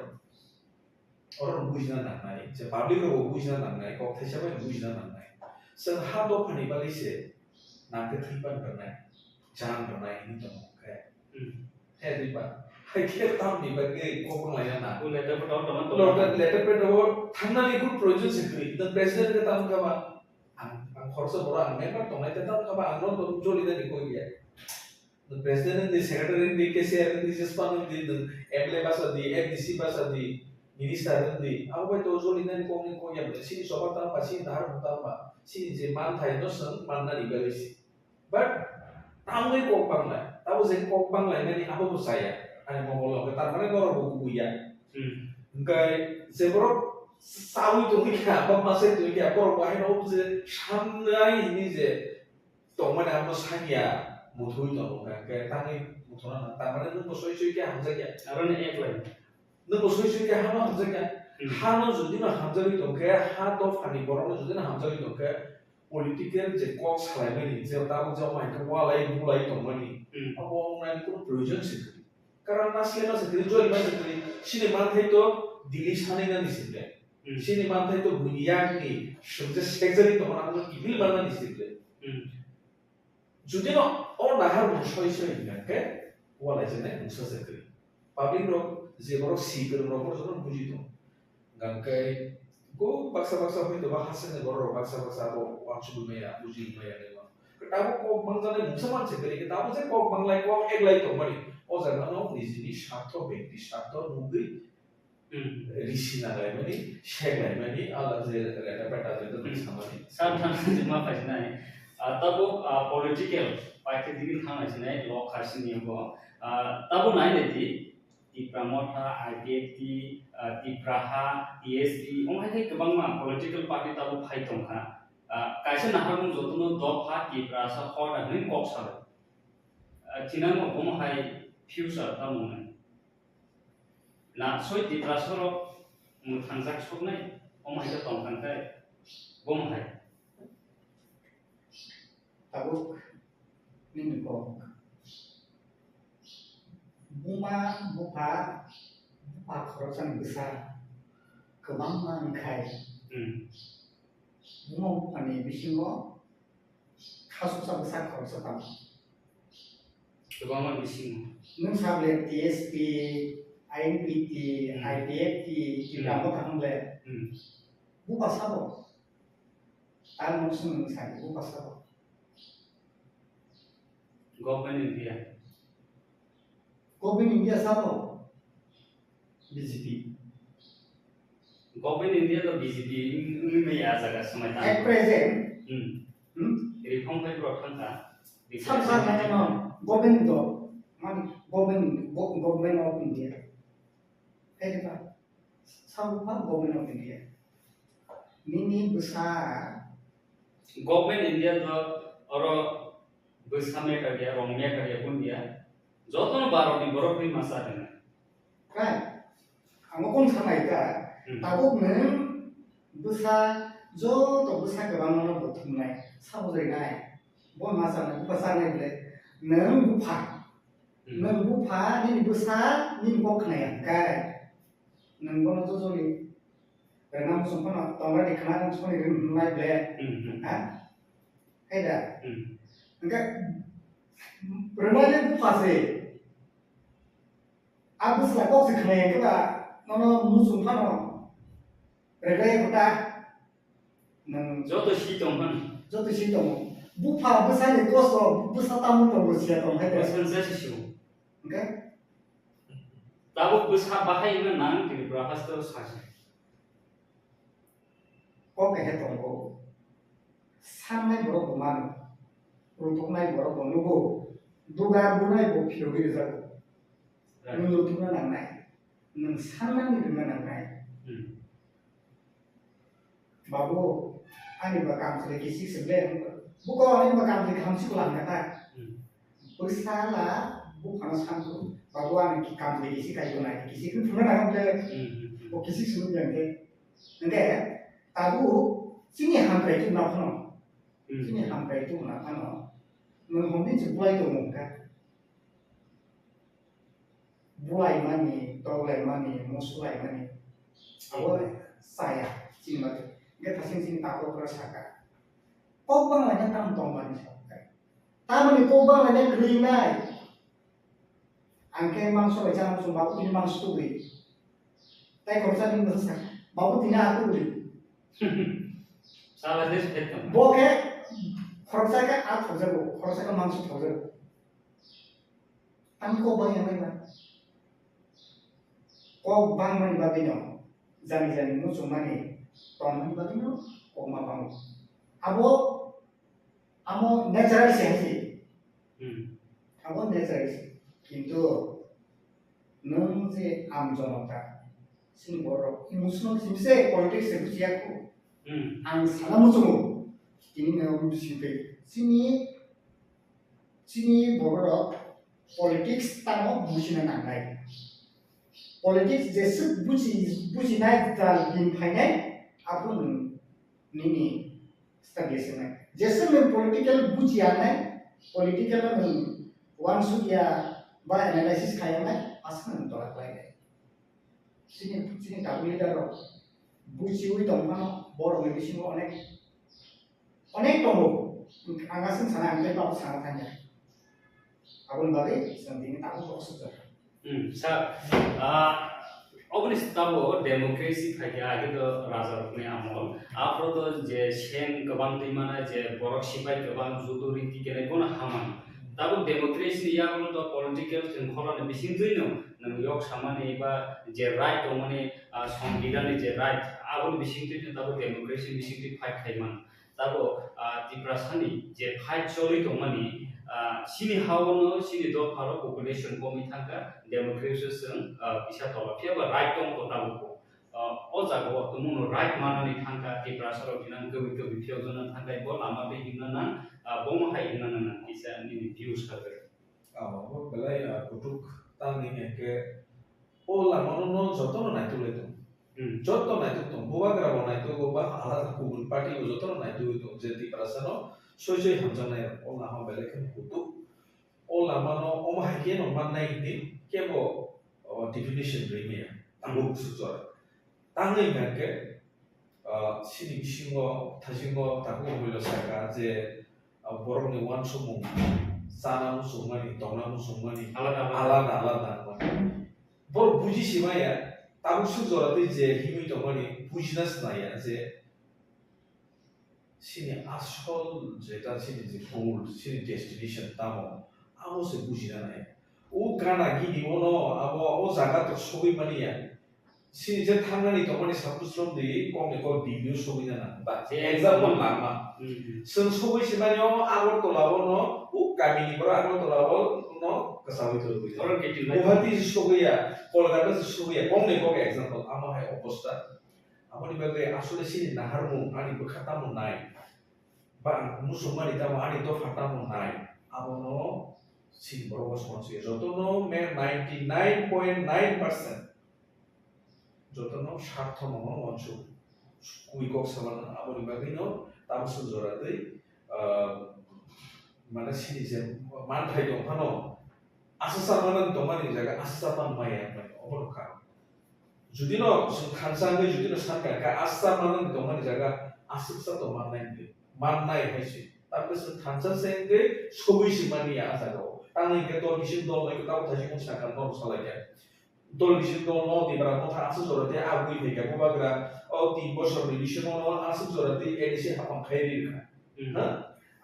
S10: orang bujna nangai, je public orang bujna nangai, kok siapa yang bujna nangai. Senhad do pani bali se, nak tripan bernai, jangan bernai ini temu kayak, tripan. Hai kita tahu ni bagi kok layan nak.
S8: Letter per tahun teman.
S10: Letter per tahun, thangna ikut project sekali. Dan presiden kita tahu kaba, ang korsa orang member tong lain tahu kaba, ang non tong joli dan ikut dia. Dan presiden di secretary di KCR di Jepang di MLA bahasa di MDC bahasa di Minister nanti, aku itu joli nanti kau ni kau yang sini sobat tanpa sini dahar tanpa sini je mantai no sen mana di galisi. But tahu ni kau panglai, tahu je kau panglai ni apa tu saya, ada mau ngomong ketar mana kau orang buku ya. Enggak, seberapa sawi tu ni apa masa tu ni apa orang bahaya orang je sangai ini je, tu mana apa saya mutu itu orang kayak tangi mutu mana, tangan itu musuh kia hamzah kia.
S8: Orang ni ek lagi.
S10: Nunggu susu ke hana hamzanya, hana jadi na hamzali tu ke, hana fani borong jadi na hamzali tu ke, politiker je kok selama ni, je tahu jauh mai ke walai mulai tu mani, apa orang ni pun projen sekali. Karena naskah sekali jual mana sekali, sini mana itu dilis hana ni sekali, sini mana itu bunyian ni, sudah sekali tu mana pun kibil mana ni sekali. Jadi no, nahar musuh ke, wala jene musuh sekali. Public rok, zeborok sikir rok jangan buji tu. Gangkai, go baksa itu bahasa negara baksa bo waktu dunia buji dunia ni. Ketabu kok bangsa musuh macam sekali. Ketabu je kok banglai kok eglai tu mari. Jangan no di satu bekti satu nunggu risina lai mani, shek lai mani, Allah je reta peta je tu sama ni.
S8: Sampai cuma pasnya, tabu political party dikit hang aja law kasih ni bo, tabu naik nanti Tipra Motha, IPFT, Tipra, TSP, orang itu kebang mah political party tabu fight tongkar, kaisa nahar mung jotono dog ha Tipra sa kor ada ni kok sar, Cina mah bom hai future tamu ni. Nah, soal Tipra soro transak sok nai, orang itu tongkan kai, bom hai.
S1: Tabuk ini kok bupa khorosan besar kebanggaan kai bunga ani bisingo kasus besar khorosan
S8: Kebanggaan bising.
S1: nung sable TSP INPT IPFT kita mau kangle bupa sabo tan musun sai bupa sabo
S8: Government
S1: India sabo BJP
S8: Government India तो BJP में आ जाएगा समय तक
S1: at present
S8: reform पे प्रोत्साहन था
S1: सब है ना government तो मान government of India है क्या सब government of India ini besar
S8: Government India तो और besar में कर दिया रोमिया कर दिया पुन दिया जो तो न बारों में बरों में मसा देना
S1: kan kamu kong sama itu tabuk neng besar jo to besar kebangan orang betul nai sabu dari nai bon masa nai besar nai beli neng bupa ini besar ini bok nai kan neng bon tu joli karena musuh pun tonggal di kanan musuh ini nai beli ah ada enggak bermain bupa sih abis lah kok sekarang kita nono musuh kan mereka kita neng
S8: जो तो शीत हों
S1: jatuh sih dong bupa besar itu so besar tamu dong bersih dong
S8: बस
S1: ada
S8: बस ऐसे show
S1: oke
S8: Tabo besar bahaya में नाम के berapa तो साझे
S1: kok kayak dong kok sampai berapa mana untuk naik berapa nunggu duga bunai kok pilih gitu nunggu tuh nang naik nang sana nih nang naik babu ani bakam sedikit sih sebenarnya bukan ini bakam sedikit hamsi kulang kata bersalah bukan sanggup babu ani kam sedikit sih kayu naik kisi kan pernah nang beli oh kisi sulit yang ke enggak tabu sini hampir itu nak no sini hampir itu nak no mungkin sebuah itu mungkin bulai mani, tolai mani, musulai mani. Awal saya sini mati. Dia pasang takut kerasaka. Kobang lanya tam tomban sakai. Taman di kobang lanya gerinai. Angke mangso jangan sumbau ini mangso tuh. Tapi kalau saya ini besar, bau tina aku beli.
S8: salah deh betul
S1: Boke, kalau saya kan aku jago, kalau saya kan mangso jago. Tapi kobang yang mana? Kok bang mani bagino, jani musuh mani, tom mani bagino, kok ma bang. Amo natural sih, amo natural sih. Kintu, nung si amjonota, sing borok, musuh sih politik seperti aku. Ang salah musuh, ini nggak musuh sini borok, politik tanah musuh nangai. Politik jesuk buci naik dalam finance apa ini stabilisasi. Jesuk political buci aneh, political one should ya by analysis kayaknya asal tolak lagi. Sini tak boleh daro. Buci itu mana borong itu semua onek tomo. Angasin sana angkai bapak sana tanya. Abang balik, sendiri tahu kok sudah.
S8: Sa obnis tabo democracy phaya gitu raja rukne amol afro to je shen kabang timana je borok sipai kabang judo riti kene kona haman tabo democracy ya kono to political shrinkhola ne bising duino nang yok samane ba je right to mane সংবিধানে যে right abon bising duino tabo democracy bising duino phai khaiman tabo tipra sani je phai choli to mani sini hawono sini do pharo population komi thangka democracy sing bisa tola pia ba right tong to tabu ko o jago to muno right manani thangka tipra saro dinan gobi phio jona thangkai bo lama be hinana bomo hai hinana isa ni views khaber
S10: bo belai kutuk tang ni ke o lama no jotono nai tule to joto nai to boba gra nai to boba ala kubun party jotono nai to je tipra saro soi hamjana o na ha belai ke kutuk o lama no o ma ke no man nai ni ke bo definition rimia tango sujor tangai ngake sini bisingo thasingo taku hoilo saka je borokni wan sumung sana musumani tongna musumani alada bor buji simaya taku sujor te je himi tongani bujina snaya je sini asol jeta sini je goal sini destination tamo amo se bujina nai o kana gini ono abo o jaga to sobi maniya sini je thangnani tongani sapusrom di komne ko video sobi na ba example lama sung sobi simanyo agor tolabo no u kamini bro agor tolabo no kasawi to bi oran ke tin guwahati sobi ya kolkata sobi ya komne ko example ama hai oposta amoni bage asole sini naharmu ani bukhatamu nai ba musumani tamu ani to fatamu nai abono sini boro response jotono me 99.9% jotono স্বার্থ মনো মঞ্চ কুইকক সামান aboni bagino tamsu jorate মানে sini je man thai dong phano asasa manan domani jaga asasa pan maya মানে অবরকা যদি ন খানসাঙ্গে যদি ন সাকা কা আসা মানান domani jaga asasa to man nai haisi তারপরে খানসা সেঙ্গে সবই সিমানিয়া আসাগো তাঙ্গে কে তো কিসিম দল নাই তাও থাকি কোন সাকা দল সালাইয়া dol bisin dol no di bara motha asu jorate agui theke bobagra o 3 bochor ni bisin no asu jorate edisi hapam khairi rakha ha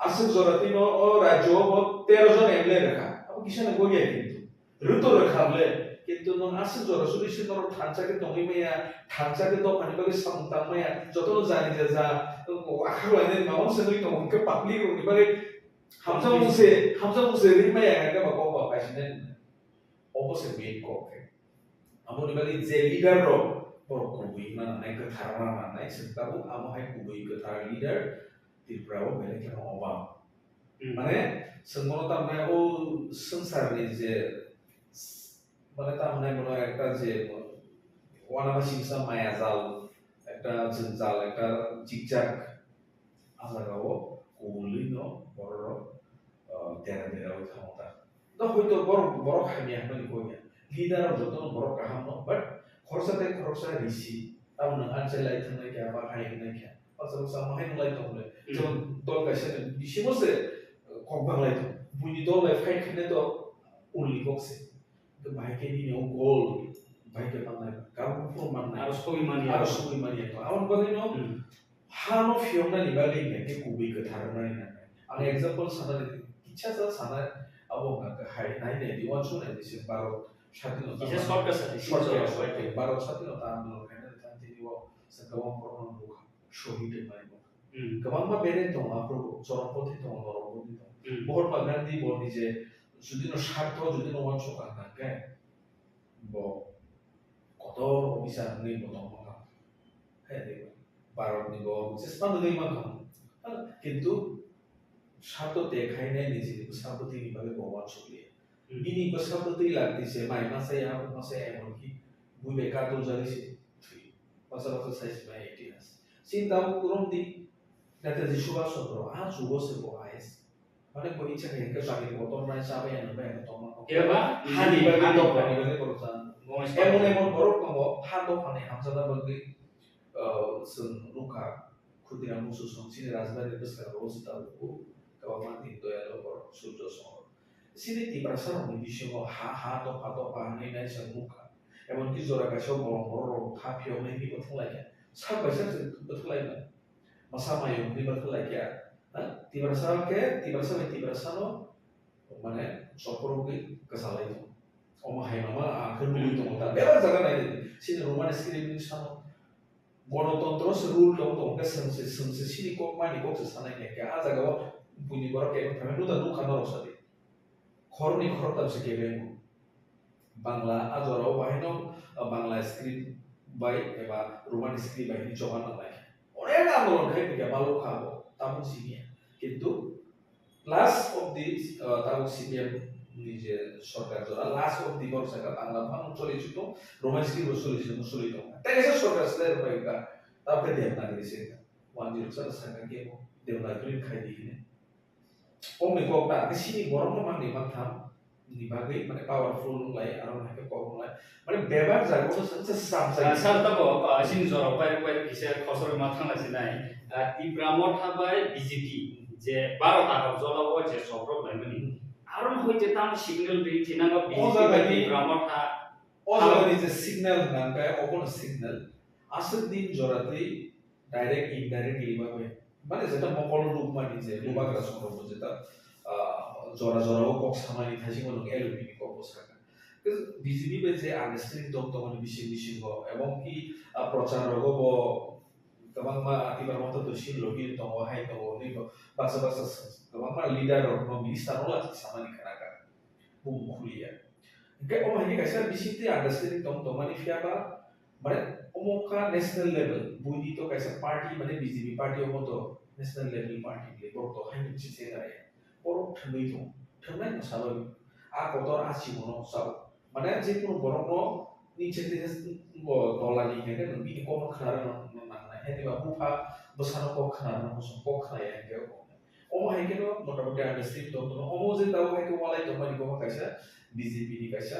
S10: asu jorate no o rajyo bo 13 jon MLA rakha abo kisane goya kintu ruto rakhable kintu no asu jora solution no thancha ke tongi meya thancha ke to pani bage samtang meya joto no jani je ja akhwa ne maon se doi to ke papli ro ni bage hamsa muse ri meya ga ba ko ba paisine opposite way ko amoni bagi je leader ro por kubui mana nai ke tharma mana nai sentabu amo hai kubui ke thar leader Tipra o bele ke oba mane sengmono ta mane o sangsar ni je mane ta mane mono ekta je wanama singsa maya jal ekta jinjal ekta jigjack azagao kubuli no boro tera o thamota to hoito boro khania mani koya leader of joton borok kaham no but khorsa risi tam na an chelai thang kya ba hai na kya pasal sama hai lai to le jon dol ka se bisimo se kok bang lai to buni dol lai fight khne to only boxe to bhai ke ni no goal bhai ke man na kam for man na aro soi mani to awan ko no ha no fiom na ni ba le ne ke kubi ke thar na ni na an example sana kicha sa sana abo ka hai nai ne di wan so ne di se baro স্বাধীনতা বিশেষ সরকার ভারত স্বাধীনতা আন্দোলন খাইনা তান্তিনিও সাকাওয়াম corona লোক শহীদ মাইব গোबांबा বেরে দং আপ্রভু চরমপন্থী দং নরমপন্থী দং মহাত্মা গান্ধী বলি যে যদি ন স্বার্থ যদি ন ওয়ান সকাল থাকে ব কত অফিসার নেই বতং মকা হ্যাঁ দেব ভারত নিব চেষ্টা নেই মাখা কিন্তু স্বার্থ দেখাই নাই নিজে স্বার্থ তিনি ভাবে ভগবান চলিয়ে bini besar tu lagi se mai masa emon ki bui beka tu jari se masa saya mai etias sinta kurang di kata di suba sotro subo se bo ais mana ko icha ke sabe motor mai sabe en ba en toma ko ba hani ba perusahaan emon borok ko hato pane hamsada bagi sun luka khudira musuh sini razbari besar rosi tahu kawan itu ya lo sudah soal sini Tipra sarong di sini ha to nai semuka emang kizora kasih bolong kapio ini betul lagi sampai saya betul lagi masa mayu ini betul lagi ya Tipra sarong Tipra sarong mana sopro kesalahan itu hai mama akan beli itu mutan bela jangan aja sini rumah skripin sarong gণতন্ত্র rule dong ke sense sini kok mani kok sana kayak aja kalau bunyi baru kayak kami tuh tadi kan harus tadi korni korot tak sekeben Bangla azora wahino Bangla script baik eba rumah script baik dicoba lagi orang yang ngomong kayak tiga malu kamu tamu sini gitu last of the tamu sini নিজে সরকার যারা last of the বর্ষ का বাংলা ভাষা চলে ছিল romance কি চলে ছিল তাকে সরকার স্লের পাইকা তারপরে দেবনাগরী সে 10 সাল সাকা কে দেবনাগরী খাই দিনে ও মে কোকটা সিনি গরম মানে মাথাম ni bagai মানে পাওয়ারফুল লাই আর নাকে কম লাই মানে ব্যবহার জায়গা তো সবচেয়ে সাম জায়গা
S8: সারতা বো সিনি জরা পাই কিসে খসর মাথা আছে নাই ত্রিপুরা মঠাবাই বিজেপি যে 12 টাকা জলাবো যে সব প্রবলেম নি আরন হইছে তাম সিগন্যাল দিছি না বিজেপি ব্রাহ্মণা
S10: ওজানি যে সিগন্যাল নাকা ওপন সিগন্যাল আসল দিন জরাতে ডাইরেক্ট ইনডাইরেক্টলি ভাবে মানে যেটা মকল রূপ মানে যে রূপাগ্রা সম্ভব যেটা জরা কক সামানি থাকি মন এলপি কক বসাকা বিজেপি বে যে আন্ডারস্ট্যান্ডিং দম তখন বিশিং এবং কি প্রচার রগব Kabang ma Tipra Motha to shin logi to hai to ni ko basa kabang ma leader no minister no la sama ni kanaka bum kuliya ke o ma ni kaisa bisiti understanding to mani fiaba mane omoka national level buni to kaisa party mane BJP party omo to national level party le bor to hai ni chise rai bor thamai no salo a kotor a chi mono sab mane je kono borong no ni chete dola ni ke no bi ko no khara no ini bahu pa besar kok kena musuh kok kena yang kau omo hai keno motor-motor understand to omo je tahu hai ke walai to mani ko kaisa BJP ni kaisa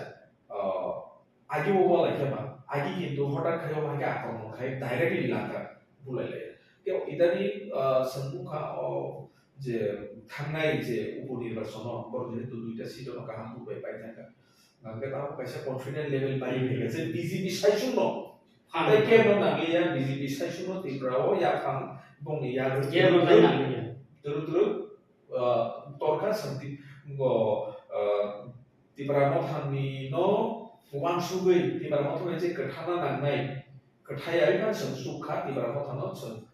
S10: agi wo walai ke ba agi kintu hotak khayo ma ke akromon khai directly laka bulai ke idani samukha je thangnai je uponirbachon bor jehetu duita seat no kaham bai pai thaka ngake tahu kaisa confidence level pai je BJP saichuno Ada kemo nangiya BJP saichuno Tiprao ya khang bong ya
S8: kemo nangiya
S10: terus torka santi go Tipra Mothani no wan sugai Tipra Mothani je kathana nangnai kathaya kan sang sukha Tipra Mothano sang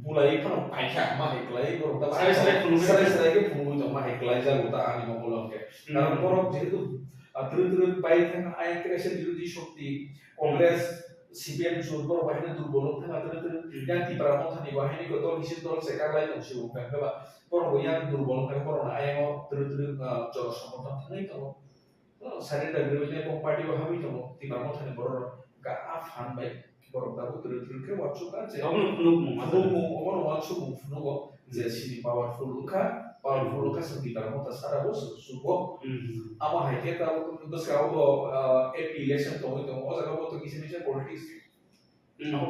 S10: bulai kan paikha ma heklai gor ta sare ke phungu to ma heklai ja uta ani mongolong ke karon borok jehetu terus baik kan ayat kreasi বিরোধী শক্তি Congress CPM জোরবর বাহিনী দুর্বল থাকা terus yang Tipra Mothani বাহিনী কত হিসেব দল সেকালাই নসি উপায়বা বড় yang দুর্বল থাকে বড় না আইও terus জন সমর্থন থাকাই তো সারেন্ডার বিরোধী কোন পার্টি ভাবি তো Tipra Mothani বড় গা আফান বাই বড় দাবু terus ke ওয়াচু কাছে
S8: অবন ফুনুক
S10: মু অবন ওয়াচু মু ফুনুক যে সিনি powerful ka sa Tipra Motha sara bos subo ama hai ke ta bus ka bo AP election to hoy to o jaga bo to kisi mecha politics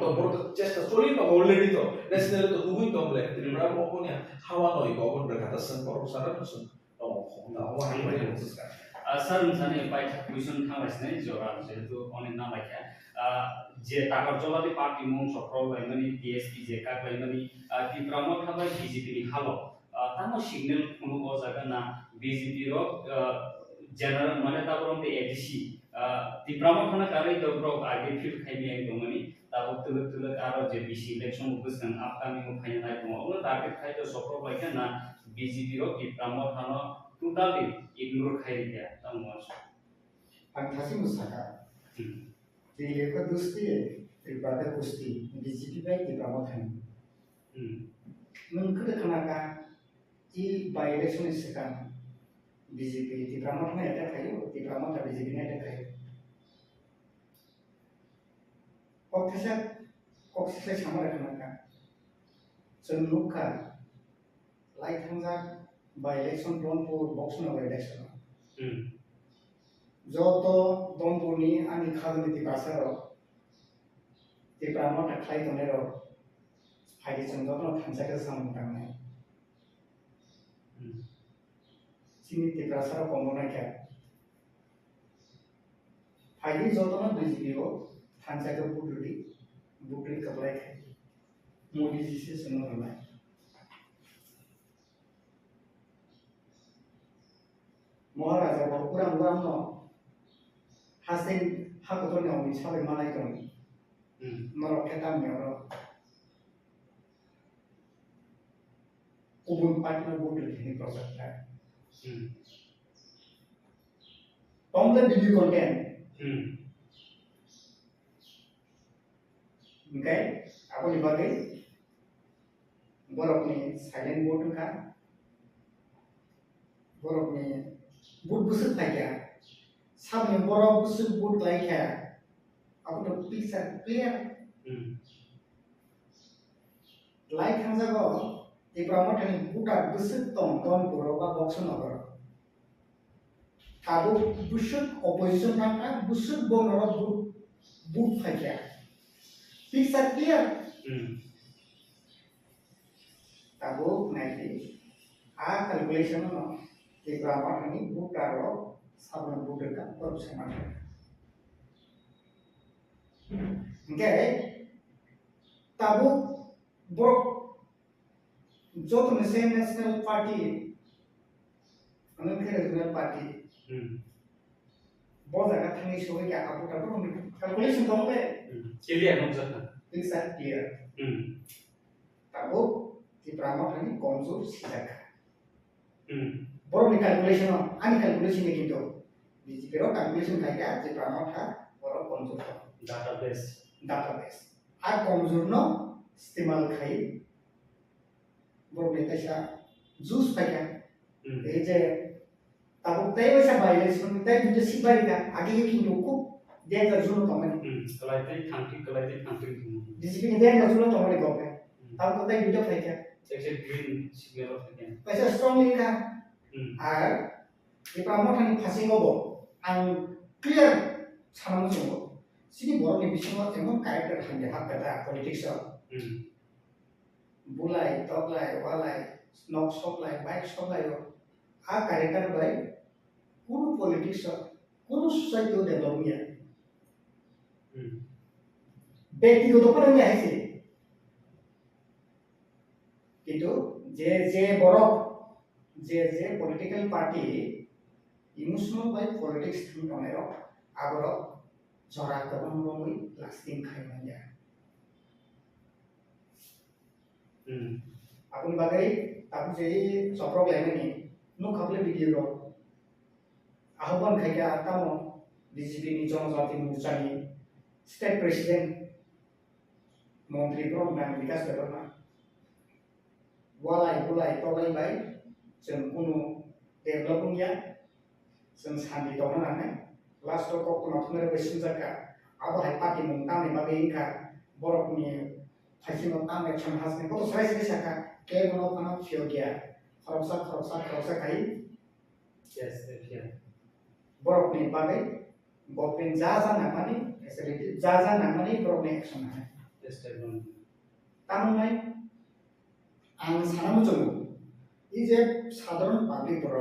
S10: to bor to chesta choli to already to national to nuhui to ble Tipra mo ko nya hawa noi ko bon berkata sang bor sara to sun to na o hai ke bus ka
S8: sarun sane pai question thamas nai jora jehetu onek na laikha je takar jolati party mung sokro laimani TSP je kak laimani Tipra Motha bai BJP ni halo tamo signal কোনো জায়গা না BJP র general মানে তারপর আমরা ADC Tipra Mothana কারে দব্রক আগে fit খাইনি একদমনি তারপর তুলে আর যে বিসি ইলেকশন উপস্থিত আপকামিং ফাইনাল দङ ওগুলো টার্গেট খাইতে সফল লাগে না বিজেপি র Tipra Mothana টোটালি ইগনোর খাই দিয়া তামো আছে
S1: ang thasi musaka tile ko dusti Tipra kusti BJP bai Tipra Mothani mungkin kenapa i by election sekarang BJP Tipra Mothani ada kayu Tipra Motha BJP ada kayu kok saya sama dengan Cenluka like hangjak by election donpur box no by election joto donpur ni ani khadni ti basaro Tipra Motha khai tonero phai chon joto thangsaka samung tangnai sini Tipra sara komona kya Fagi jotona BJP ko thansa ka butri kaplai khai Modi ji se suno ramai Maharaja ko kurang no hasin hakotor ne oni sabe manai kon norok ketam ne oro ubun partner butri ni project hai Tomle video content Okay, aku dibagai borok ni silent mode ka borok ni boot busuk lagi sabi borok busuk boot lagi aku tu picture clear like kan jago di promote boot busuk tong borok ba box nagor kabu busuk opposition kan busuk borok boot lagi Picture clear. Tabu nanti calculation no di grammar ini bukan sabun bukan korupsi mana. Okay, tabu borok jodoh national party, regional party. बहुत जगह थंगी show क्या आपको Tappu calculation कौन पे
S8: clear हो सकता
S1: Pixar clear. Tahu di pramot ini konsur sidak. Baru ni calculation ani calculation ni gitu. Di pero calculation kaya di pramot ha baru konsur database. A konsur no istimal kai. Baru ni tasya juice kaya. Eje tahu tayo sa violation tayo dito si barika agi yung kinuko dia terjun teman.
S8: Kalau
S1: Di sini dia terjun teman gopnya. Tahu kita video kaya.
S8: Section green signal of again.
S1: Pesa strong link kan. Di pramot ini passing obo. Ang clear sama semua. Sini baru ni bisma emang karakter hanya hak kata politics bulai, toklai, walai, knock stoplai, bike stoplai karakter baik. Kuno politics kuno society development. ব্যক্তিগত পরিণামে আছে কিন্তু যে বড় যে political party emotional বাই politics থিংনের আগর জরা গবন রঙই লাস্টিং খাইমানিয়া আপনি বাগাই আপনি যে সপ্রক লাইনানি নো খাবলে ভিডিও আহ্বান খাইকা তামো বিজেপি নি জনজাতি মোর্চানি state president Menteri Program Bikas Debbarma walai bulai tolai bai जों कुनु डेभलप Ungya जों सानदि दंना नाने लास्ट कक तमाथुमरे बेसिन जाका आबो हाय पार्टी मुं तामने बागे इनका बरकनि फाइसिनो तामने छनहासने कत साइस बेसाका के गनो पाना फियो गया खरबसा खाइ
S8: yes yeah
S1: बरकनि बागे गभर्नमेन्ट जा नामानि फेसिलिटी जा नामानि बरकनि एक्सन हाय तामनाय आं सानामु जों इ जे साधारण पाब्लिक बर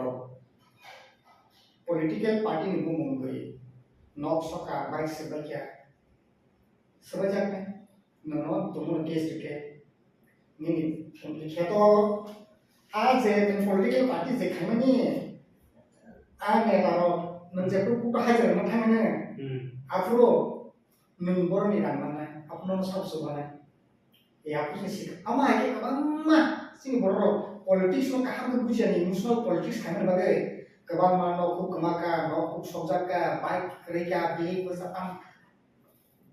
S1: पॉलिटिकल पार्टी नि बुंग गई नॉक सका बाइक से बलकिया सब जाने ननो तुम केस के नि फैमिली तो आज जे पॉलिटिकल पार्टी जे खामनि आ नेतारो नजे को हाजिर न थांगने आफरो नों बरनि राननाय अपनो सब सुबानाय ए आपसे सिक अमा के कबांमा सिनि बर पॉलिटिक्स नो काहाम बुजियानि इमोशनल पॉलिटिक्स खामनि बागै गोबां मा नखौ कमाका नखौ सबजाका बाइक रेका बिहि बसाताम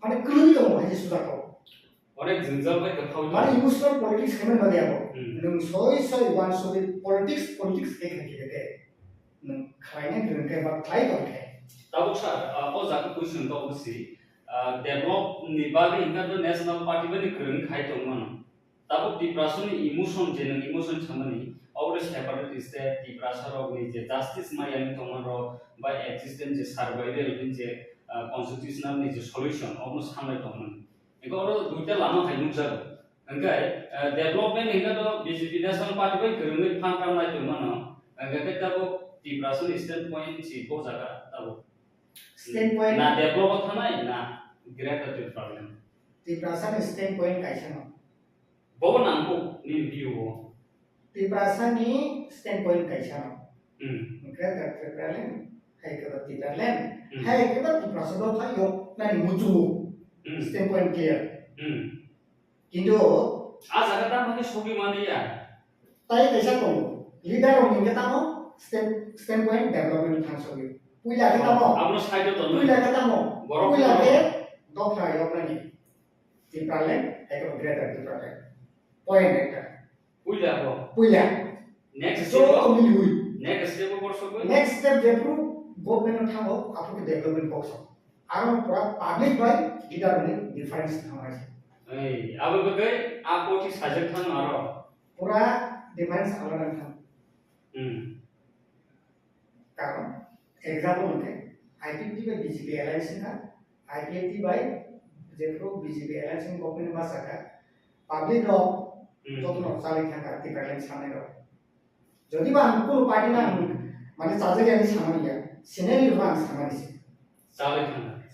S1: माने गोलोनि दङ हाजि सुजाखौ
S8: अनेक जिंजाल बाय गथाव
S1: माने इमोशनल पॉलिटिक्स खामनि बागै आबो नों सय वान सय पॉलिटिक्स के नों खायने गोनके बा खाय दंखे
S8: ताबो सार ओ जाके क्वेश्चन तो बसि डेभलप नि बागै इनका नेशनल पार्टी बानि गोन खाय दंमोन ताबो डिप्रेसननि इमोशन जेन इमोशन छमनि और सेपरेट स्टेट डिप्रेशन नि जे जस्टिस मायानि दंमोन रो बा एक्सिस्टेंस जे सर्वाइवल इन जे कन्स्टिट्यूशनल नि जे सॉल्यूशन अबनो सामने दंमोन इको और दुइटा लामा हायनु जागो अंगाय डेभलपमेंट इनका तो बीजेपी नेशनल पार्टी बाय गोन फान खालामनाय दंमोन अंगाय Tabo Tipra sun standpoint si ko jaga tabo
S1: Standpoint
S8: na develop thanai na greater problem
S1: Tipra san standpoint kaisa no
S8: bobo nangko ni view bo
S1: Tipra san ni standpoint kaisa no
S8: hmm
S1: greater problem hai ka Tipra len hai ka Tipra sa do phai yok na ni muju standpoint clear কিন্তু
S8: আজ জায়গা তা মানে সবই মানে ইয়া
S1: তাই কাইসা কম leader ও নিকে তামো standpoint development থাং সবই পুইলা কে তামো
S8: আপনার সাইডে তো
S1: পুইলা কে তামো
S8: বড়
S1: পুইলা কে দফা yok na ni Tipra len hai ka greater Tipra point একটা
S8: পুইলা বো
S1: পুইলা
S8: নেক্সট
S1: so কমিলি হুই
S8: next step বর্ষ কই
S1: next step যেপ্রু গভর্নমেন্ট থামো আপনি ডেভেলপমেন্ট বক্স আর পুরা পাবলিক বাই লিডার মানে ডিফারেন্স থামাইছে
S8: এই আবে বগে আপোটি সাজেক থান আরো
S1: পুরা ডিফারেন্স আলাদা থাম কারণ एग्जांपल होते आईपीपी बाय बीजेपी एलायंस का आईपीपी बाय जेप्रो बीजेपी एलायंस गवर्नमेंट बा साका पाब्लिक रो যতন চালাই থাকা টিপ্রালেন সামনে रो যদি বা কোন পার্টি না মানে চাজে আমি সামানিয়া সিনারি রুমান সামানিছে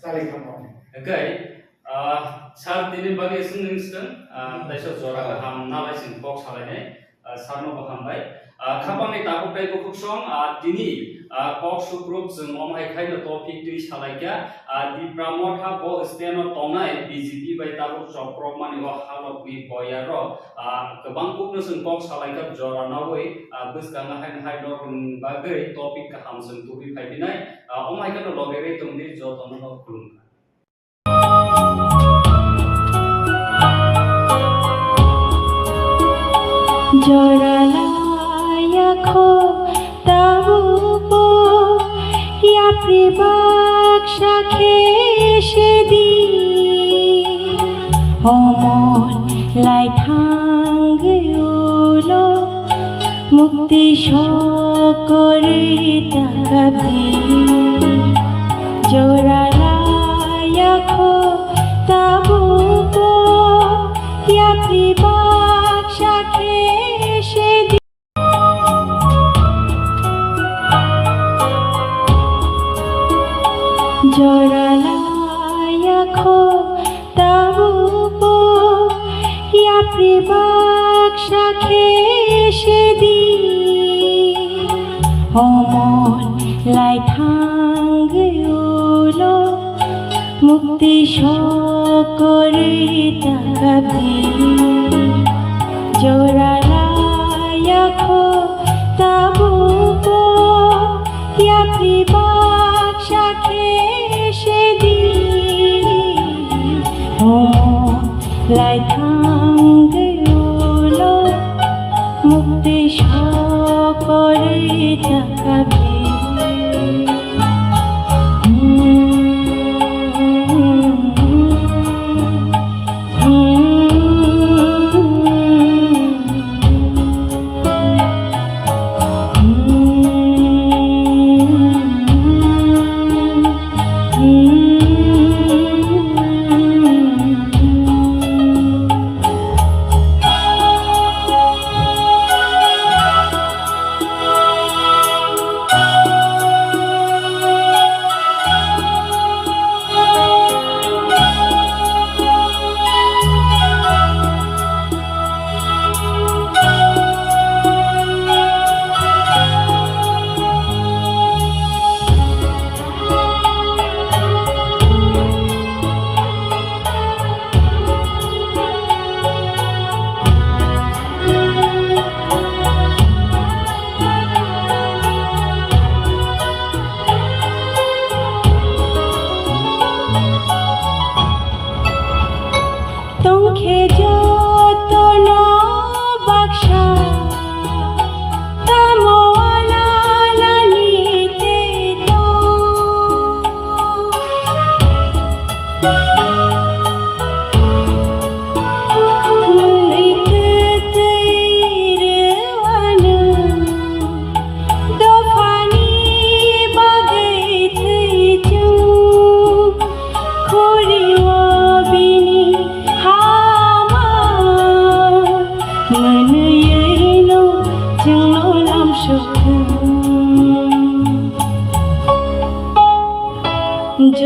S1: চালাই থাকা
S8: Okay. Sar dini bagi sungningsten, daisa jora ham nalaisin box halai sarno bahambai. Kapani tabu kai bukuk song dini kok sugrup jeng omhai khai no topic tui salaikya di pramotha bo steno tonai BJP bai tabu joprok mani bo halok ni boyaro kebang kupno sung kok salaikya jora nawoi buskanga hain hai dorun bagai topic kaham sung tubi khai binai omhai kan logere tungdi jotono no kulung.
S3: জরালায়া খো তাবুপো ইয়া প্রিবাক শাখে সেদি অমন লাই থাঙ্গুলো মুক্তি সকরে তাকাবি জরালায়া খো তাবুপো ইয়া প্রিবাক শাখে জরালায়া খো তাবুপো ইয়া প্রিবাক শাখে সেদি অমন লাই থাঙ্গুলো মুক্তি সকরে তাকাবি জরালায়া খো তাবুপো ইয়া প্রিবাক শাখে সেদি লাই থাঙ্গুলো মুক্তি সকরে তাকাবি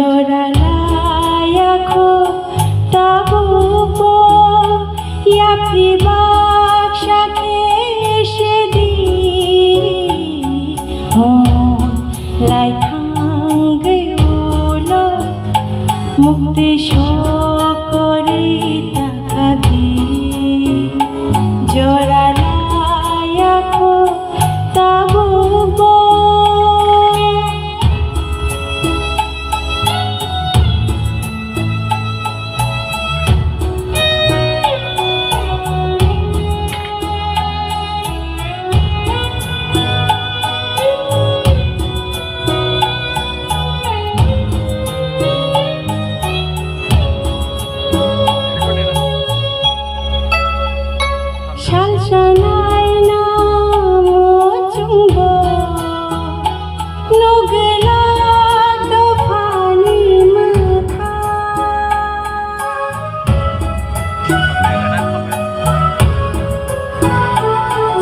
S3: Joralaya tabuko ya pribak shakeshedi oh lai thang gayulo mukti shokori takabi Joralaya tabuko Shalshanai na mochungbo nugla dofani Motha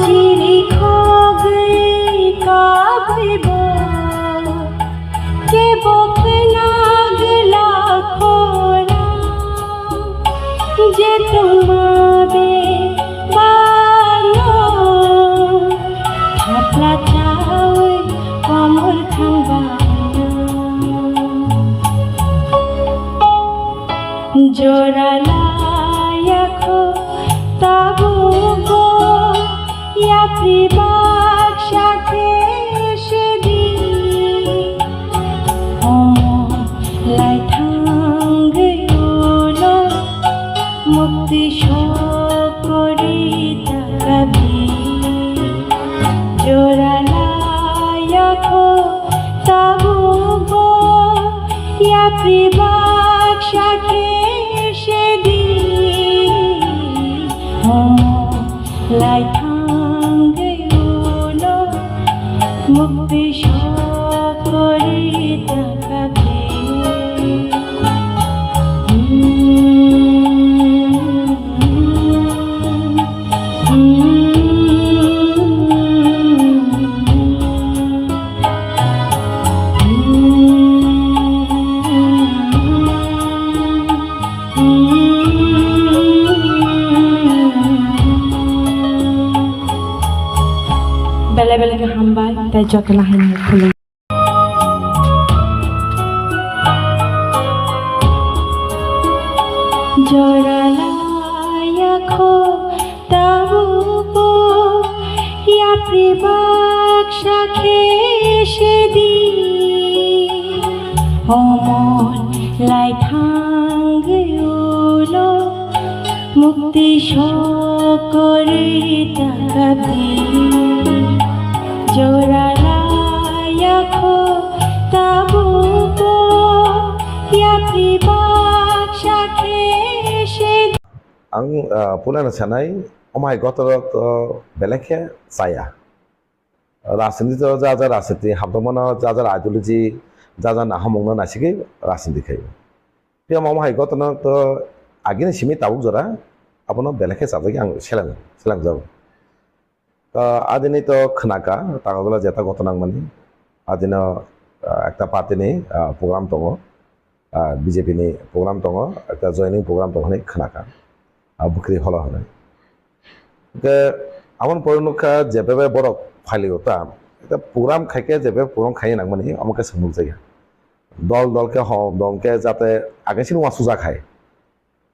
S3: chiri khogai ka bhibo ke bokna gla khora je tumabe Joralaya tabuko ya pribak shakeshedi oh lai thang gayulo mukti shokori takabi Joralaya tabuko ya pribak shakeshedi oh lai thang gayulo mukti shokori takabi Bela-bela ke hambai tai jok lahin phulai Joralaya tabuko ya pribak shakeshedi omon lai thang gayulo mukti shokori takabi Joralaya tabuko ya pribak shakeshedi
S2: ang punan sanai omai gotorok belekhe saya রাজনীতি যা যা রাজনীতি হামদমনা যা যা ideology যা যা না হামংনা নাসিকে রাজনীতি খাই তে মামা হাই গতনা তো আগিনে সিমি তাবুক জরা আপন বেলেখে সাজাকে আং সেলাং যাব তো আদিনে তো খনাকা তাগলা যেটা ঘটনা মানে আদিনে একটা পার্টিনি প্রোগ্রাম দङ বিজেপি नि প্রোগ্রাম দङ একটা জয়নিং প্রোগ্রাম দङ খনাকা বুকরি হল হল কে আমন পরনুকা যেবে বরক ফাইলিওতা এটা প্রোগ্রাম খাইকে যেবে প্রোগ্রাম খাই নাংমানি আমাকে সমুক জায়গা দলকে দলকে যাতে আগেছিল সুজা খায়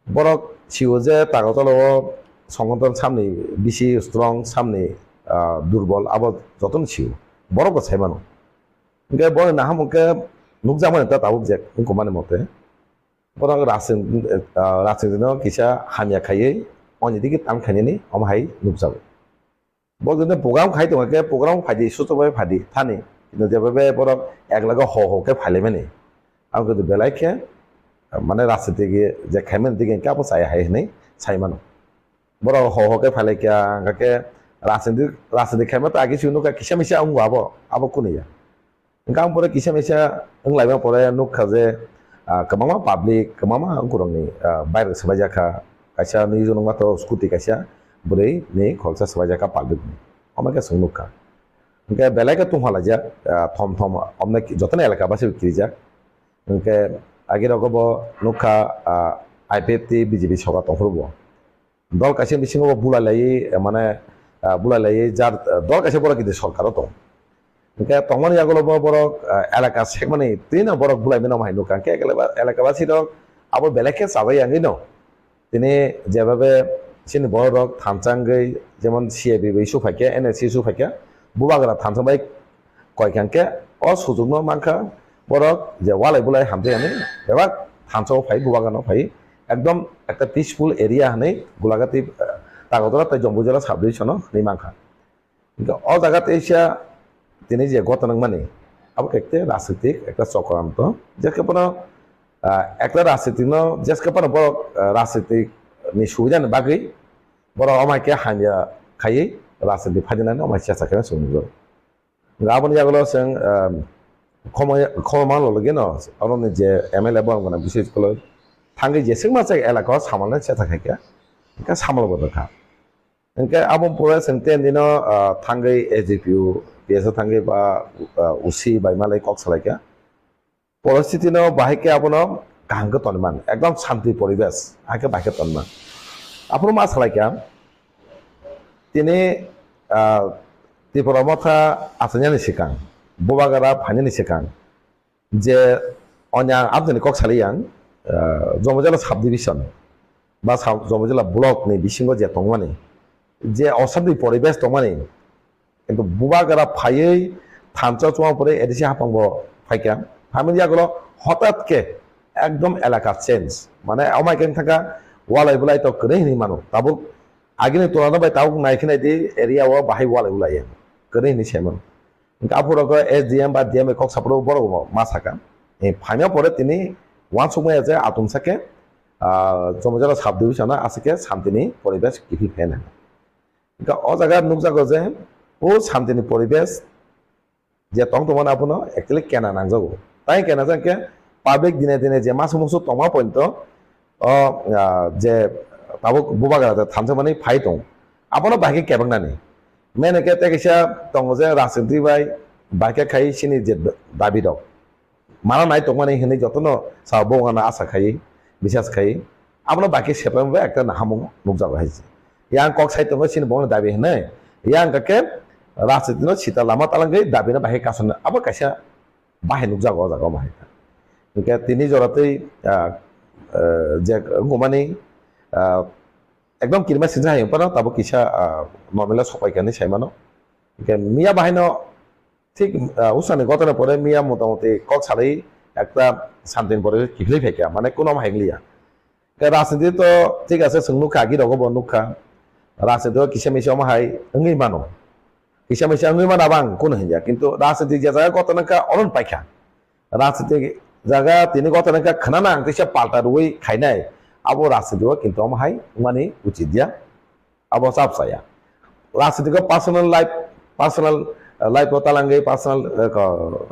S2: বরক সিও যে তাগতল সংগঠন সামনে বেশি স্ট্রং সামনে দুর্বল আবার যতন সিও বরক চাই মানো ইনকে বড় না হামকে নুক যামান এটা তাবুক যে কমানে মতে বরক রাজনীতি কিসা হামিয়া খাইয়ে অন্যদিকে টান খাইনি অমহাই নুক যাবে বলতে প্রোগ্রাম খাই তোমাকে প্রোগ্রাম ফাইদি সুতোভাবে ফাইদি থানি কিন্তু যেভাবে বড় একলাগে হকে ফাইলেমেনি আমি কিন্তু বেলাইকে মানে রাস্তাতে গিয়ে যে খাইমেন দিকে কাপড় চাই হাই নেই চাই মানো বড় হকে ফাইলাইকে আগে রাজনীতি খাইমে তো আগে নুকা কিসা মিসা আং আবো কোনিয়া গাম পরে কিসা মিসা লাইবা পরে নুকা যে কমামা পাবলিক কমামা আংকুরংনি বাইরে সবাই জাখা কাইসা নিজন মাত্র স্কুটি কাইসা বুড়ি নি খলসা সবাই জায়গা পাবলিক আমাকে সংনুকা ইনকে বেলাইকে তুমহালা যা থম থম অমনে যতনে এলাকা বাসে বিক্রি যা ओंके आगे रगबो नुखा आईपीएफटी बीजेपी सरकार तंफोरबो दल कासे बिसिङाव बुलायलायै माने बुलायलायै जार दल कासे बर गिदिर सरकाराव दं ओंके तंमानि आगोलावबो बरक एलाका सेगमानि तीना बरक बुलायबेना माहाय नुखा के एलाकाबासि रक आबो बेलेके साबायाङै न दिनै जेबाबे सिनि बरक थामचांगै जेमन सीआईबी बैसु फाइके एनएससी सु फाइके बुबागरा थामचांबाय कयखांके अ सुजुगनो मानखा बरक जे वालाय बुलाय हामजायानो एबा थामचाव फाइ बुबागानाव फाइ एकदम একটা পিসফুল এরিয়া হাनै গোলাঘাটি তাগদরা তাই জম্বু জেলা সাব ডিভিশন नै मानखा অ জায়গাতে এসা তিনি যে ঘটনা মানে আবার একটা রাজনৈতিক একটা চক্রান্ত যেকে পর একটা রাজনীতি যেসকে পর বড় রাজনীতিক নি সুবিধা বাকি বড় অমাইকে হামিয়া খাই রাজনীতি ফাইনাनै অমাই চেষ্টা খাই সুন্দর গাবন জাগলো जों खमान लगे न अरनि जे एमएलए बंगना बिसेस कल थांगे जेसें मासे एलाका सामलने सेथा खायके इनका सामलबो दखा इनके आबम पुरा सेंटेन दिनो थांगे एजीपीयू पिएसओ थांगे बा उसी बायमाले कक सालायके परिस्थिति न बाहायके आपनो गांगो तनमान एकदम शांति परिवेश आके बाहायके तनमान आपनो मा सालायके तिनि त्रिपुरा मथा आसनियानि सिकां बुबागारा फाइनानि सिकां जे अnya आपनि कक सालायां जमजला साब डिविशन बा जमजला ब्लक नि बिसिङाव जे दंमानि जे असामनि परिवेश दंमानि किन्तु बुबागारा फायै थामचा चुवा परे एदिसे हापांबो फाइका फामिलि आगलो हठाৎকে एकदम एलाका चेंज माने अमायकेन थाका वालाय बुलाय तो करे हिनि मानो ताबो आगिनि तोराना बाय ताव नायखिनाय दि एरिया वा बाहाय वालाय बुलाय करे हिनि सेमन कापुरको एसडीएम बा डीएम कक सापरो बरो मासाका ए फाइना परे तिनि वान समय जे आतुमसाके जमजला साब डिविशन आसके शांतिनि परिवेश किफि फेन इनका अ जागा नुकजागो जे ओ शांतिनि परिवेश जे तंग तमन आपनो एक्चुअली केना नांजागो ताई केना जाके पाब्लिक दिने दिने जे मास मुसु तमा पॉइंट जे ताबो बुबागारा थामसे माने फाइ दं आपनो बाकी केबंनानि मेन के तेकिसा तंग जे राजनीति बाय बाके खाइ सिनि जे दाबि दं माना नाय तंमानि हिनै जतन साबोगाना आशा खाइ बिसास खाइ आपनो बाकी सेपमबे एकटा नाहामु नुकजागो हाइसे यां कक साइतंगो सिनि बंग दाबि हनै यां काके राजनीति न सीता लामा तालांगै दाबिना बाहे कासन अब कायसा बाहे नुकजागो जागो माहे इनके तिनि जरातै जे गमानि एकदम किरमा सिनजा हाय पर ताबो किसा नर्मेला सपायकानि सायमानो इनके मिया बाहायनो ঠিক উসানে ঘটনা পরে মিয়া মোটামুটি কক সালাই একটা শান্তিন পরে কিফলি ফেকা মানে কোনো হাইগলিয়া রাজনীতি তো ঠিক আছে সোংনুখা আগি রগব নুখা রাজনীতি কিসে মিশে হাই ওঙি মানো কিসে মিশে ওঙি মানা বাং কোন হিয়া কিন্তু রাজনীতি যে জায়গা ঘটনাকা অনন পাইখা রাজনীতি জায়গা তিনি ঘটনাকা খানা আংতিসা পাল্টা রুই খাইনাই আবো রাজনীতি কিন্তু হাই মানে উচিত দিয়া আবো সাপ সায়া রাজনীতি পার্সোনাল लाइफ तालांगै पर्सनल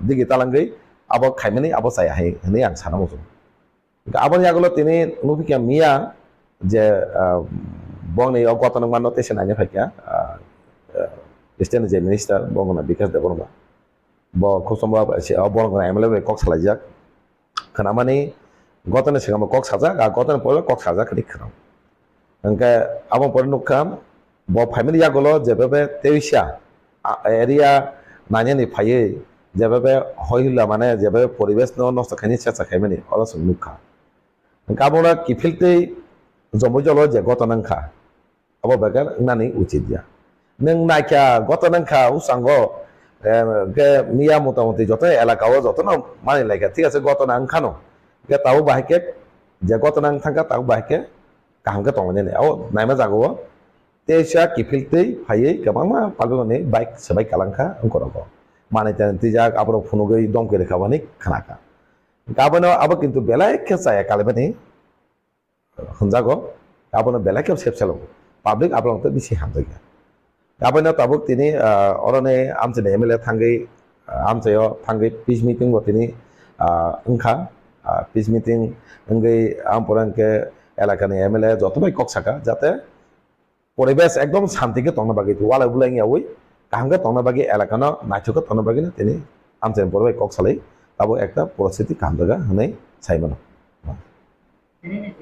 S2: दिगि तालांगै अब खाइमानि अब साया है हनै आं साना मोजो आबनि आगलो तिनि नुफिका मिया जे बंगनि गतन मानो तेसे नायने फाइका स्टेन जे मिनिस्टार बंगना बिकास देबरमा ब खुसमबा बंगना एमएलए कक सालायजाक खनामानि गतन सिगाम कक साजा गतन परे कक साजा खदि खनाम अंके आबन परे नुखाम ब फैमिलि आगलो जेबे तेइसा एरिया नायने फायै जेबे हयला माने जेबे परिवेश नष्ट खायनि सेसा खायमानि अलस नुखा गाबोना किफिलते जमजल जे गतनांखा अब बेगर नानि उचित या नों नायखा गतनांखा उसांगो के मिया मोटामोटी जत एलाकाव जत न मानि लायखा ठीक আছে गतनांखा न के ताव बाहायके जे गतनां थांखा ताव बाहायके काहांके तंगने औ नायमा जागो तेसा किफिलते फायै गोबांमा पालबोने बाइक सबाय कालांखा अंकरगो माने तिजाक आपरो फुनुगै दमके रेखाबानि खानाका गाबोनो अब किन्तु बेलायके जाया कालेबानि हनजागो गाबोनो बेलायके सेपसेलो पाब्लिक आपलंत बिसि हामजागा गाबोनो ताबुक तिनि अरने आमचे एमएलए थांगै आमचेयो थांगै पीस मीटिंग गतिनि अंखा पीस मीटिंग अंगै आमपुरांके एलाकानि एमएलए जतबाय ककसाका जाते परिवेश एकदम शांति के तंग बागी वाला बुलाएंगे वही कहांगे तंग बागी एलाकाना नाचो को तंग बागी ना तेने आमचे परवे कक सालै abo ekta porositi kamdaga hanai saimano
S1: ini nih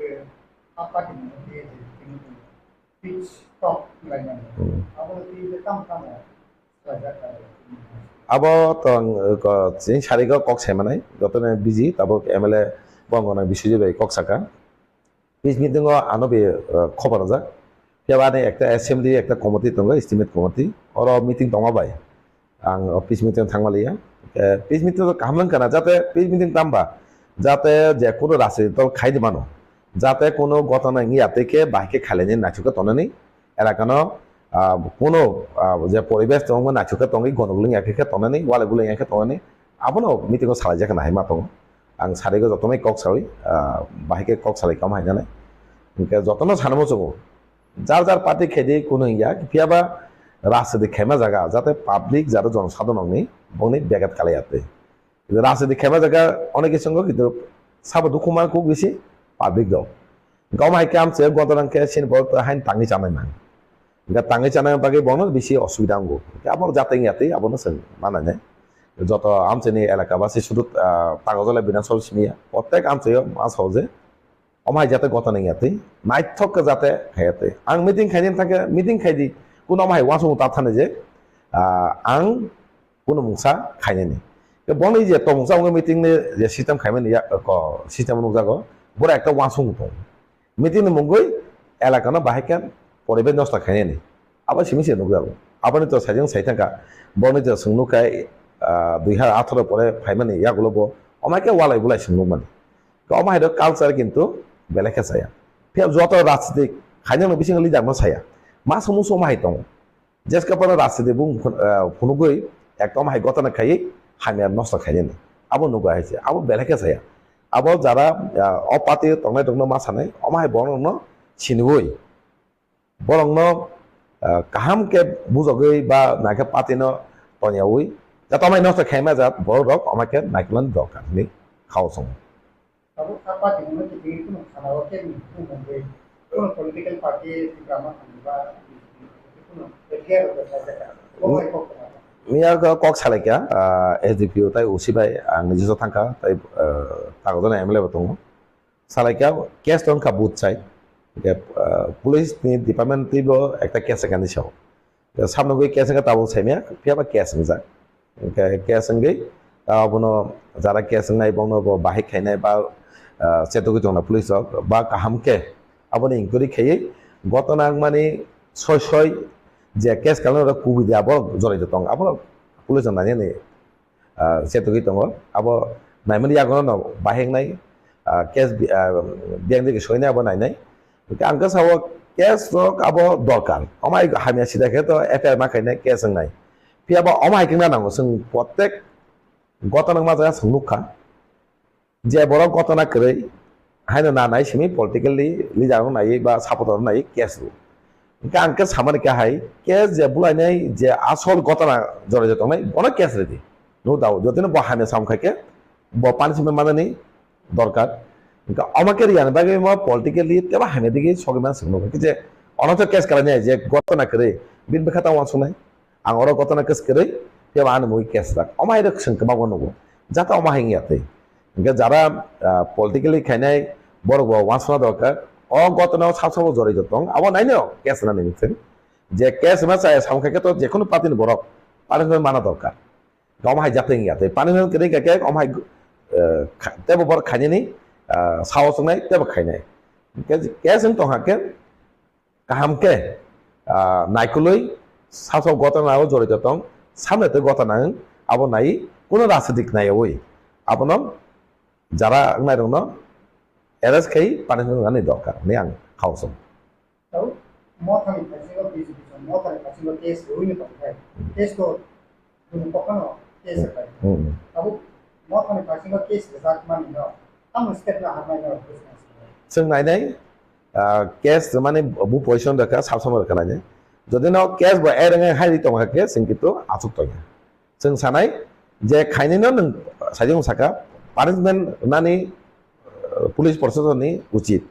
S1: apa ini dia ini pitch top lainnya apa itu tam ya
S2: abo tong ko jing sariga kok saimanai gotone biji tabok MLA bongona bisuje bai kok saka pitch meeting ano be খবর যা পিয়াবানে একটা assembly একটা committee দङ estimate committee or meeting দङ বাই आं peace meeting थांमालिया peace meeting कामलां काना जाते पिच मिटिं तामबा जाते जे कोनो राजनीति दल खाइदे मानो जाते कोनो घटना ইয়াতেকে বাইকে খালেনি নাচুকে তনানি এলাকানো কোনো যে পরিবেশ দङ নাচুকে তঙ্গি গনগুলিং একে তনানি ওয়ালেগুলিং একে তনানি আবনো মিটিং সালাই জাকা নাহি মাতং आं सारिगो जतमै कक सावि বাইকে कक सालाय काम हायनानै इनके जतनो सानमो जगो जार जार पार्टी खेदि कोनो इया पियाबा राजनीति खेमा जागा जाते पाब्लिक जारो जनसाधारणनि बंनि बेगात खालायाते राजनीति खेमा जागा अनेक संग किन्तु साबो दुखुमा खूब बेसि पाब्लिक दं गाव माइ काम से गदरांके सिन बत हाइन तांगि जानाय मान गा तांगि जानाय बागे बनो बेसि असुबिदा अंगो आबर जाते याते आबनो सं मानाने যত আমচেনি এলাকা বা শুধু কাগজলে বিধানসভা সিমিয়া প্রত্যেক আমচে মাছ হওজে অমাই যাতে গত নেই ইয়াতে নাইথক যাতে খাইয়াতে আং মিটিং খাইনি থাকে মিটিং খাইদি কোনো অমাই ওয়াসং তা থানে যে আং কোনো মুংসা খাইনি নি বনি যে তো মুংসা মিটিং নে যে সিস্টেম খাইমেন ইয়া ক সিস্টেম নুজাগো বড় একটা ওয়াসং দं মিটিং নে মুঙ্গই এলাকা না বাহাইকান পরিবেশ নষ্ট খাইনি নি আবার সিমিসে নুজাগো আবার তো সাইজং সাইথাকা বনি তো সংনুকাই 2018 পরে ফাইমানি ইয়াগুলোবো অমাইকে ওয়ালাই বুলাই সংনুমান অমাই দ কালচার কিন্তু বেলেকে চায়া ফিয়া যত রাজনীতি খাইনো বিসিং লিজাগনো চায়া মা সমুস অমাই দं जेसका पर राजनीति बुं फुनुगै एकदम हाइ गतना खाइ हामिया नष्ट खाइने आबो नुगा हाइसे आबो बेलेके चाया आबो जारा अपाति तंगनाय दंनो मा सानाय अमाय बरंनो सिनगै बरंनो काहाम के बुजगै बा नाके पातिनो तनियावै जातमाय नष्ट खाइमा जात बरक अमाके नाइकलन दरकारनि खावसं
S1: अब apa di mana kita itu kalau kita itu mungkin kalau political party di drama kan
S2: मिया कक सालायका एसडीपीओ ताइ उसिबाय आं निजो थांका ताइ तागदना एमएलए बतङ सालायका केस दं का बुथ साइड के पुलिस नि डिपार्टमेंट तिबो एकटा केस कानि साव सामनगै केस का ताबो साइमिया पियाबा केस मिजा के केस ngै ताबनो जारा केस नाइ बनो बाहि खाइनाय बा सेतोगै दंना पुलिस बा काहामके आबनि इंक्वायरि खाइ गतना माने सय যে কেস কালন কুবি দে আবো জড়াই দং আবো পুলিশ নানি নে সেতুকি দङ আবো নাইমনি আগন ন বাহেংনাই কেস বিয়াং দিকে সইনা আবো নাইনাই আংকা সাবো কেস রক আবো দরকার অমাই হামিয়া সিদাকে তো এফআইআর মাখাইনাই কেস নাই পিয়াবো অমাই কিনা নাंगौ जों প্রত্যেক ঘটনা মাজা সংনুখা যে বড় ঘটনা কरै হাইনো না নাই সিমি পলিটিক্যালি লিজানো নাই বা সাপোর্টার নাই কেস आंके सामान क्या है केस जे बुलाइनाय जे आसल घटना जरे जत नै अनेक केस रेडी नो डाउट जतिनो बहाने सामखाके ब पानिशमेन्ट माने दरकार इनका अमाके रियान बागे म पॉलिटिकली तेबा हाने दिगे सगमान सनो कि जे अनथ केस कराने जे घटना करे बिन बेखाता वासनाय आं अर घटना केस करे तेबा आन मुइ केस रा अमाय रक्षण के मागो नगो जाता अमाहियाते इनका जारा पॉलिटिकली खाइनाय बरग वासना दरकार अ घटना साबसाबो जरे जतং आबो नाइनो केस ना निमिथिं जे केस मा चाय सामखाके तो जेखुनु पातिन बरक पानिशमेन्ट माना दरकार गावमाय जातें याते पानिशमेन्ट करे के अमाय तेबो बर खाइनि सावसंनाय तेबो खाइनाय केस तो हाके काहामके नाइकुलै साबसाब घटनाओ जरे जतं सामनेते घटना आबो नाइ कोनो राजनीतिक नायवै आबनो जारा नाइरनो एरेस्ट खाई पानिशमेन्ट गाने दरकार ने आं खावसं
S1: tahu Mothani kasih bisnis Mothani kasih kes ini pakai kes ko dulu pokoknya kes apa tahu Mothani kasih kes besar mana no kamu step lah apa no
S2: जों नायनाय केस माने बु position दरकार साबसाम दरकार नायनाय जदि न केस बा एरङै हारि दं हाके जों किन्तु आसुक दं जों सानाय जे खायनैनो नों साइजों साका पानिशमेन्ट नानि पुलिस प्रशासननि उचित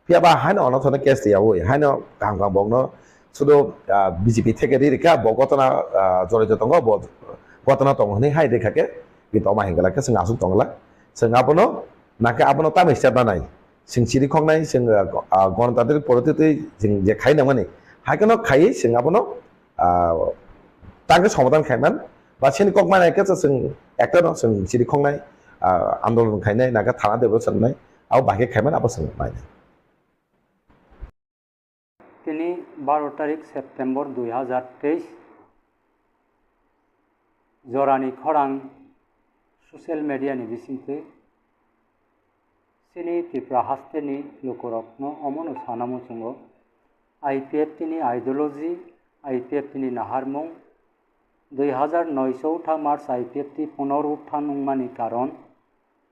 S2: पियाबा हाइन अनथने केस दियावो हाइन गाम गाम बगनो सुदो बीजेपी थेके रिका बगतना जरे जतंग घटना दं हनै हाइ देखाके gitu omah hinggala ke sing asuk tongla sing abono nake abono ta mesti banai sing ciri khongnai sing gণতান্ত্রিক পদ্ধতিতে sing je khai namani haikono khai sing abono tangke সমাধান খাইমান বা সেনি ককমানাই কে sing একটা no sing ciri khongnai আন্দোলন খাইনাই নাকে থানা দেব সন্নাই আও বাকি খাইমান আবার sing নাই
S11: তিনি 12 তারিখ সেপ্টেম্বর 2023 জরানি খরাং সোশ্যাল মিডিয়ানি বিসিতে সিনি ত্রিপুরা হাস্তেনি লোকরত্ন অমন সানামো সঙ্গ আইপিএফ তিনি আইডিওলজি আইপিএফ তিনি নাহারমং 2009 মার্চ আইপিএফ টি পুনরুত্থান উন্মানি কারণ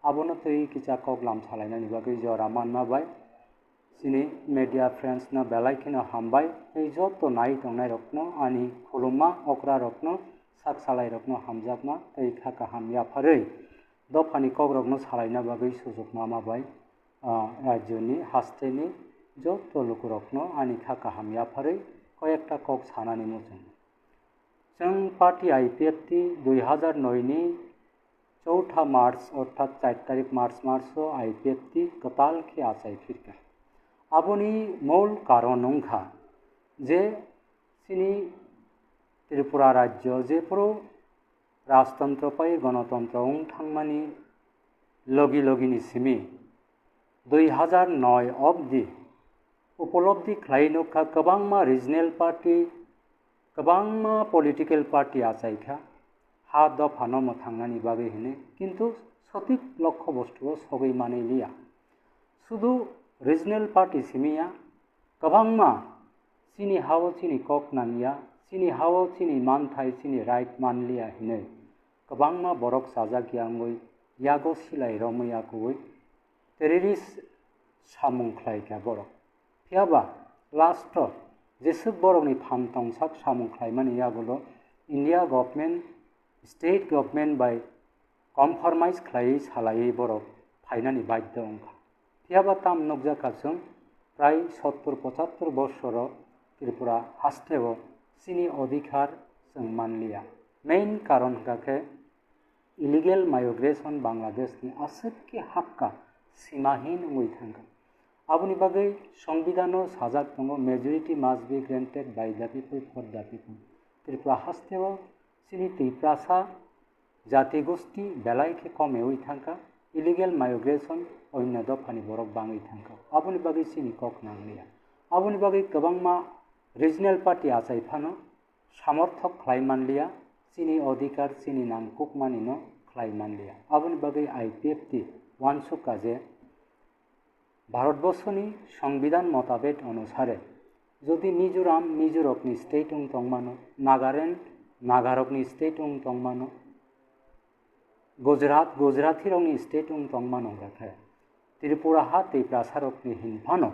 S11: আবনো তৈ কিচা কগলাম সালাইনানি বাগৈ জরা মানমাবাই সিনি মিডিয়া ফ্রেন্ডস না বেলাইখিনো হামবাই এই যত নাই দंनाय রত্ন আনি খুলুমা অকরা রত্ন সাক সালাই রত্ন হামজাকমা এই খাকা হামিয়া ফাरै দফানি কগরকনো সালাইনা বাগৈ সুযোগনা মাবাই রাজ্যনি হাস্তেনি যত লোকরত্ন আনি খাকা হামিয়া ফাरै কয়েকটা কক সানানি মোচন जों पार्टी आईपीएफ टी 2009 नि 4 मार्च अर्थात 4 तारिख मार्च आईपीएफ टी कताल के आचाई फिरका आबोनी मूल कारण नंखा जे सिनी त्रिपुरा राज्य जे पुरो राजतंत्र पाई गणतंत्र थांगमानी लगी लगिनी सिमी 2009 अब्दि उपलब्धि खालायनोखा गोबांमा रिजनेल पार्टी गोबांमा पलिटिकल पार्टी आचाइखा हा दफानो थांनानि बागै हिने किन्तु सठिक लक्ष्य बस्तुआव सबै मानिलिया शुधु रिजनेल पार्टी सिमिया गोबांमा सिनि हाव सिनि कक नांगिया सिनि हाव सिनि मानथाय सिनि राइट मानलिया हिने गोबांमा बरक साजागियांगै यागो सिलाय रमैयागै टेररिस्ट सामुंख्लायखा बरक फियाबा लास्ट जेसुक बरकनि फामतंसाक सामुंख्लायमानि यागोलो इंडिया गवर्नमेंट स्टेट गवर्नमेंट बाय कम्प्रोमाइज खालायै सालायै बरक फाइनानि बाध्य अंखा फियाबा ताम नगजाखाजों प्राय 70-75 बछर त्रिपुरा हास्तेव सिनि अधिकार जों मानलिया मेन कारण गाखे इलिगेल माइग्रेशन बांग्लादेशनि आसोबके हाक्का सीमाहीन उई थांगा आबुनि बागै संविधानो साजाक दङ majority must be granted by the people for the people Tripura हास्तेव सिनि त्रिपुरासा जाति गोष्ठी बेलायखे कमे उई थांगा इलिगेल माइग्रेशन अन्य दफानि बरक बाङै थांगा आबुनि बागै सिनि कक नांलिया आबुनि बागै गोबांमा रिजनेल पार्टी आचाइफानो सामर्थक खालायमानलिया सिनि अधिकार सिनि नांकुक मानिनो खालायमानलिया आबुनि बागै आईपीएफ टी वानसुका जे भारतबर्षनि संविधान मताबेद अनुसारे यदि मिजोराम मिजोरकनि स्टेट दंमानो नागालैंड नागारकनि स्टेट दंमानो गुजरात गुजरातीरकनि स्टेट दंमानो गाखे त्रिपुरा हा त्रिपुरासारकनि हिनफानो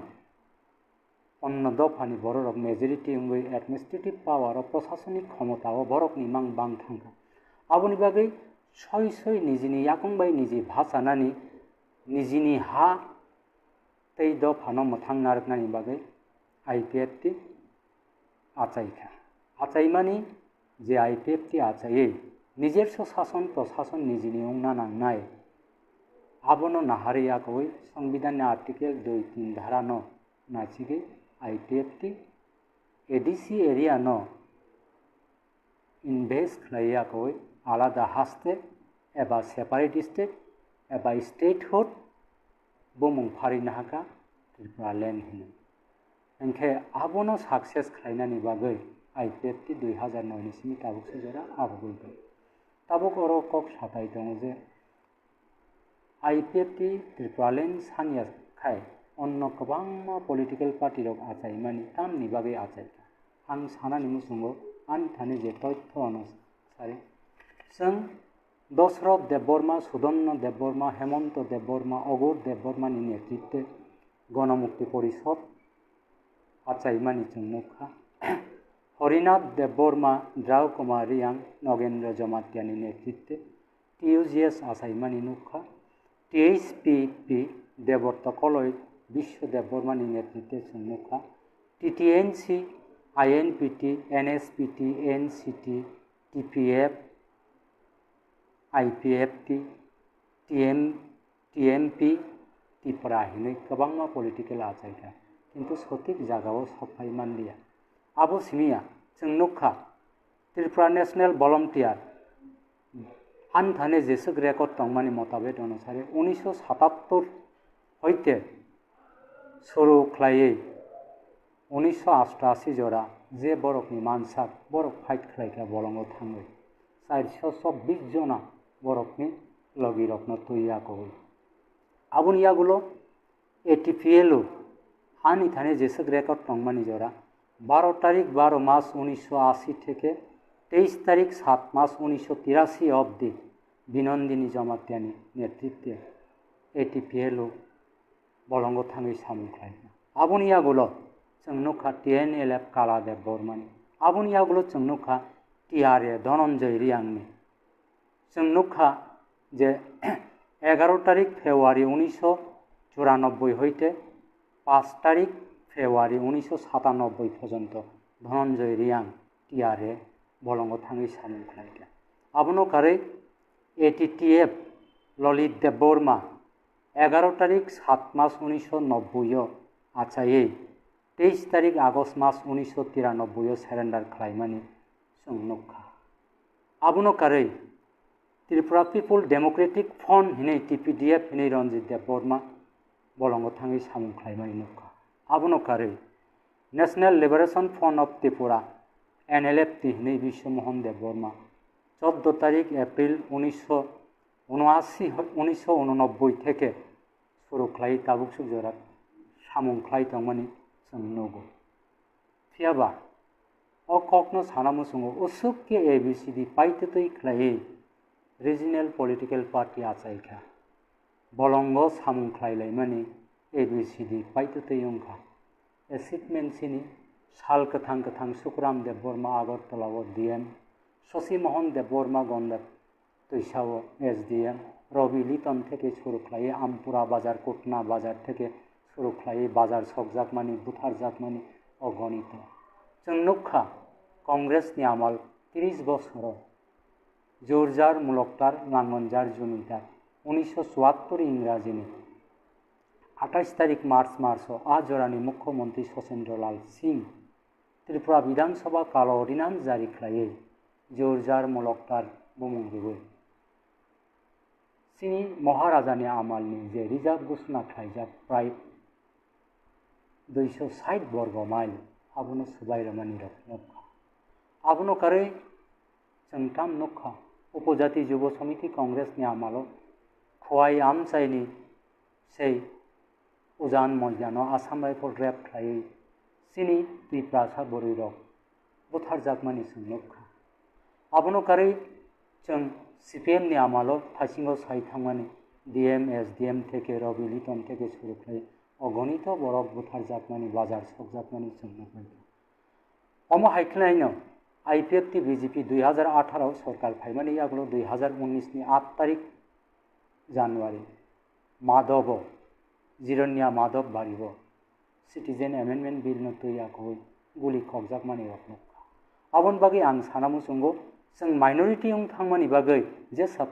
S11: अन्न दफानि बरक मेजरिटी उंगै एडमिनिस्ट्रेटिव पावर प्रशासनिक क्षमता बरकनि मां बां थांगा आबुनि बागै सय निजिनि याकंबाय निजि भाषानानि निजिनि हा तै दफानो मोथां नारकनानि बागै आईपीएफ टी आचाइखा आचाइमानि जे आईपीएफ टी आचायै निजेर शासन प्रशासन निजिनि उंना नांनाय आबनो नाहारियाखै संविधाननि आर्टिकल 2-3 धारा न नाचिगे आईपीएफ टी एडीसी एरिया न इनभेस्ट खालायाखै आलादा हास्ते एबा सेपारेट स्टेट एबा स्टेटहुड बुमुं फारिनो हाका त्रिपुरा लैंड हिनो एंखे आबनो सक्सेस खालायनानि बागै आईपीएफ टी 2009 निसिम ताबुक सेजरा आबगै ताबुक अर कक साथाय दङ जे आईपीएफ टी त्रिपुरा लैंड सानिया खाय अन्न गोबांमा पलिटिकल पार्टी रक आचाइमानि तामनि बागै आचाइखा आं सानानि मुसुंगो आं थानि जे तथ्य अनुसारे जों दशरथ देबबर्मा सुदन्न देबबर्मा हेमंत देबबर्मा अगुर देबबर्मानि नेतृत्वे गणमुक्ति परिषद आचाइमानि जोंनोखा हरिनाथ देबबर्मा द्राव कुमार रियां नगेन्द्र जमातियानि नेतृत्वे टीयूजीएस आचाइमानि नुखा टीएचपीपी देवव्रत कलय विश्व देबबर्मानि नेतृत्वे जोंनोखा TTNC INPT NSPT NCT TPF IPFT TMP Tipra hinai kabangma political achaika kintu sotik jagao saphai manliya abo simia जों नुखा त्रिपुरा नेशनल भलन्टियार आनथाने जेसुक रेकर्ड तंगमानि मताबेत अनुसारे 1977 হইতে शुरू खालायै 1988 जरा जे बरकनि मानसाक बरक फाइट खालायग्रा बलंगो थाङो 424 जना बरकनि लगि रत्न तैयागौ आबुनि आगुलो एटीपीएलओ हानि थाने जेसुक रेकर्ड तंगमानि जरा 12 तारीख 12 मार्च 1980 থেকে 23 तारीख 7 मार्च 1983 অবধি বিনন্দিনী জমাতিয়ানি নেতৃত্বে एटीपीएलओ বলঙ্গ থাঙै সামুখাই আবুনি আগুলো जों नुखा TNLF काला देबबर्मानि आबुनि आगुलो जों नुखा TRA धनन्जय रियांनि जों नुखा जे 11 तारीख फेब्रुआरी 1994 হইতে 5 तारीख फेब्रुआरी 1997 পর্যন্ত ধনঞ্জয় রিয়াং টিআরএ বলঙ্গ থাঙै সামুখাইগা আবনো কারে एटीटीएफ ललित देबबर्मा 11 तारीख 7 मार्च 1990 आचायै 23 तारीख आगस्ट मार्च 1993 सारेन्डार खालायमानि जों नुखा आबनो कारे त्रिपुरा पिपल डेमोक्रेटिक फ्रन्ट हिनै TPDF हिनै रंजित देबबर्मा बलंग थाङै सामुखायमानि नुखा आबनो कारे national liberation front of Tripura NLFT हिनै विश्वमोहन देबबर्मा 14 तारीख एप्रिल 1989 থেকে शुरू खालाय ताबुकसुक जरा सामुखाय तंगमानि जों नुगौ फियाबा अ ककनो सानामुसुङो उसुकके ABCD पाइतै खालायै रिजनल पलिटिकल पार्टी आचायखा बलंग सामुखायलायमानि ABCD पाइतै अंखा एसिटमेन्ट सिनि साल गोथां सुकुराम देबबर्मा आगरतलाव DM शशि मोहन देबबर्मा गंडक तैसाव SDM रवि लिटन থেকে শুরু খালাयै আমপুরা বাজার কোটনা বাজার থেকে শুরু খালাयै বাজার सकजाकमानि बुथारजाकमानि अगणित जों नुखा कांग्रेसनि आमाल 30 बছराव जोरजार मुलकदार नांगनजार जुनिदार 1974 इंराजिनि 28 तारीख मार्च आजरानि मुख्यमंत्री सचेन्द्रलाल सिंह त्रिपुरा विधानसभा काल अर्डिनान्स जारी खालायै जोरजार मुलकदार बुंमुंजोबो सिनि महाराजानि आमालनि जे रिजार्व घोषणा खालायजाक प्राय 260 वर्ग माइल आबुनो सुबायरमानि रखा आबुनो कारै जोंथाम नुखा उपजाति युव समिति कांग्रेसनि आमालो खुवाई आमचाइनि सै उजान मजानो आसाम राइफल रेप खालायै सिनि त्रिपुरा बरैरक बुथारजाकमानि जों नुखा आबुनो कारै जों CPM नि आमालो थासिंगो साइथांमानि DM SDM থেকে रवि लिटन থেকে শুরু खालाय अगणित बरक बुथारजाकमानि बाजार सकजाकमानि जों नुखा अम हाइख्लायनो IPFT BJP 2018 सरकार फायमानि आगुलो 2019 नि 8 तारीख जानुवारी माधव जिरन्या माधव बारिब सिटिजेन एमेन्डमेन्ट बिल नो तैयागौ गुलि खगजाकमानि रखनो आबन बागै आं सानामुसुंगो जों माइनरिटी थांमानि बागै जे सब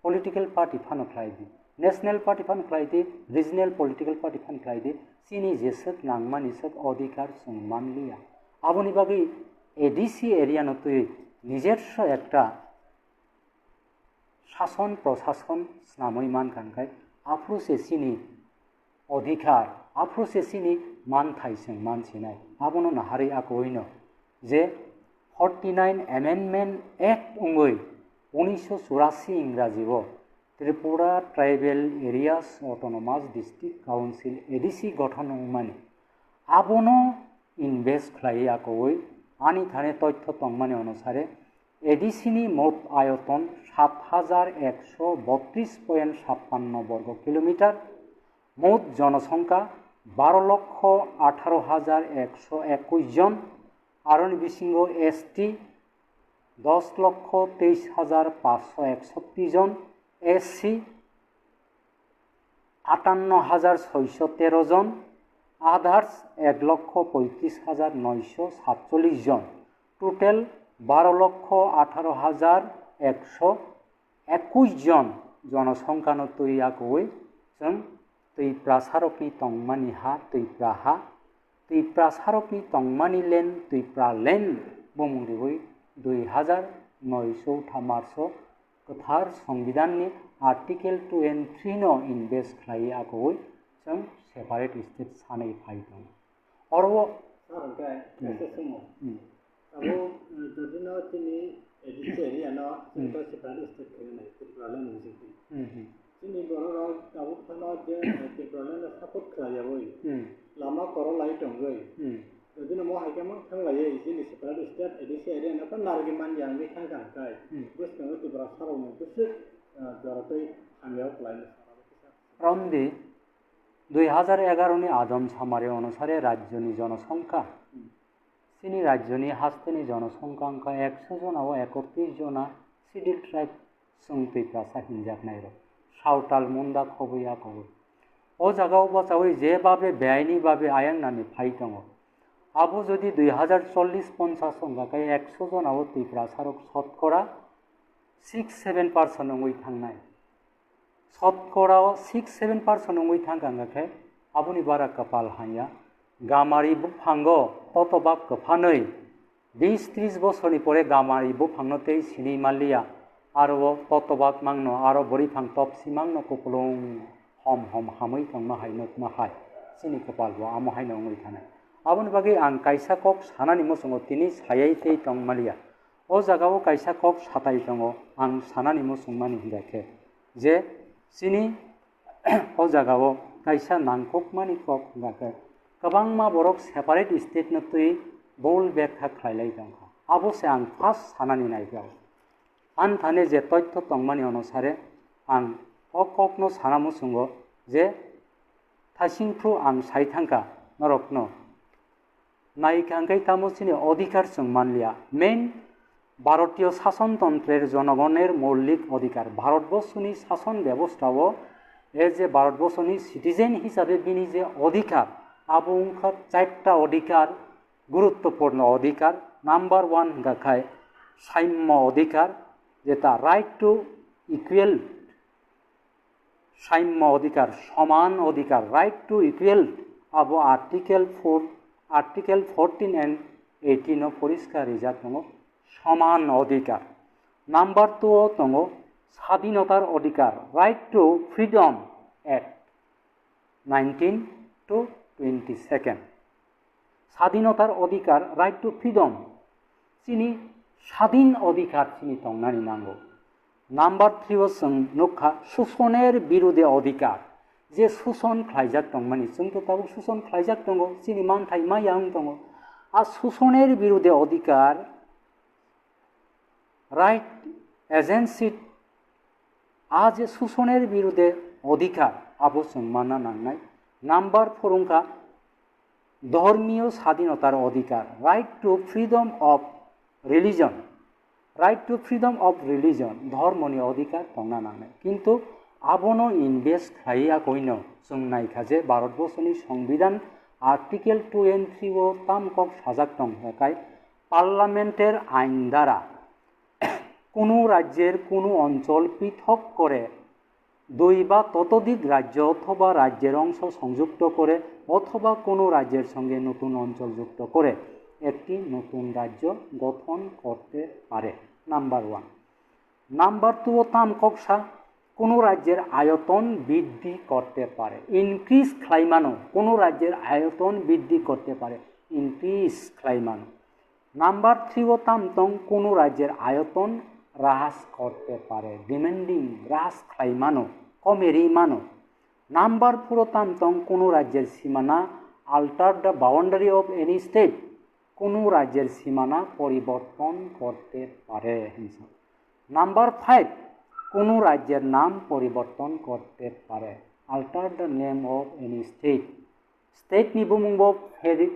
S11: पलिटिकल पार्टी फानख्लायदि नेशनल पार्टी फानख्लायदि रिजनल पलिटिकल पार्टी फानख्लायदि सिनि जेसक नांगमानि सब अधिकार जों मानलिया आबनि बागै ADC एरिया नतुय निजेर्स एकटा शासन प्रशासन स्नामै मानखानखाय आफ्रुसे सिनि अधिकार आफ्रुसे सिनि मानथायजों मानसिनाय आबनो नाहारै आकयनो जे 49 Amendment Act उंगै 1984 इंराजीव Tripura tribal areas autonomous district council ADC गठन माने आबनो इनभेस्ट खालायै आकयै आनि थाने तथ्य तंगमानि अनुसारे ADC नि मोट आयतन 7132.56 वर्ग किलोमीटर मोट जनसंख्या 12,18,121 जन आरन बिसिंगो ST 10,23,561 जन SC 58,613 जन आधार्स 1,35,947 जन टोटल 12,18,121 21 জন জনসংখ্যানো তৈয়াকই जों Tipra sarokni tongmani ha Tipra ha Tipra sarokni tongmani len Tipra len bomungriwi 2900 thamarso gothar সংবিধাননি article 2 and 3 no invest khlai akoi जों separate state sanai phai dong orwo
S6: sarangkai sesemo abo jodino tini editeri ano to separate state khlai Tipra len musiki tini bororo abo phano je Tipra len support khlai aboi lama koro lai tonggoi jodino mo haikama thanglai isini separate state editeri ano kan nargiman yang ni khangkai bus no Tipra sarong bus
S11: Romdi 2011 ni Adam Samare অনুসারে রাজ্যনি জনসংখ্যা সিনি রাজ্যনি হাস্তেনি জনসংখ্যা অঙ্ক 100 জন ও 31 জনা schedule tribe সংতি প্রাসা হিনজাক নাইরো সাউতাল Munda খবইয়া কব ও জায়গাও বাঁচাওই যেভাবে বেআইনি ভাবে আইন নামে ফাইতং আবু যদি 2040-50 সংখ্যাকে 100 জন ও ত্রিপুরা সারক শতকরা 6-7% নঙ্গই থাংনাই শতকরাও 6-7% নঙ্গই থাংগাঙ্গাকে আবুনি বারা কপাল হাইয়া গামারি বুফাঙ্গ ততবাক কফানৈ 20-30 বছরনি পরে গামারি বুফাংনতেই সিনি মালিয়া আরো ততবাক মাংনো আরো বড়ি ফাং তপসি মাংনো কুপলং হম হম হাमै থাংমা হাইনক মাহাই সিনি কপাল ব আমো হাইনো নঙ্গই থানাই আবুনি বাগে আং কাইসা কক সানানি মসঙ্গ তিনি সায়াই তেই তং Malia o jagao kaisa kok satai tongo ang sanani mo sungmani hirake je sini o jagao kaisa nangkok mani kok gake kabangma borok separate state no tui bol bekha khlailai dongha abo se ang first sanani naigao an thane je toitho tongmani onusare ang ok no sanamo sungo je thasingpru ang saithangka norokno naikangkai tamo sini odhikar sungmanlia main ভারতীয় শাসনতন্ত্রের জনগণের মৌলিক অধিকার ভারতবর্ষনি শাসন ব্যবস্থাও এ যে ভারতবর্ষনি citizen হিসাবে বিনি যে অধিকার আবংখা 4টা অধিকার গুরুত্বপূর্ণ অধিকার নাম্বার 1 গাখায় সাম্য অধিকার যেটা রাইট টু ইকুয়াল সাম্য অধিকার সমান অধিকার রাইট টু ইকুয়াল আবো আর্টিকেল 14 and 18 পরিষ্কার রিজাত দङ সমান অধিকার নাম্বার 2 দङ স্বাধীনতার অধিকার right to freedom act 19 to 22 স্বাধীনতার অধিকার রাইট টু ফ্রিডম চিনি স্বাধীন অধিকার চিনি তংনানি নাঙ্গো নাম্বার 3 ও जों नुखा শোষণের বিরুদ্ধে অধিকার যে শোষণ খাইজাক দংমানি जों তো তাবো শোষণ খাইজাক দङ চিনি মানথাই মায়াং দङ আর শোষণের বিরুদ্ধে অধিকার রাইট এজেন্সি আজ শোষণের বিরুদ্ধে অধিকার আবো जों মানা নাংনাই নাম্বার 4 ধর্মীয় স্বাধীনতার অধিকার right to freedom of religion right to freedom of religion ধর্মনি অধিকার তংনা নাংনাই কিন্তু আবনো ইনভেস্ট খাইয়া কইন जों নাইখা যে ভারতবর্ষনি সংবিধান আর্টিকেল 2 and 3 ও তামকক সাজাক দং হেকাই পার্লামেন্টের আইন দ্বারা কোনো রাজ্যের কোনো অঞ্চল পৃথক করে দুই বা ততোধিক রাজ্য অথবা রাজ্যের অংশ সংযুক্ত করে অথবা কোনো রাজ্যের সঙ্গে নতুন অঞ্চল যুক্ত করে একটি নতুন রাজ্য গঠন করতে পারে নাম্বার 1 নাম্বার 2 তামককসা কোনো রাজ্যের আয়তন বৃদ্ধি করতে পারে ইনক্রিজ খাইমানো কোনো রাজ্যের আয়তন বৃদ্ধি করতে পারে ইনক্রিজ খাইমানো নাম্বার 3 ও তামতং কোনো রাজ্যের আয়তন হ্রাস করতে পারে ডিমান্ডিং হ্রাস খাইমানো কমেরি মানো নাম্বার 4 তামতং কোনো রাজ্যের সীমানা alter the boundary of any state কোনো রাজ্যের সীমানা পরিবর্তন করতে পারে নাম্বার 5 কোনো রাজ্যের নাম পরিবর্তন করতে পারে alter the name of any state state নিবুমুংব ফেরি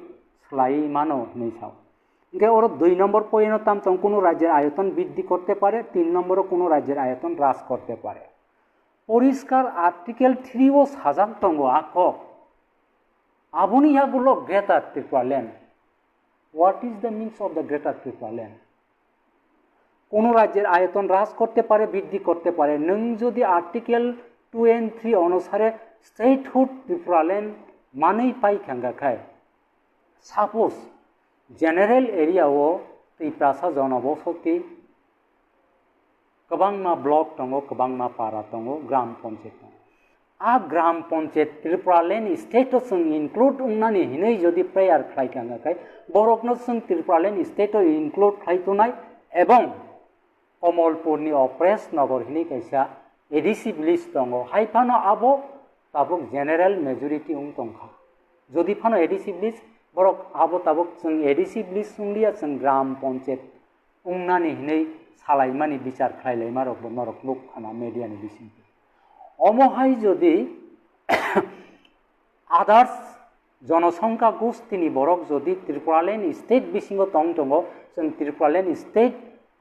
S11: স্লাই মানো নিসাও ইনকে ওর 2 নম্বর পয়েন্ট তামতং কোনো রাজ্যের আয়তন বৃদ্ধি করতে পারে 3 নম্বরও কোনো রাজ্যের আয়তন হ্রাস করতে পারে পরিষ্কার আর্টিকেল 3 ও সাজাক দङ আকক আবনি ইয়াগুলো greater Tripura land what is the means of the greater Tripura land কোনো রাজ্যের আয়তন হ্রাস করতে পারে, বৃদ্ধি করতে পারে। নং যদি আর্টিকেল 2 and 3 অনুসারে স্টেটহুড ত্রিপুরাল্যান্ড মানেই পাই খাঙ্গাখায় সাপোজ জেনারেল এরিয়াও ত্রিপ্রাসা জনবসতি गोबांमा ब्लक दङ, गोबांमा पारा दङ, ग्राम पञ्चायत दङ। आ ग्राम पञ्चायत त्रिपुराल्यान्ड स्टेटआव जों इनक्लुड होननानै हिनै जुदि प्रेयार खालामखाङाखै बरकनो जों त्रिपुराल्यान्ड स्टेटआव इनक्लुड खालामनाय एबं कमलपुरनि अप्रेस नगर हिनै कैसा एडिसि भिलेज दङ हाइफानो आबो ताबुक जेनेरेल मेजरिटी उं दंखा जुदि फानो एडिसि भिलेज बरक आबो ताबुक जों एडिसि भिलेज सुंलिया जों ग्राम पञ्चायत उंनानै हिनै सालायमानि बिचार खालायलायमा रकबो नरक लोक खाना मेडियानि बिसिं अमहाय जुदि आदार्स जनसंख्या गोष्ठीनि बरक जुदि त्रिपुराल्यान्ड स्टेट बिसिङाव दङ जों त्रिपुराल्यान्ड स्टेट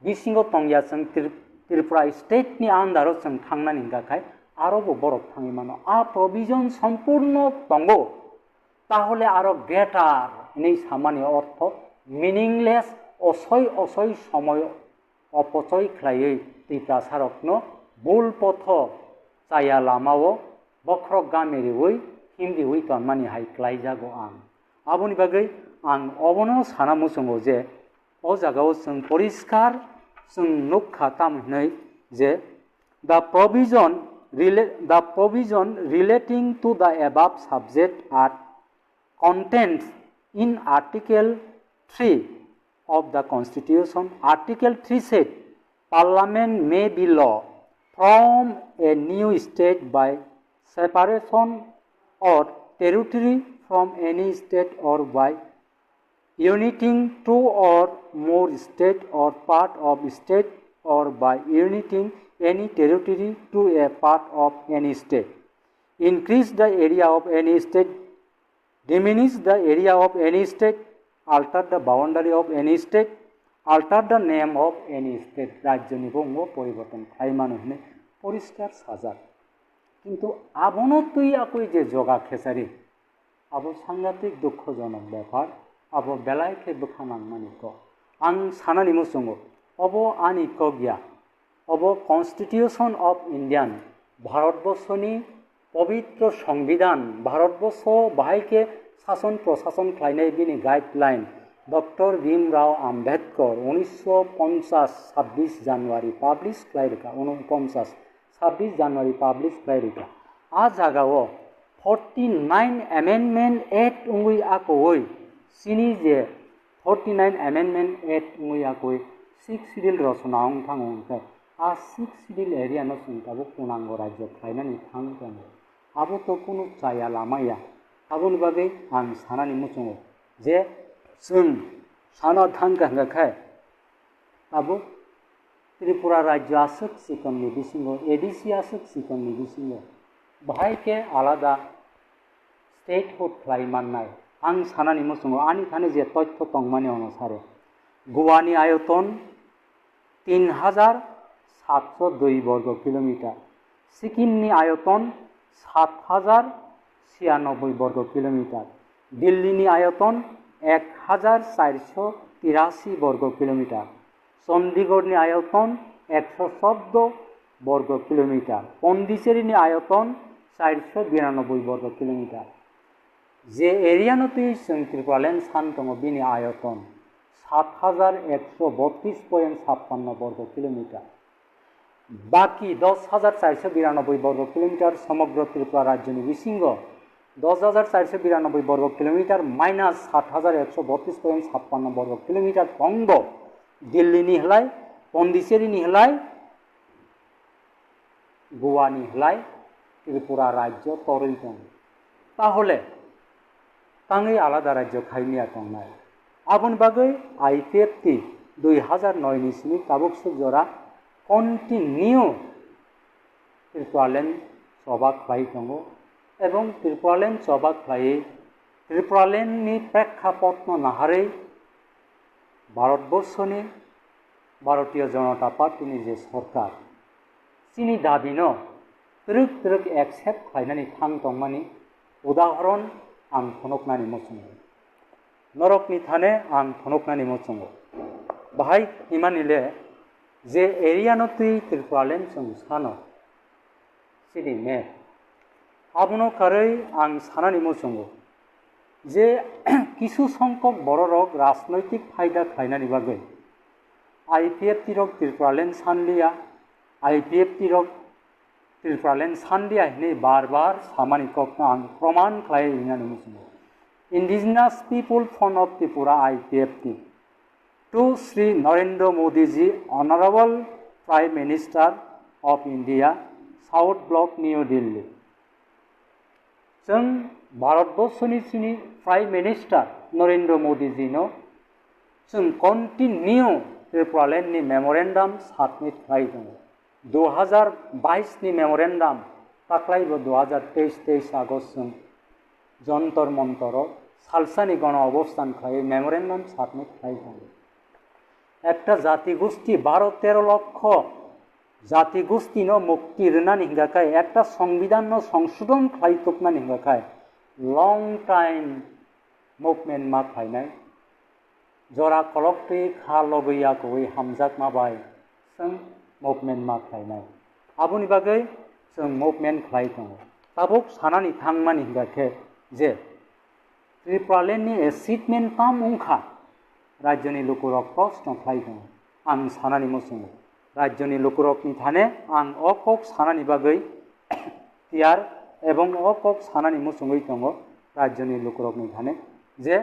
S11: बिसिङाव दंया जों त्रिपुरा स्टेटनि आन्दाराव जों थांनानै गाखाय आरोबो बरक थाङै मानो आ प्रभिजन सम्पूर्ण दङ তাহলে আরো গ্রেটার নেই সামান্য অর্থ মিনিংলেস অসই অসই সময় অপচয় খাইयै ত্রিপ্রাসারকনো ভুল পথ চায়া লামাও বক্রক গামেরিওই হিন্দিওই তনমানি হাই ক্লাই जागो आं आबुनि बागै आं अबनो साना मुसंगो जे अ जागाव जों परिष्कार जों नुखा तामहनै जे the provision relating to the above subject are contained in Article 3 of the Constitution. Article 3 said, Parliament may be law from a new state by separation or territory from any state or by uniting two or more state or part of state or by uniting any territory to a part of any state. Increase the area of any state, diminish the area of any state, alter the boundary of any state, alter the name of any state. राज्यनि बंगो परिवर्तन खालामनो हने परिष्कार साजा किन्तु आबनो तुई आकुई जे जगा खेसारि आबो सांघातिक दुखजनक ব্যাপার आबो बेलायखे बोखानां मानिको आं सानानि मुसंगो अबो आनि कगिया अबो कन्स्टिट्यूशन अफ इंडियन भारतबर्षनि पवित्र संविधान भारतबर्ष बाहायके शासन प्रशासन खालामनाय बिनि guideline doctor Bhimrao Ambedkar 1950 26 January publish खालायरिका 1950 26 जानुवारी पाब्लिश खालायरिका आ जागाव 49 अमेंडमेंट एक्ट उंगुई आकोई सिनि जे 49 अमेंडमेंट एक्ट उंगुई आकोई 6 शिड्यूल रचना थांगोंखाय आ 6 शिड्यूल एरिया न सुंताबो पुनांग राज्य खालायनानै थांगोन आबो तो कुनु चाया लामाया आबोनि बागै आं सानानि मुसंगो जे जों साना थांगाखाय आबो त्रिपुरा राज्य आसक सिकमनि बिसिङाव एडिसि आसक सिकमनि बिसिङाव बाहायके आलादा स्टेटहुड खालायमाननाय आं सानानि मुसंगो आनि थाने जे तथ्य दंमानि अनुसारे गोवानि आयतन 3702 वर्ग किलोमीटर सिक्किमनि आयतन 7096 वर्ग किलोमीटर दिल्लीनि आयतन 1483 वर्ग किलोमीटर चंडीगढ़नि आयतन 114 वर्ग किलोमीटर पन्डिचेरीनि आयतन 492 वर्ग किलोमीटर जे एरियानो तुई जों त्रिपुराल्यान्ड सान दङ बिनि आयतन 7132.56 वर्ग किलोमीटर बाकी 10,492 वर्ग किलोमीटर समग्र त्रिपुरा राज्यनि बिसिङ 10,492 वर्ग किलोमीटर माइनास 7132.56 वर्ग किलोमीटर दंग दिल्लीनि हलाय पन्डिचेरीनि हलाय गोवानि हलाय त्रिपुरा राज्य तरै दं ताहले ताङै आलादा राज्य खायनिया दंनाय आबुनि बागै आईपीएफटी 2009 नि सिनि ताबुक सुजरा कन्टिन्यू त्रिपुराल्यान्ड सभा खालाय दङ एवं त्रिपुराल्यान्ड सभा खालाय त्रिपुराल्यान्डनि प्रेक्षापट नाहारै भारतबर्षनि भारतीय जनता पार्टीनि जे सरकार सिनि दाबिनो त्रिक त्रिक एक्सेप्ट खालायनानै थां दंमानि उदाहरण आं थनकनानै मुसंगो नरकनि थाने आं थनकनानै मुसंगो बाहाय हिमानिले जे एरियानो तुई त्रिपुरालेन जों सानो सिरि मे आबनो कारै आं सानानि मोसंगो जे किसु संख्यक बर' रक राजनैतिक फायदा खायनानि बागै आईपीएफ तिरक त्रिपुरालेन सानलिया आईपीएफ तिरक त्रिपुरालेन सानलिया हिने बार बार सामानि कक आं प्रमाण खालायनानि मोसंगो Indigenous People Fund of Tripura IPFT to Sri Narendra Modi ji, Honorable Prime Minister of India, South Block, New Delhi. जों भारतबर्षनि सिनि prime minister Narendra Modi ji no जों कन्टिन्यू त्रिपुरालेण्डनि मेमोरेन्डाम साबमिट खालामदों 2022 नि मेमोरेन्डाम दाख्लैबो 2023 आगस्ट जों जन्तर मंतर सालसानि गण अबस्थान खालाम मेमोरेन्डाम साबमिट खालामदों একটা জাতিগোষ্ঠী 12-13 লক্ষ জাতিগোষ্ঠীনো মুক্তি রেনানি হিঙ্গাকায় একটা সংবিধান সংশোধন খাইতকনানি হিঙ্গাকায় লং টাইম মুভমেন্ট मा खायनाय जरा कलकटे खा लगैया गई हामजाक माबाय जों मुभमेन्ट मा खायनाय आबुनि बागै जों मुभमेन्ट खालायदों ताबुक सानानि थांमानि हिंगाखे जे त्रिपुरालेण्डनि एचिभमेन्ट ताम उंखा राज्यनि लुकुरक प्रश्न खालायदों आं सानानि मोसंगो राज्यनि लुकुरकनि थाने आं अकक सानानि बागै तियार एवं अकक सानानि मोसंगै दङ राज्यनि लुकुरकनि थाने जे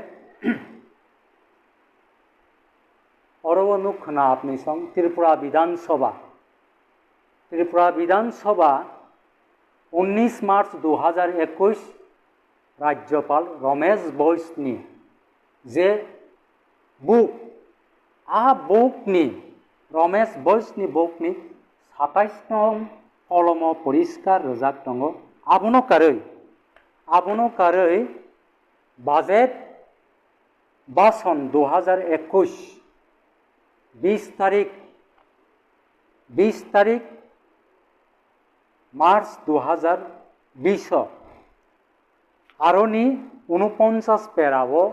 S11: अरवनुक खना आपनि सं त्रिपुरा विधानसभा 19 मार्च 2021 राज्यपाल रमेश बैसनि जे बुक बुकनि रमेश बैसनि बुकनि 27 नं कलम परिष्कार रोजाक दङ आबुनो कारै बाजेट भाषण 2021 20 तारीख मार्च 2020 आरोनि 49 पेरावो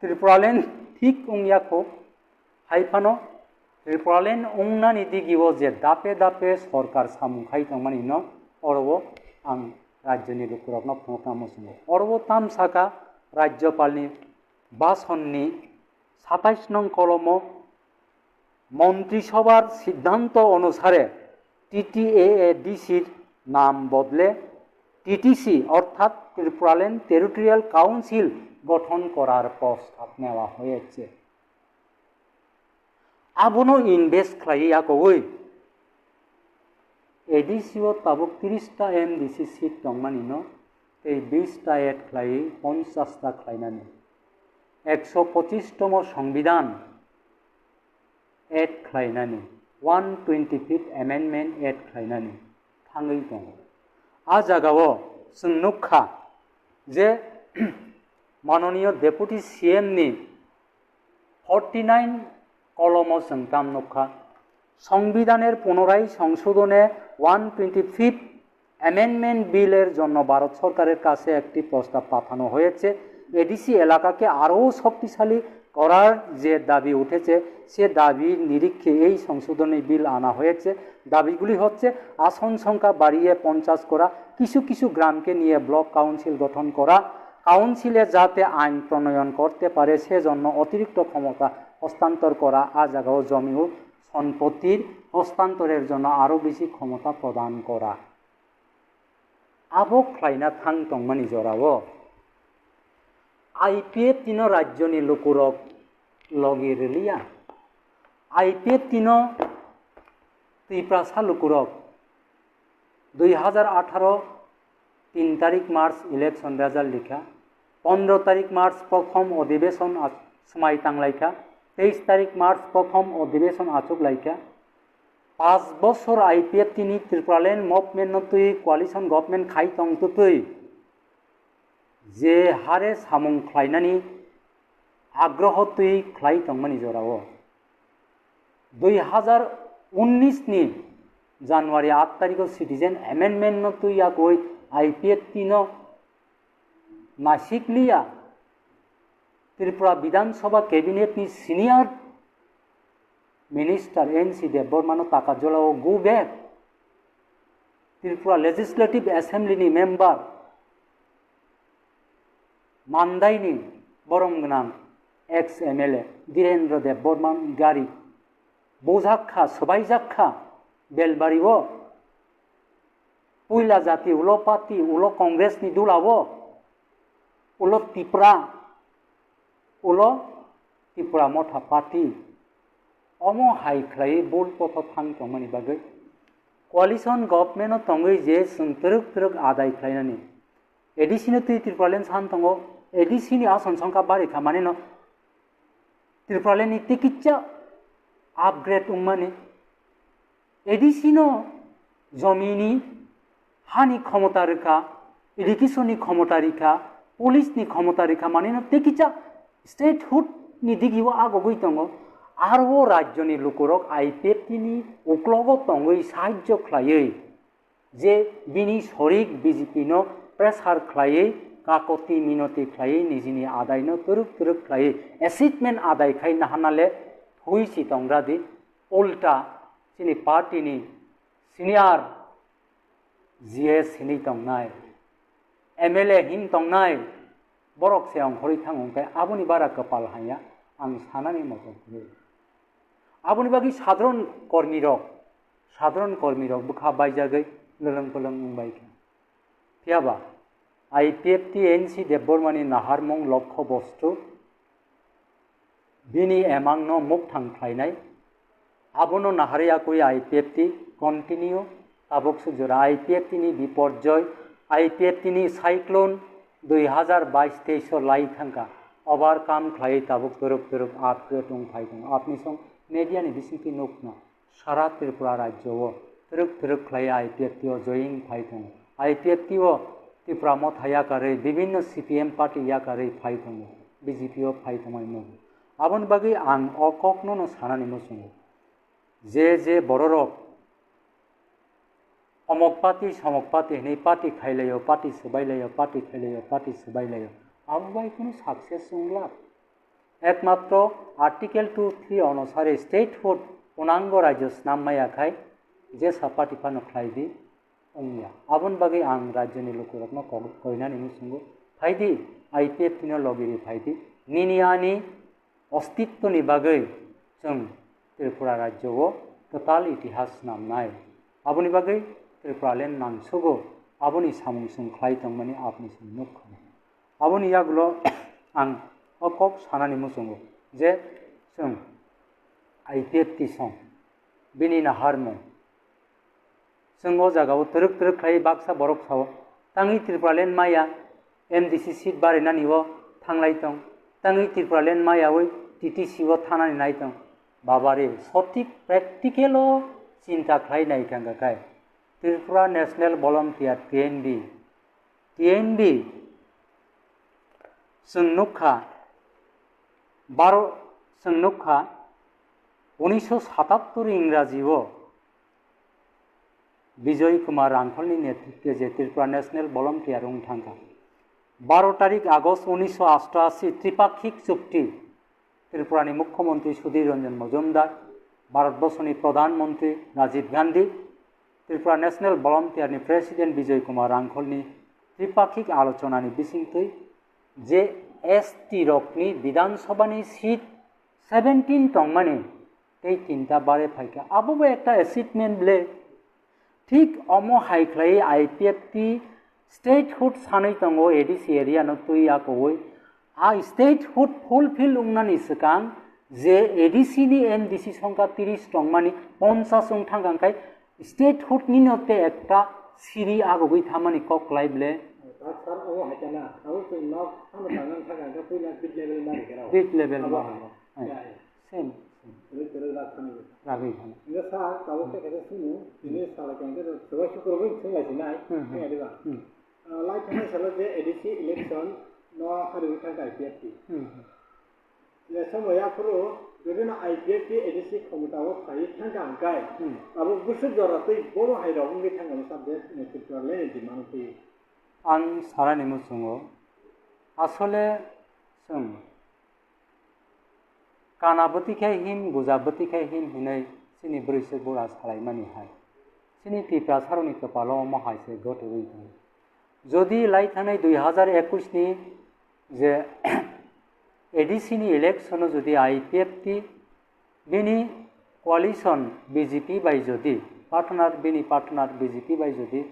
S11: त्रिपुरालेण्ड थिक उंग्याखौ हाइफानो त्रिपुरालेण्ड उंनानि दिगिवो जे दापे दापे सरकार सामुखाइ थांमानि न अरवो आं राज्यनि लुकुरकनो फंखा मोसंगो अरवो ताम साखा राज्यपालनि भाषणनि 27 नं कलम मन्त्रिसभार सिद्धांत अनुसारे टीटीएडीसीर नाम बदले टीटीसी अर्थात त्रिपुरालेण्ड टेरिटोरियल काउंसिल गठन करार प्रस्ताव नेওয়া হয়েছে आबुनो इनभेस्ट खालायाखै एडीसीओ ताबुक 30टा एमडीसी सीट दंमानि न 20टा एड खालाय 50टा खालायनानै 125तम संविधान एड खालायनानै 125th एमेन्डमेन्ट एड खालायनानै थाङै दं आ जागाव जों नुखा जे माननीय डेपुटी सीएम नि 49 कलम जों नुखा संविधानेर पुनराय संशोधने 125th एमेन्डमेंट बिलेर जन्य भारत सरकारेर काছে একটি প্রস্তাব পাঠানো হয়েছে এডিসি এলাকাকে আরও শক্তিশালী করার যে দাবি উঠেছে সে দাবির নিরীক্ষে এই সংশোধনী বিল আনা হয়েছে দাবিগুলি হচ্ছে আসন সংখ্যা বাড়িয়ে 50 করা কিছু কিছু গ্রামকে নিয়ে ব্লক কাউন্সিল গঠন করা কাউন্সিলে যাতে আইন প্রণয়ন করতে পারে সেজন্য অতিরিক্ত ক্ষমতা হস্তান্তর করা আ জায়গাও জমি ও সম্পত্তির হস্তান্তরের জন্য আরও বেশি ক্ষমতা প্রদান করা আবক খাইনা থাং টংমানি জরাও आईपीएफ तीनो राज्यनि लुकुरक लगे रेलिया आईपीएफ तीनो त्रिपुरा लुकुरक 2018 3 तारीख मार्च इलेक्शन रेजाल्ट लिखा 15 तारीख मार्च प्रथम अधिवेशन समय तांलाइखा 23 तारीख मार्च प्रथम अधिवेशन आचुक लाइखा 5 बছর आईपीएफ तीनी त्रिपुरालेण्ड मुभमेन्ट तुई कोआलिशन गभर्नमेंट खाइतंग तुई जे हारे सामुं खालायनानि आग्रह तुई खालायतंमानि जराव 2019 नि जानुवारी 8 तारीख सिटीजन एमेन्डमेंट तुई आगोय आईपीएफ तीनो नासिकलिया त्रिपुरा विधानसभा कैबिनेट नि सीनियर मिनिस्टर एनसी देबबर्मा ताकाजलाव गो बैक त्रिपुरा लेजिस्लेटिव एसेम्बली नि मेम्बर मानदाई नि बरम गनां एक्स MLA धीरेन्द्र देबबर्मा गारी बोजाखा सबाइजाखा बेलबारिवो पुइला जाति उलो पार्टी उलो कांग्रेस नि दुलावो उलो त्रिपुरा मोथा पार्टी अमो हाइख्लाय बोल पथ थां तंगमनि बागै कोalition गवर्नमेंट तंगै जे संतरक तरक आदाय ख्लायनानि एडिसिनो त्रिपुरालेन सान तंगो एडिसिनि आसन संख्या बारि खामानि न त्रिपुरालेनि टिकिच्चा अपग्रेड उममानि एडिसिनो जमिनी हानि क्षमता रेखा एडुकेशननि क्षमता रेखा पुलिसनि क्षमता रेखा माने न टिकिच्चा स्टेटहुड नि दिगिवा आगोगै तंगो आरो राज्यनि लुकुरक आईपीएफनि उक्लगो तंगै साहाय्य ख्लायै जे बिनि सरिक बीजेपी नो प्रेसार ख्लायै काकति मिनति ख्लायै निजिनि आदायनो तुरुक ख्लायै एसिटमेन्ट आदाय खाय नाहानाले हुइसि तंग्रादि उल्टा सिनि पार्टीनि सिनियर जीएस हिनि तंनाय MLA हिन तंनाय बरक से अंखरि थांगंखाय आबुनि बारा कपाल हाया आं सानानि मथ'खौ आबुनि बागै साधारण कर्मी बुखा बायजागै लोलों पोलों उंबाय फियाबा IPFT NC देबबर्मानि नाहारमं लक्ष्य बस्तु बिनि एमांनो मुख थांख्लायनाय आबुनो नाहारियाकुइ IPFT कन्टिन्यू ताबुक सुजुरा IPFT नि बिपर्जय IPFT नि साइक्लोन 2022-23 लाई थांका ओभारकाम ख्लायै ताबुक तुरुक आपग्रेड उंफायदों आपनि सं मीडिया नि बिसिंथि नुकना सारा त्रिपुरा राज्यव तुरुक ख्लायै IPFT जयिं फायदों IPFT त्रिपुरा मथा याकारै विभिन्न CPM पार्टी याकारै फायदों BJP फायदों आबुनि बागै आं अककनो सानानि मुसुङो जे बररक अमक पार्टी हनै पार्टी खायलायो पार्टी सोबायलायो पार्टी सोबायलायो आबुबाय कुनु सक्सेस उंला एकमात्र आर्टिकल 2-3 अनुसारे स्टेटहुड उनांगो राज्य नाममायाखाय जे सा पार्टी फानो ख्लायदि उंया आबुन बागै आं राज्यनि लुकुरकनो कयनानि मुसुङो फायदि IPFT नो लगिरि फायदि निनियानि अस्तित्वनि बागै जों त्रिपुरा राज्यव टोटाल इतिहास नामनाय आबुनि बागै त्रिपुरालेन नांसोगो आबुनि सामुंसुं ख्लायदोंमानि आपनि सुनुक आबुनि यागुलो आं अकक सानानि मुसुङो जे जों IPFT सं बिनि नाहारमं जों जागाव तुरुक ख्लायै बाक्सा बरक साव ताङै त्रिपुरालेन माया MDC सीट बारायनानिव थांलायदों ताङै त्रिपुरालेन मायावै TTC थानानै नायदों बाबारे सटिक प्रेक्टिकेल चिन्ता ख्लायनाय थांगाखाय Tripura national volunteer TNB जोंनुखा 1977 इंराजीव Vijay Kumar रांखलनि नेतृत्व जे त्रिपुरा नेशनल भलन्टियार उंथांखा 12 तारिख आगस्ट 1988 त्रिपाक्षिक चुक्ति त्रिपुरानि मुख्यमंत्री सुधीर रंजन मजुमदार भारतवर्षनि प्रधानमंत्री राजीव गांधी त्रिपुरा नेशनल भलन्टियारनि प्रेसिडेंट विजय कुमार रांखलनि त्रिपाक्षिक आलोचनानि बिसिंथै जे ST रकनि विधानसभानि सीट 17 तंमानि तै तीनटा बारे फायका आबुबो एकटा एसिटमेन्ट ब्ले ठीक अमो हाइख्लायै IPFT स्टेटहुड सानै तंगो एडिसी एरिया न तुई आकोय आ स्टेटहुड फुलफिल उंनानि सिगां जे एडिसी नि MDC संख्या 30 तंमानि 50 उं थांगांखाय स्टेटहुड नि नते एकटा सिरि आगोबै थामानि कक्लायब्ले बिट लेवल सेम रागै थाना
S6: इंगा सा ताबोके केसे सुनु दिने साला केंगे सबाय शुक्रबो सोंलायसिनाय हेदिबा लाइक थानाय साला जे एडिसी इलेक्शन न हारिबो थांगा IPFT ले समया फुरो बेदिनो IPFT एडिसी क्षमताव फाय थांगा अंकाय आबो गुसु जरातै बरो हायराव उंगे थांगा साबजेक्ट नेतृत्वले दिमांग फै
S11: आं सारानि मुसुङो आसले जों কানাবতীখাই হিম বুজাবতীখাই হিম হিनै सिनि ब्रैसो बुरा सालायमानि हाय सिनि टिप्रा सारनि कपाल महायसे गथुई दं जदि लाइथानाय 2021 नि जे एडिसिनि इलेक्शन जदि आईपीएफटी बिनि कोalition बीजेपी बाय जदि पार्टनार बिनि पार्टनार बीजेपी बाय जदि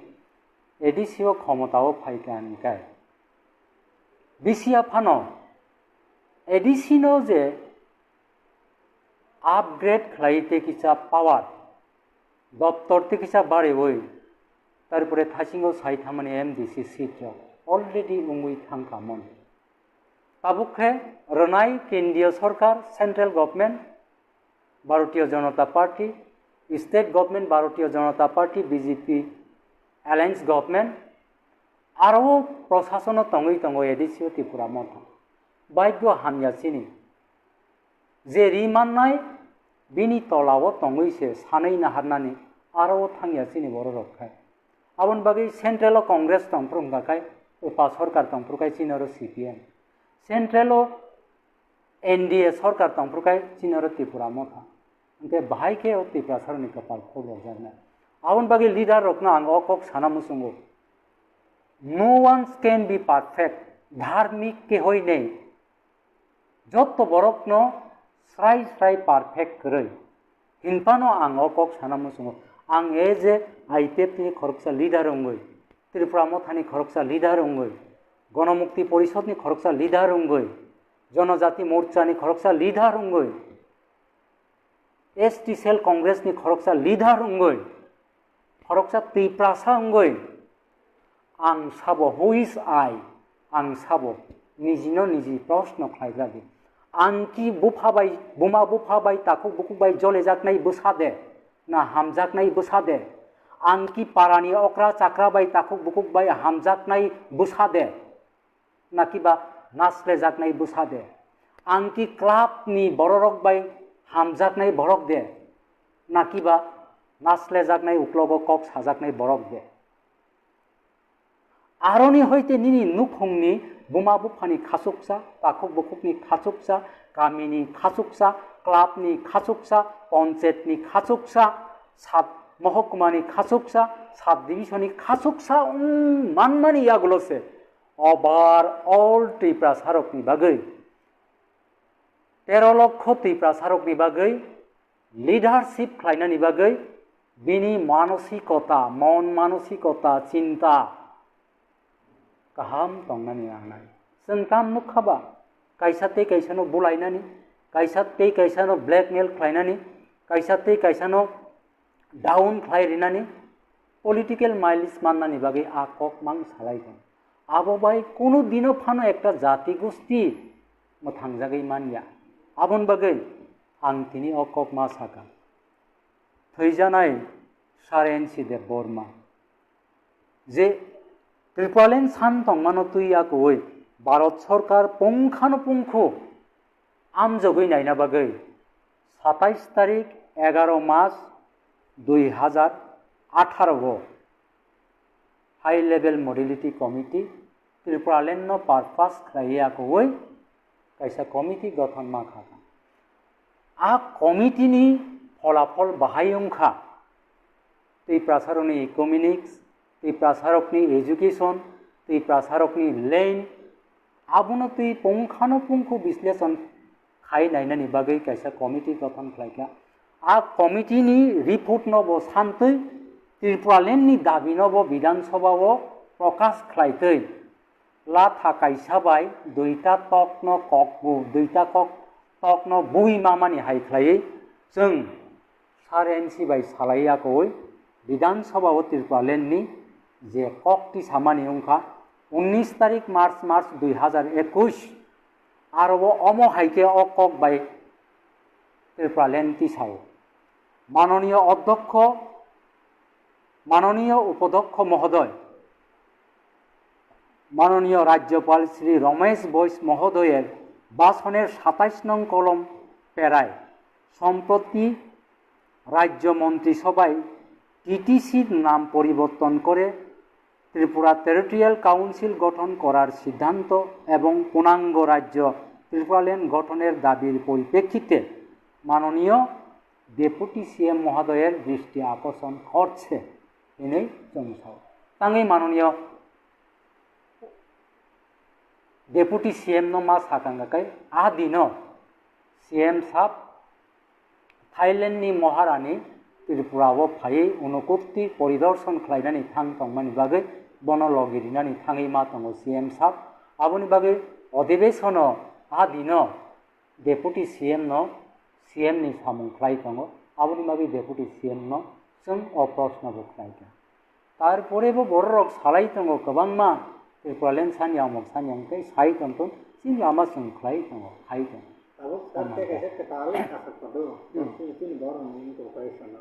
S11: एडिसिओ क्षमताओ फाइकानकाय बिसिया फानो एडिसिनो जे আপগ্রেড খাইতে কিছা পাওয়ার দপ্তরতে কিছা বাড়ে ওই তারপরে থাসিঙ্গো সাইথামানি এমডিসি সিট অলরেডি উঙ্গুই থাঙ্কামন তাবুকে রনাই কেন্দ্রীয় সরকার সেন্ট্রাল গভর্নমেন্ট ভারতীয় জনতা পার্টি স্টেট গভর্নমেন্ট ভারতীয় জনতা পার্টি বিজেপি অ্যালায়েন্স গভর্নমেন্ট আরও প্রশাসন তঙ্গই তঙ্গ এডিসিও ত্রিপুরা মথা বাইদ্য হামিয়াছিনি जे रिमाननाय बिनि तलाव तंगैसे सानै नाहारनानै आरो थांयासिनि बर' रखाय आबन बागै सेंट्रेल कांग्रेस तंफ्रुंगाखाय उपा सरकार तंफ्रुखाय चिनर सीपीएम सेंट्रेल एनडीए सरकार तंफ्रुखाय चिनर त्रिपुरा मथा ओंके बाहायके त्रिपुरा सरनि कपाल खबर जाना आबन बागै लीडर रखना आं अकक साना मुसुंगो no ones can be perfect धार्मिक के होय नै जत्त बरकनो स्राय स्राय पारफेक्ट करै हिनपानो आं अकक साना मुसुंगो आं एज ए आईपीएफनि खरकसा लीडर अंगै त्रिपुरा मथानि खरकसा लीडर अंगै गणमुक्ति परिषदनि खरकसा लीडर अंगै जनजाति मोर्चानि खरकसा लीडर अंगै एसटी सेल कांग्रेसनि खरकसा लीडर अंगै खरकसा त्रिपुरासा अंगै आं साबो हु इज आई आं साबो निजिनो निजि प्रश्न खालायग्रादि आंखि बुफाबाय बुमा बुफाबाय ताखौ बुकुबाय जले जाकनाय बोसादे ना हामजाकनाय बोसादे आंखि पारानि अक्रा चाक्राबाय ताखौ बुकुबाय हामजाकनाय बोसादे ना किबा नासले जाकनाय बोसादे आंखि क्लाबनि बररक बाय हामजाकनाय बरक दे ना किबा नासले जाकनाय उक्लब कक साजाकनाय बरक दे आरनि हयते निनि नुखंनि बुमा बुफानि खासुकसा ताखुक बुकुकनि खासुकसा गामिनि खासुकसा क्लाबनि खासुकसा पन्चायतनि खासुकसा सात महकुमानि खासुकसा सात डिभिजननि खासुकसा मानमानि यागुलसे ओभार ऑल त्रिपुरा सारकनि बागै 13 लक्ष त्रिपुरा सारकनि बागै लीडरशिप खालायनायनि बागै बिनि मानसिकता मन मानसिकता चिंता गाहाम तंनानै आंनाय जों काम नुखाबा कायसाते कायसानो बुलायनानै कायसाते कायसानो ब्लैकमेल खालायनानै कायसाते कायसानो डाउन खालायरिनानै पलिटिकल माइलेज माननानै बागै आकक मां सालायगोन आबोबाय कोनो दिनो फानो एकटा जाति गोष्ठी मथांजागै मानिया आबन बागै आं तिनि अकक मा साका थैजानाय सारेनसि देबबर्मा जे त्रिपुरालेन सान तंमानो तुइया कोई भारत सरकार पुंखानुपुंख आमजगै नायना बागै 27 तारिख 11 मार्च 2018 हाई लेवल मॉडिलिटी कमिटी त्रिपुरालेन नो पारपास खाया कोई कैसा कमिटी गठन मा खाका आ कमिटी नि फलाफल बाहायंखा त्रिपुरा सारनि इकोनॉमिक्स त्रिपुरा सारकनि एजुकेशन त्रिपुरा सारकनि लैंड आबुनो तुई पुंखानुपुंख विश्लेषण खाई नायनानि बागै कैसा कमिटी गठन खालायगा आ कमिटी नि रिपोर्ट नबो सानतै त्रिपुरालेननि दाबि नबो विधानसभाव प्रकाश खालायतै लाथा कैसाबाय दुइटा तकनो ककबु दुइटा कक तकनो बुइ मामानि हाय खालायै जों सारेनसि बाय सालायाखै विधानसभाव त्रिपुरालेननि जे ककटी सामानि अंखा 19 तारिख मार्च 2021 आरो अमो हाइके अकक बाय त्रिपुरालेन तिसाव माननीय अध्यक्ष माननीय उपाध्यक्ष महोदय माननीय राज्यपाल श्री रमेश बैस महोदयर भाषणेर 27 नং कलम पेराय सम्प्रति राज्य मंत्रिसभाय टीटीसी नाम परिवर्तन करे त्रिपुरा टेरिटोरियल काउंसिल गठन करार सिद्धांत एवं पूर्णांग राज्य ত্রিপুরাল্যান্ড গঠনের দাবির পরিপ্রেক্ষিতে মাননীয় ডেপুটি সিএম মহোদয়ের দৃষ্টি আকর্ষণ করছে এনেই জনসাও তাঙ্গै माननीय डेपुटी सीएम नो मा साकांगाkai आ दिनो सीएम साहब थाईलैंड नि महारानी त्रिपुराव फायै अनुकुप्ति परिदर्शन खालायनानै थांतंमानि बागै बनलगिरिनानै थाङै मा दङ सीएम साहब आबोनि बागै अधिवेशनो आ दिनो डेपुटी सीएम नो सीएम नि सामुं खालाय दङ आबोनि बागै डेपुटी सीएम नो जों अप्रश्नबो खालायदों तारपरेबो बररक सालाय दङ गोबांमा त्रिपुराल्यान्ड सानियाव सानियावकै साय दंथन सिं लामा जों खालाय दङ खाय दङ
S1: Tabuk sampai kayak ketahui kasat padu, mungkin baru ini kooperation.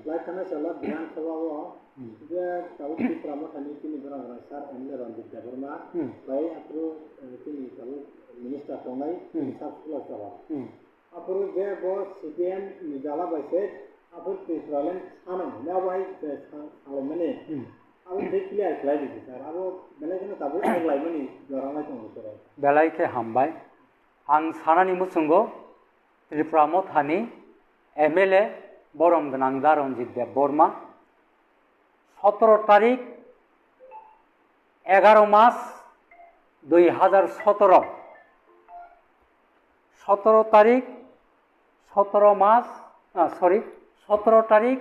S1: Lain karena salah bilang sebab dia tabuk di Mothani ini berang sar MLA ranjit Debbarma, baik aku ini tabuk minister tongai, sab sekolah salah. Aku dia bos CPM nijala baik, aku Australian sana, dia baik kalau mana, aku dekliar lagi sar, aku belai kena tabuk lagi mana, orang lain tu betul.
S11: Belai ke hambai. आं सानानि मुसुंगो Tripura मथानि MLA बरम गोनां रंजित देबबर्मा 17 तारिख 11 मास 2017 17 तारिख 17 मास 17 तारिख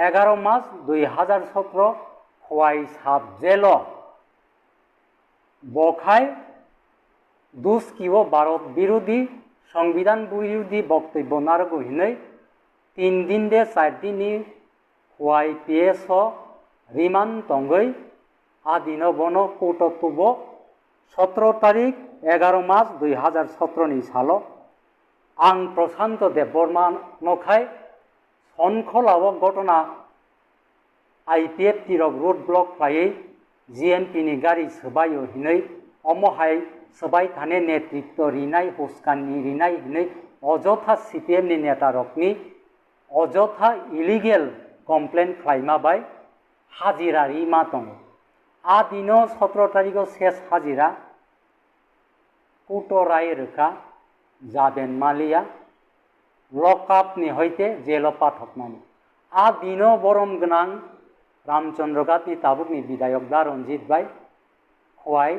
S11: 11 मास 2017 खवाई साब जेलो बखाय दुष्किव भारत विरोधी संविधान विरोधी बक्तव्य नारगो हिनै 3 दिन दे 4 दिन हुआई पीएस रिमांड तंगै आदिनो बनो कोटतुब 17 तारिख 11 मार्च 2017 नि सालो आं प्रशांत देबबर्मा नखाय सनखलाव घटना आईपीएफ तिरक रोड ब्लक फ्लायै जीएमपी नि गाड़ी सोबायो हिनै अमहाय सबाई थाने नेतृत्व रिनाय हुस्काननि रिनाय हिनै अजथा सीपीएम नि नेता रकनि अजथा इलिगेल कमप्लेन खालायमाबाय हाजिरा रिमा दं आ दिनो 17 तारिखआव शेष हाजिरा कुट राय रोखा जाबेन मालिया लकआप नि हयते जेल पाठकनानै आ दिनो बरम गोनां रामचंद्र गातनि ताबुकनि विधायक दा रंजित बाय खवाय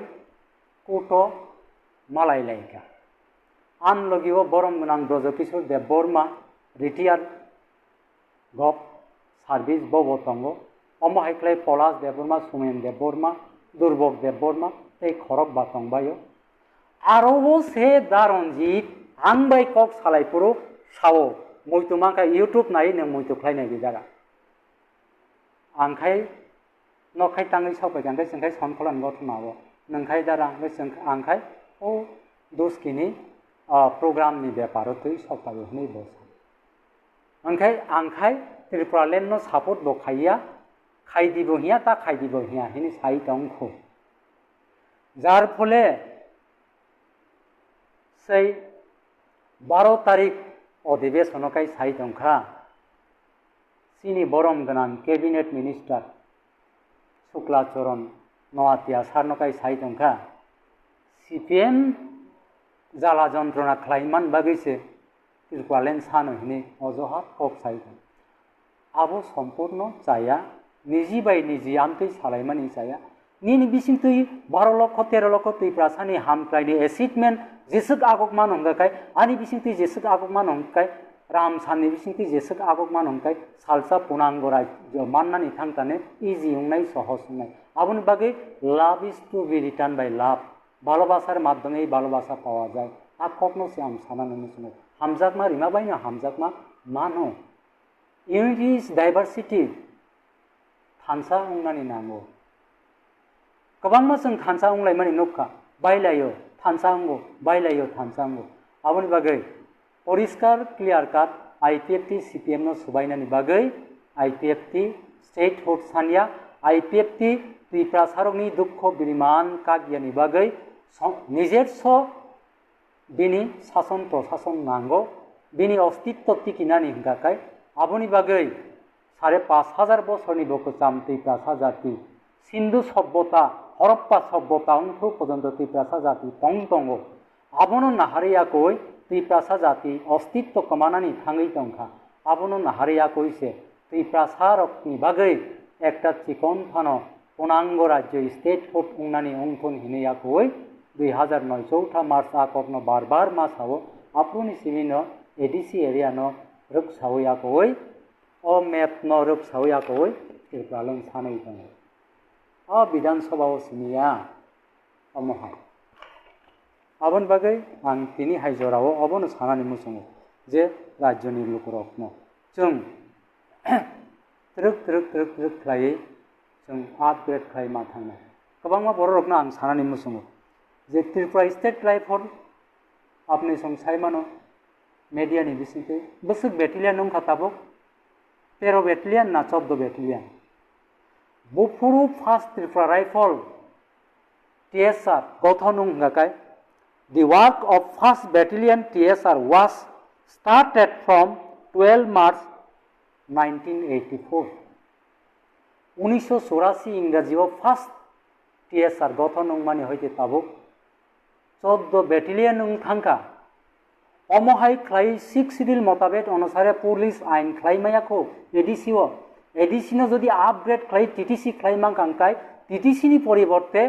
S11: कुट मालाय लायका आन लगिव बरम गोनां ब्रजकिशोर देबबर्मा रिटायार गप सार्भिस बबतंगो अमहायक्लाय पलाश देबबर्मा सुमेन देबबर्मा दुर्बक देबबर्मा तै खरक बातंबायो आरोबो से दारंजित आं बाय कक सालायपुरु सावो मयतुमाखा यूट्यूब नाय नों मयतुख्लायनाय बिदारा आंखाय नखाय ताङै सावबायगांखाय जोंखाय सनखलान गथनाबो नोंखाय दारा आंखाय ओ दोस्किनि प्रोग्राम नि बेपारो तै सफायो हनै बसा ओंखाय आंखाय त्रिपुराल्यान्ड नो सापर्ट बखाइया खायदिबो हिया ता खायदिबो हिया हिनि साइ दंखो जार फले सै 12 तारिख अधिवेशनकाय साइ दंखा सिनि बरम गोनां कैबिनेट मिनिस्टार शुक्लाचरण नवातिया सारनकाय साइ दंखा सीपीएम जाला जन्त्रना खालायमान बागैसे त्रिपुराल्यान्ड सानो हिनै अजहात कक साइदों आबो सम्पूर्ण जाया निजी बाय निजी आमतै सालायमानि जाया निनि बिसिंतै 12 लक्ष 13 लक्ष त्रिपुरासानि हामक्लायनि एसिटमेन्ट जेसुक आगकमान हंगाखाय आनि बिसिंतै जेसुक आगकमान हंगाखाय रामसानि बिसिंतै जेसुक आगकमान हंगाखाय सालसा पुनांगराय माननानि थांताने इजि हंनाय सहज हंनाय आबोनि बागै love is to be returned by love ভালোবাসার মাধ্যমেই ভালোবাসা পাওয়া যায় আর কখনো সে আম সানানো শুনে হামজাকমা রিমা বাইনা হামজাকমা মানো ইউনিটি ইজ ডাইভার্সিটি थानसा उंनानि नांगौ गोबांमा जों थानसा उंलाय माने नखा बायलायो थानसा उंगो बायलायो थानसा उंगो आबोनि बागै परिष्कार क्लियर काट आईपीएफटी सीपीएम नो सुबायनानि बागै आईपीएफटी स्टेट हुड सानिया आईपीएफटी त्रिपुरा सारकनि दुख बिरिमान कागियानि बागै निजेर्स बिनि शासन प्रशासन नांगौ बिनि अस्तित्व टिकिनानि हंगाखाय आबोनि बागै 5,500 बछरनि बकजाम त्रिपुरा जाति सिन्धु सभ्यता हरप्पा सभ्यता अंथु पर्यन्त त्रिपुरा जाति दं abono nahariyakoi Triprasa jati ostitto kamanani thangai tongkha abono nahariyakoi se Triprasarokni bagai ekta chikon phano Punango rajyo state food ungnani ungthon hineyakoi 2009 चौथा मार्च आकर्न बार मास हावो आप्रुनि सिमिनो एडीसी एरिया नो रुक सावयाकोय ओ मैप नो रुक सावयाकोय त्रिपुरालन सानै दङ आ विधानसभा सिमिया अमहा आबन बागै आं तिनि हाइजराव अबन सानानि मुसुङो जे राज्यनि लुकरकनो जों ट्रुक खालायै जों आपग्रेड खालायमा थाङो गोबांमा बर'रकनो आं सानानि मुसुङो जे त्रिपुरा स्टेट राइफल अपने संसाय मानो मीडिया नि बिसिंते बसुक बेटेलियन नों खाताबो 13 बेटेलियन ना 14 बेटेलियन बुफुरु फार्स्ट त्रिपुरा राइफल TSR गथनुं गाकाय the work of first battalion TSR was started from 12 March 1984 1984 इंराजीआव फार्स्ट TSR गथनुं माने होइते ताबो 14 बेटेलियन थांखा अमहाय क्लाइ 6 शिड्यूल मोताबेक अनुसारे पुलिस आइन क्लाइमायाखौ एडीसी नो जदि आपग्रेड क्लाइ टीटीसी क्लाइमा कांकाय टीटीसी नि परिवर्ते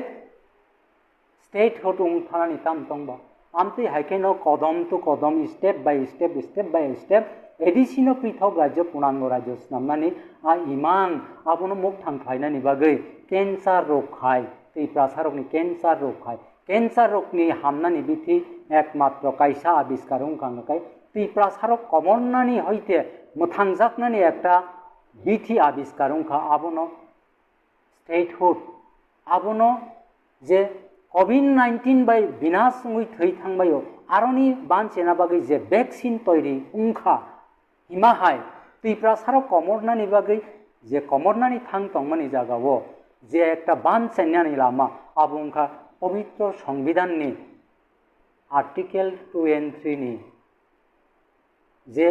S11: स्टेट होटुं थानानि ताम तंबा आमते हाइकेनो कदम टू कदम स्टेप बाय स्टेप एडीसी नो पृथक राज्य पूर्णांग राज्य नामनानि आ इमां आबनो मुख थांखायनानि बागै कैंसर रोग खाय त्रिप्रासा रोगनि कैंसर रोग खाय कैंसर रोगनि हामनानि बिथि एकमात्र कायसा आविष्कार उंखांगाय त्रिप्रासा रोग कमरनानि हइते मोथांजाकनानि एकटा बिथि आविष्कार उंखा आबनो स्टेटहुड आबनो जे कोविड-19 बाय बिनाश उंगै थै थांबायो आरनि बानचेना बागै जे वैक्सीन तैरि उंखा हिमाहाय त्रिप्रासा रोग कमरनानि बागै जे कमरनानि थां तंमानि जागावो जे एकटा बानचेनानि लामा आबुंखा पवित्र संविधान नि आर्टिकल 2 and 3 नि जे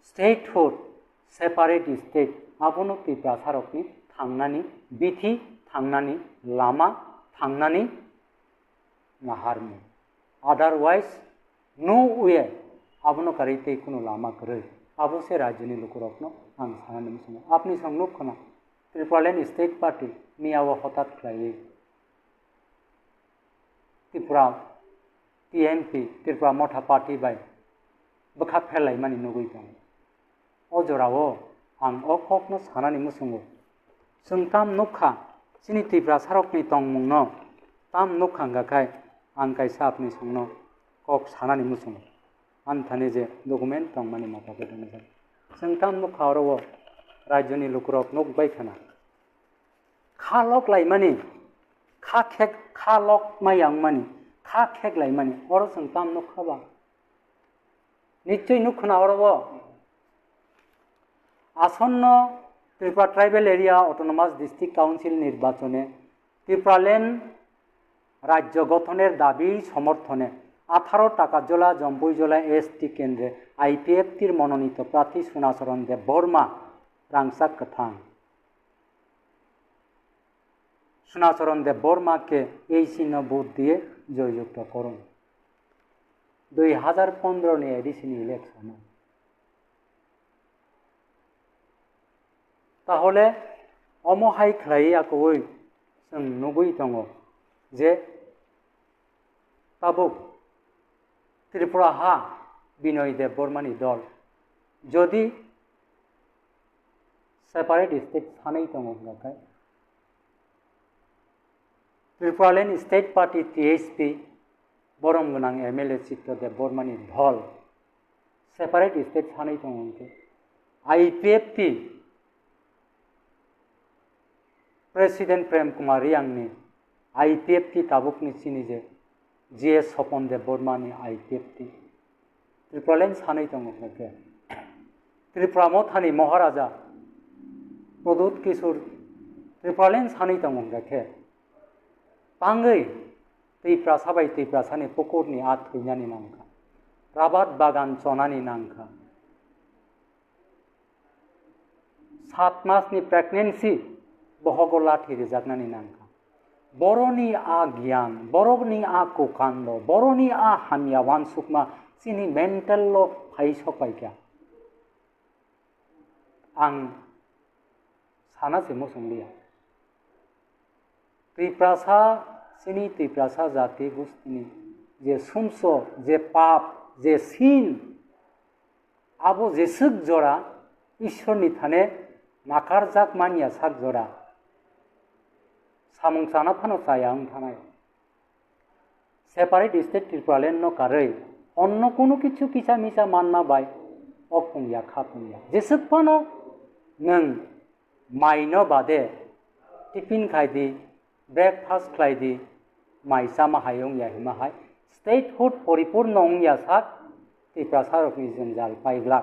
S11: स्टेटहुड सेपारेट स्टेट आबनो त्रिप्रासा रोगनि थांनानि बिथि थांनानि लामा थांनानि नाहारनि अदरवाइज नो वे आबनो करिते कुनो लामा करे आबो से राज्यनि लोकरकनो आं सानानि मुसुङो आपनि संनुक खना त्रिपुरालेण्ड स्टेट पार्टी मियाव हतात खालायै त्रिपुरा TMP त्रिपुरा मोथा पार्टी बाय बखा फेलाय मानि नुगै दं अजरावो आं अखकनो सानानि मुसुङो जों ताम नुखा सिनि त्रिप्रासा रोगनि तंमुंनो ताम नुखांगाखाय आं कायसा आपनि संनो कक सानानि मुसुङो आन्थानि जे डकुमेन्ट तंमानि माथाखौ दङ जों ताम नुखावरो राज्यनि लोकरक नुबाय खाना खालक लाइमानि खालक मायां मानि खा खेक लाइमानि और जों ताम नुखाबा निश्चय नुखना औरबो आसन्न Tripura tribal area autonomous district council निर्वाचने त्रिपुरालेण्ड राज्य गठনের दाबी समर्थने 18 টাকাজোলা জম্পুইজোলা ST কেন্দ্রে IPFটির মনোনীত প্রার্থী সুনাচরণ দেববর্মা রাংসাক কথাং সুনাচরণ দেববর্মাকে এই চিহ্ন ভোট দিয়ে জয়যুক্ত করুন 2015 নি এডিসি ইলেকশনে তাহলে অমহাই খালাইয়াকই जों नुगै दङ जे ताबुक त्रिपुरा हा बिनय देबबर्मानि दल जदि सेपारेट स्टेट सानै दङ होनबाथाय त्रिपुरालेण्ड स्टेट पार्टी TSP बरम गोनां MLA चित्त देबबर्मानि दल सेपारेट स्टेट सानै दङ IPFT president Prem Kumar रियांगनि IPFT ताबुकनि सिनि जे GS सपन देबबर्मानि IPFT त्रिपुरालेण्ड सानै दङ होनबाथाय त्रिपुरा मोथानि महाराजा प्रदुत किशोर त्रिपुरालेण्ड सानै दङ होनबाथाय बाङै त्रिप्रासा बाय त्रिप्रासानि पुकुरनि आथैनानि नांखा राबाद बागान चनानि नांखा 7 मासनि प्रेगनेन्सि बहगो लाठी रिजाकनानि नांखा boroni a gyan, boroni a kokando, boroni a hamya wan sukma sini mental lo phai sokai kya. Ang sana se musumliya. Triprasa sini triprasa jati gustini je sumso, je pap, je sin abo je suk jora ishwar ni thane nakarjak mania sak jora samung sana phano sayang thanai separate state Tripura no karai onno kono kichu kicha misa manma bai opungya khapungya je suk phano nang maino bade tiffin khaidi breakfast khaidi maisa ma hayong ya hima hai statehood poripurno ongya sak Tripura sarok ni jenjal paibla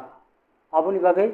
S11: aboni bagai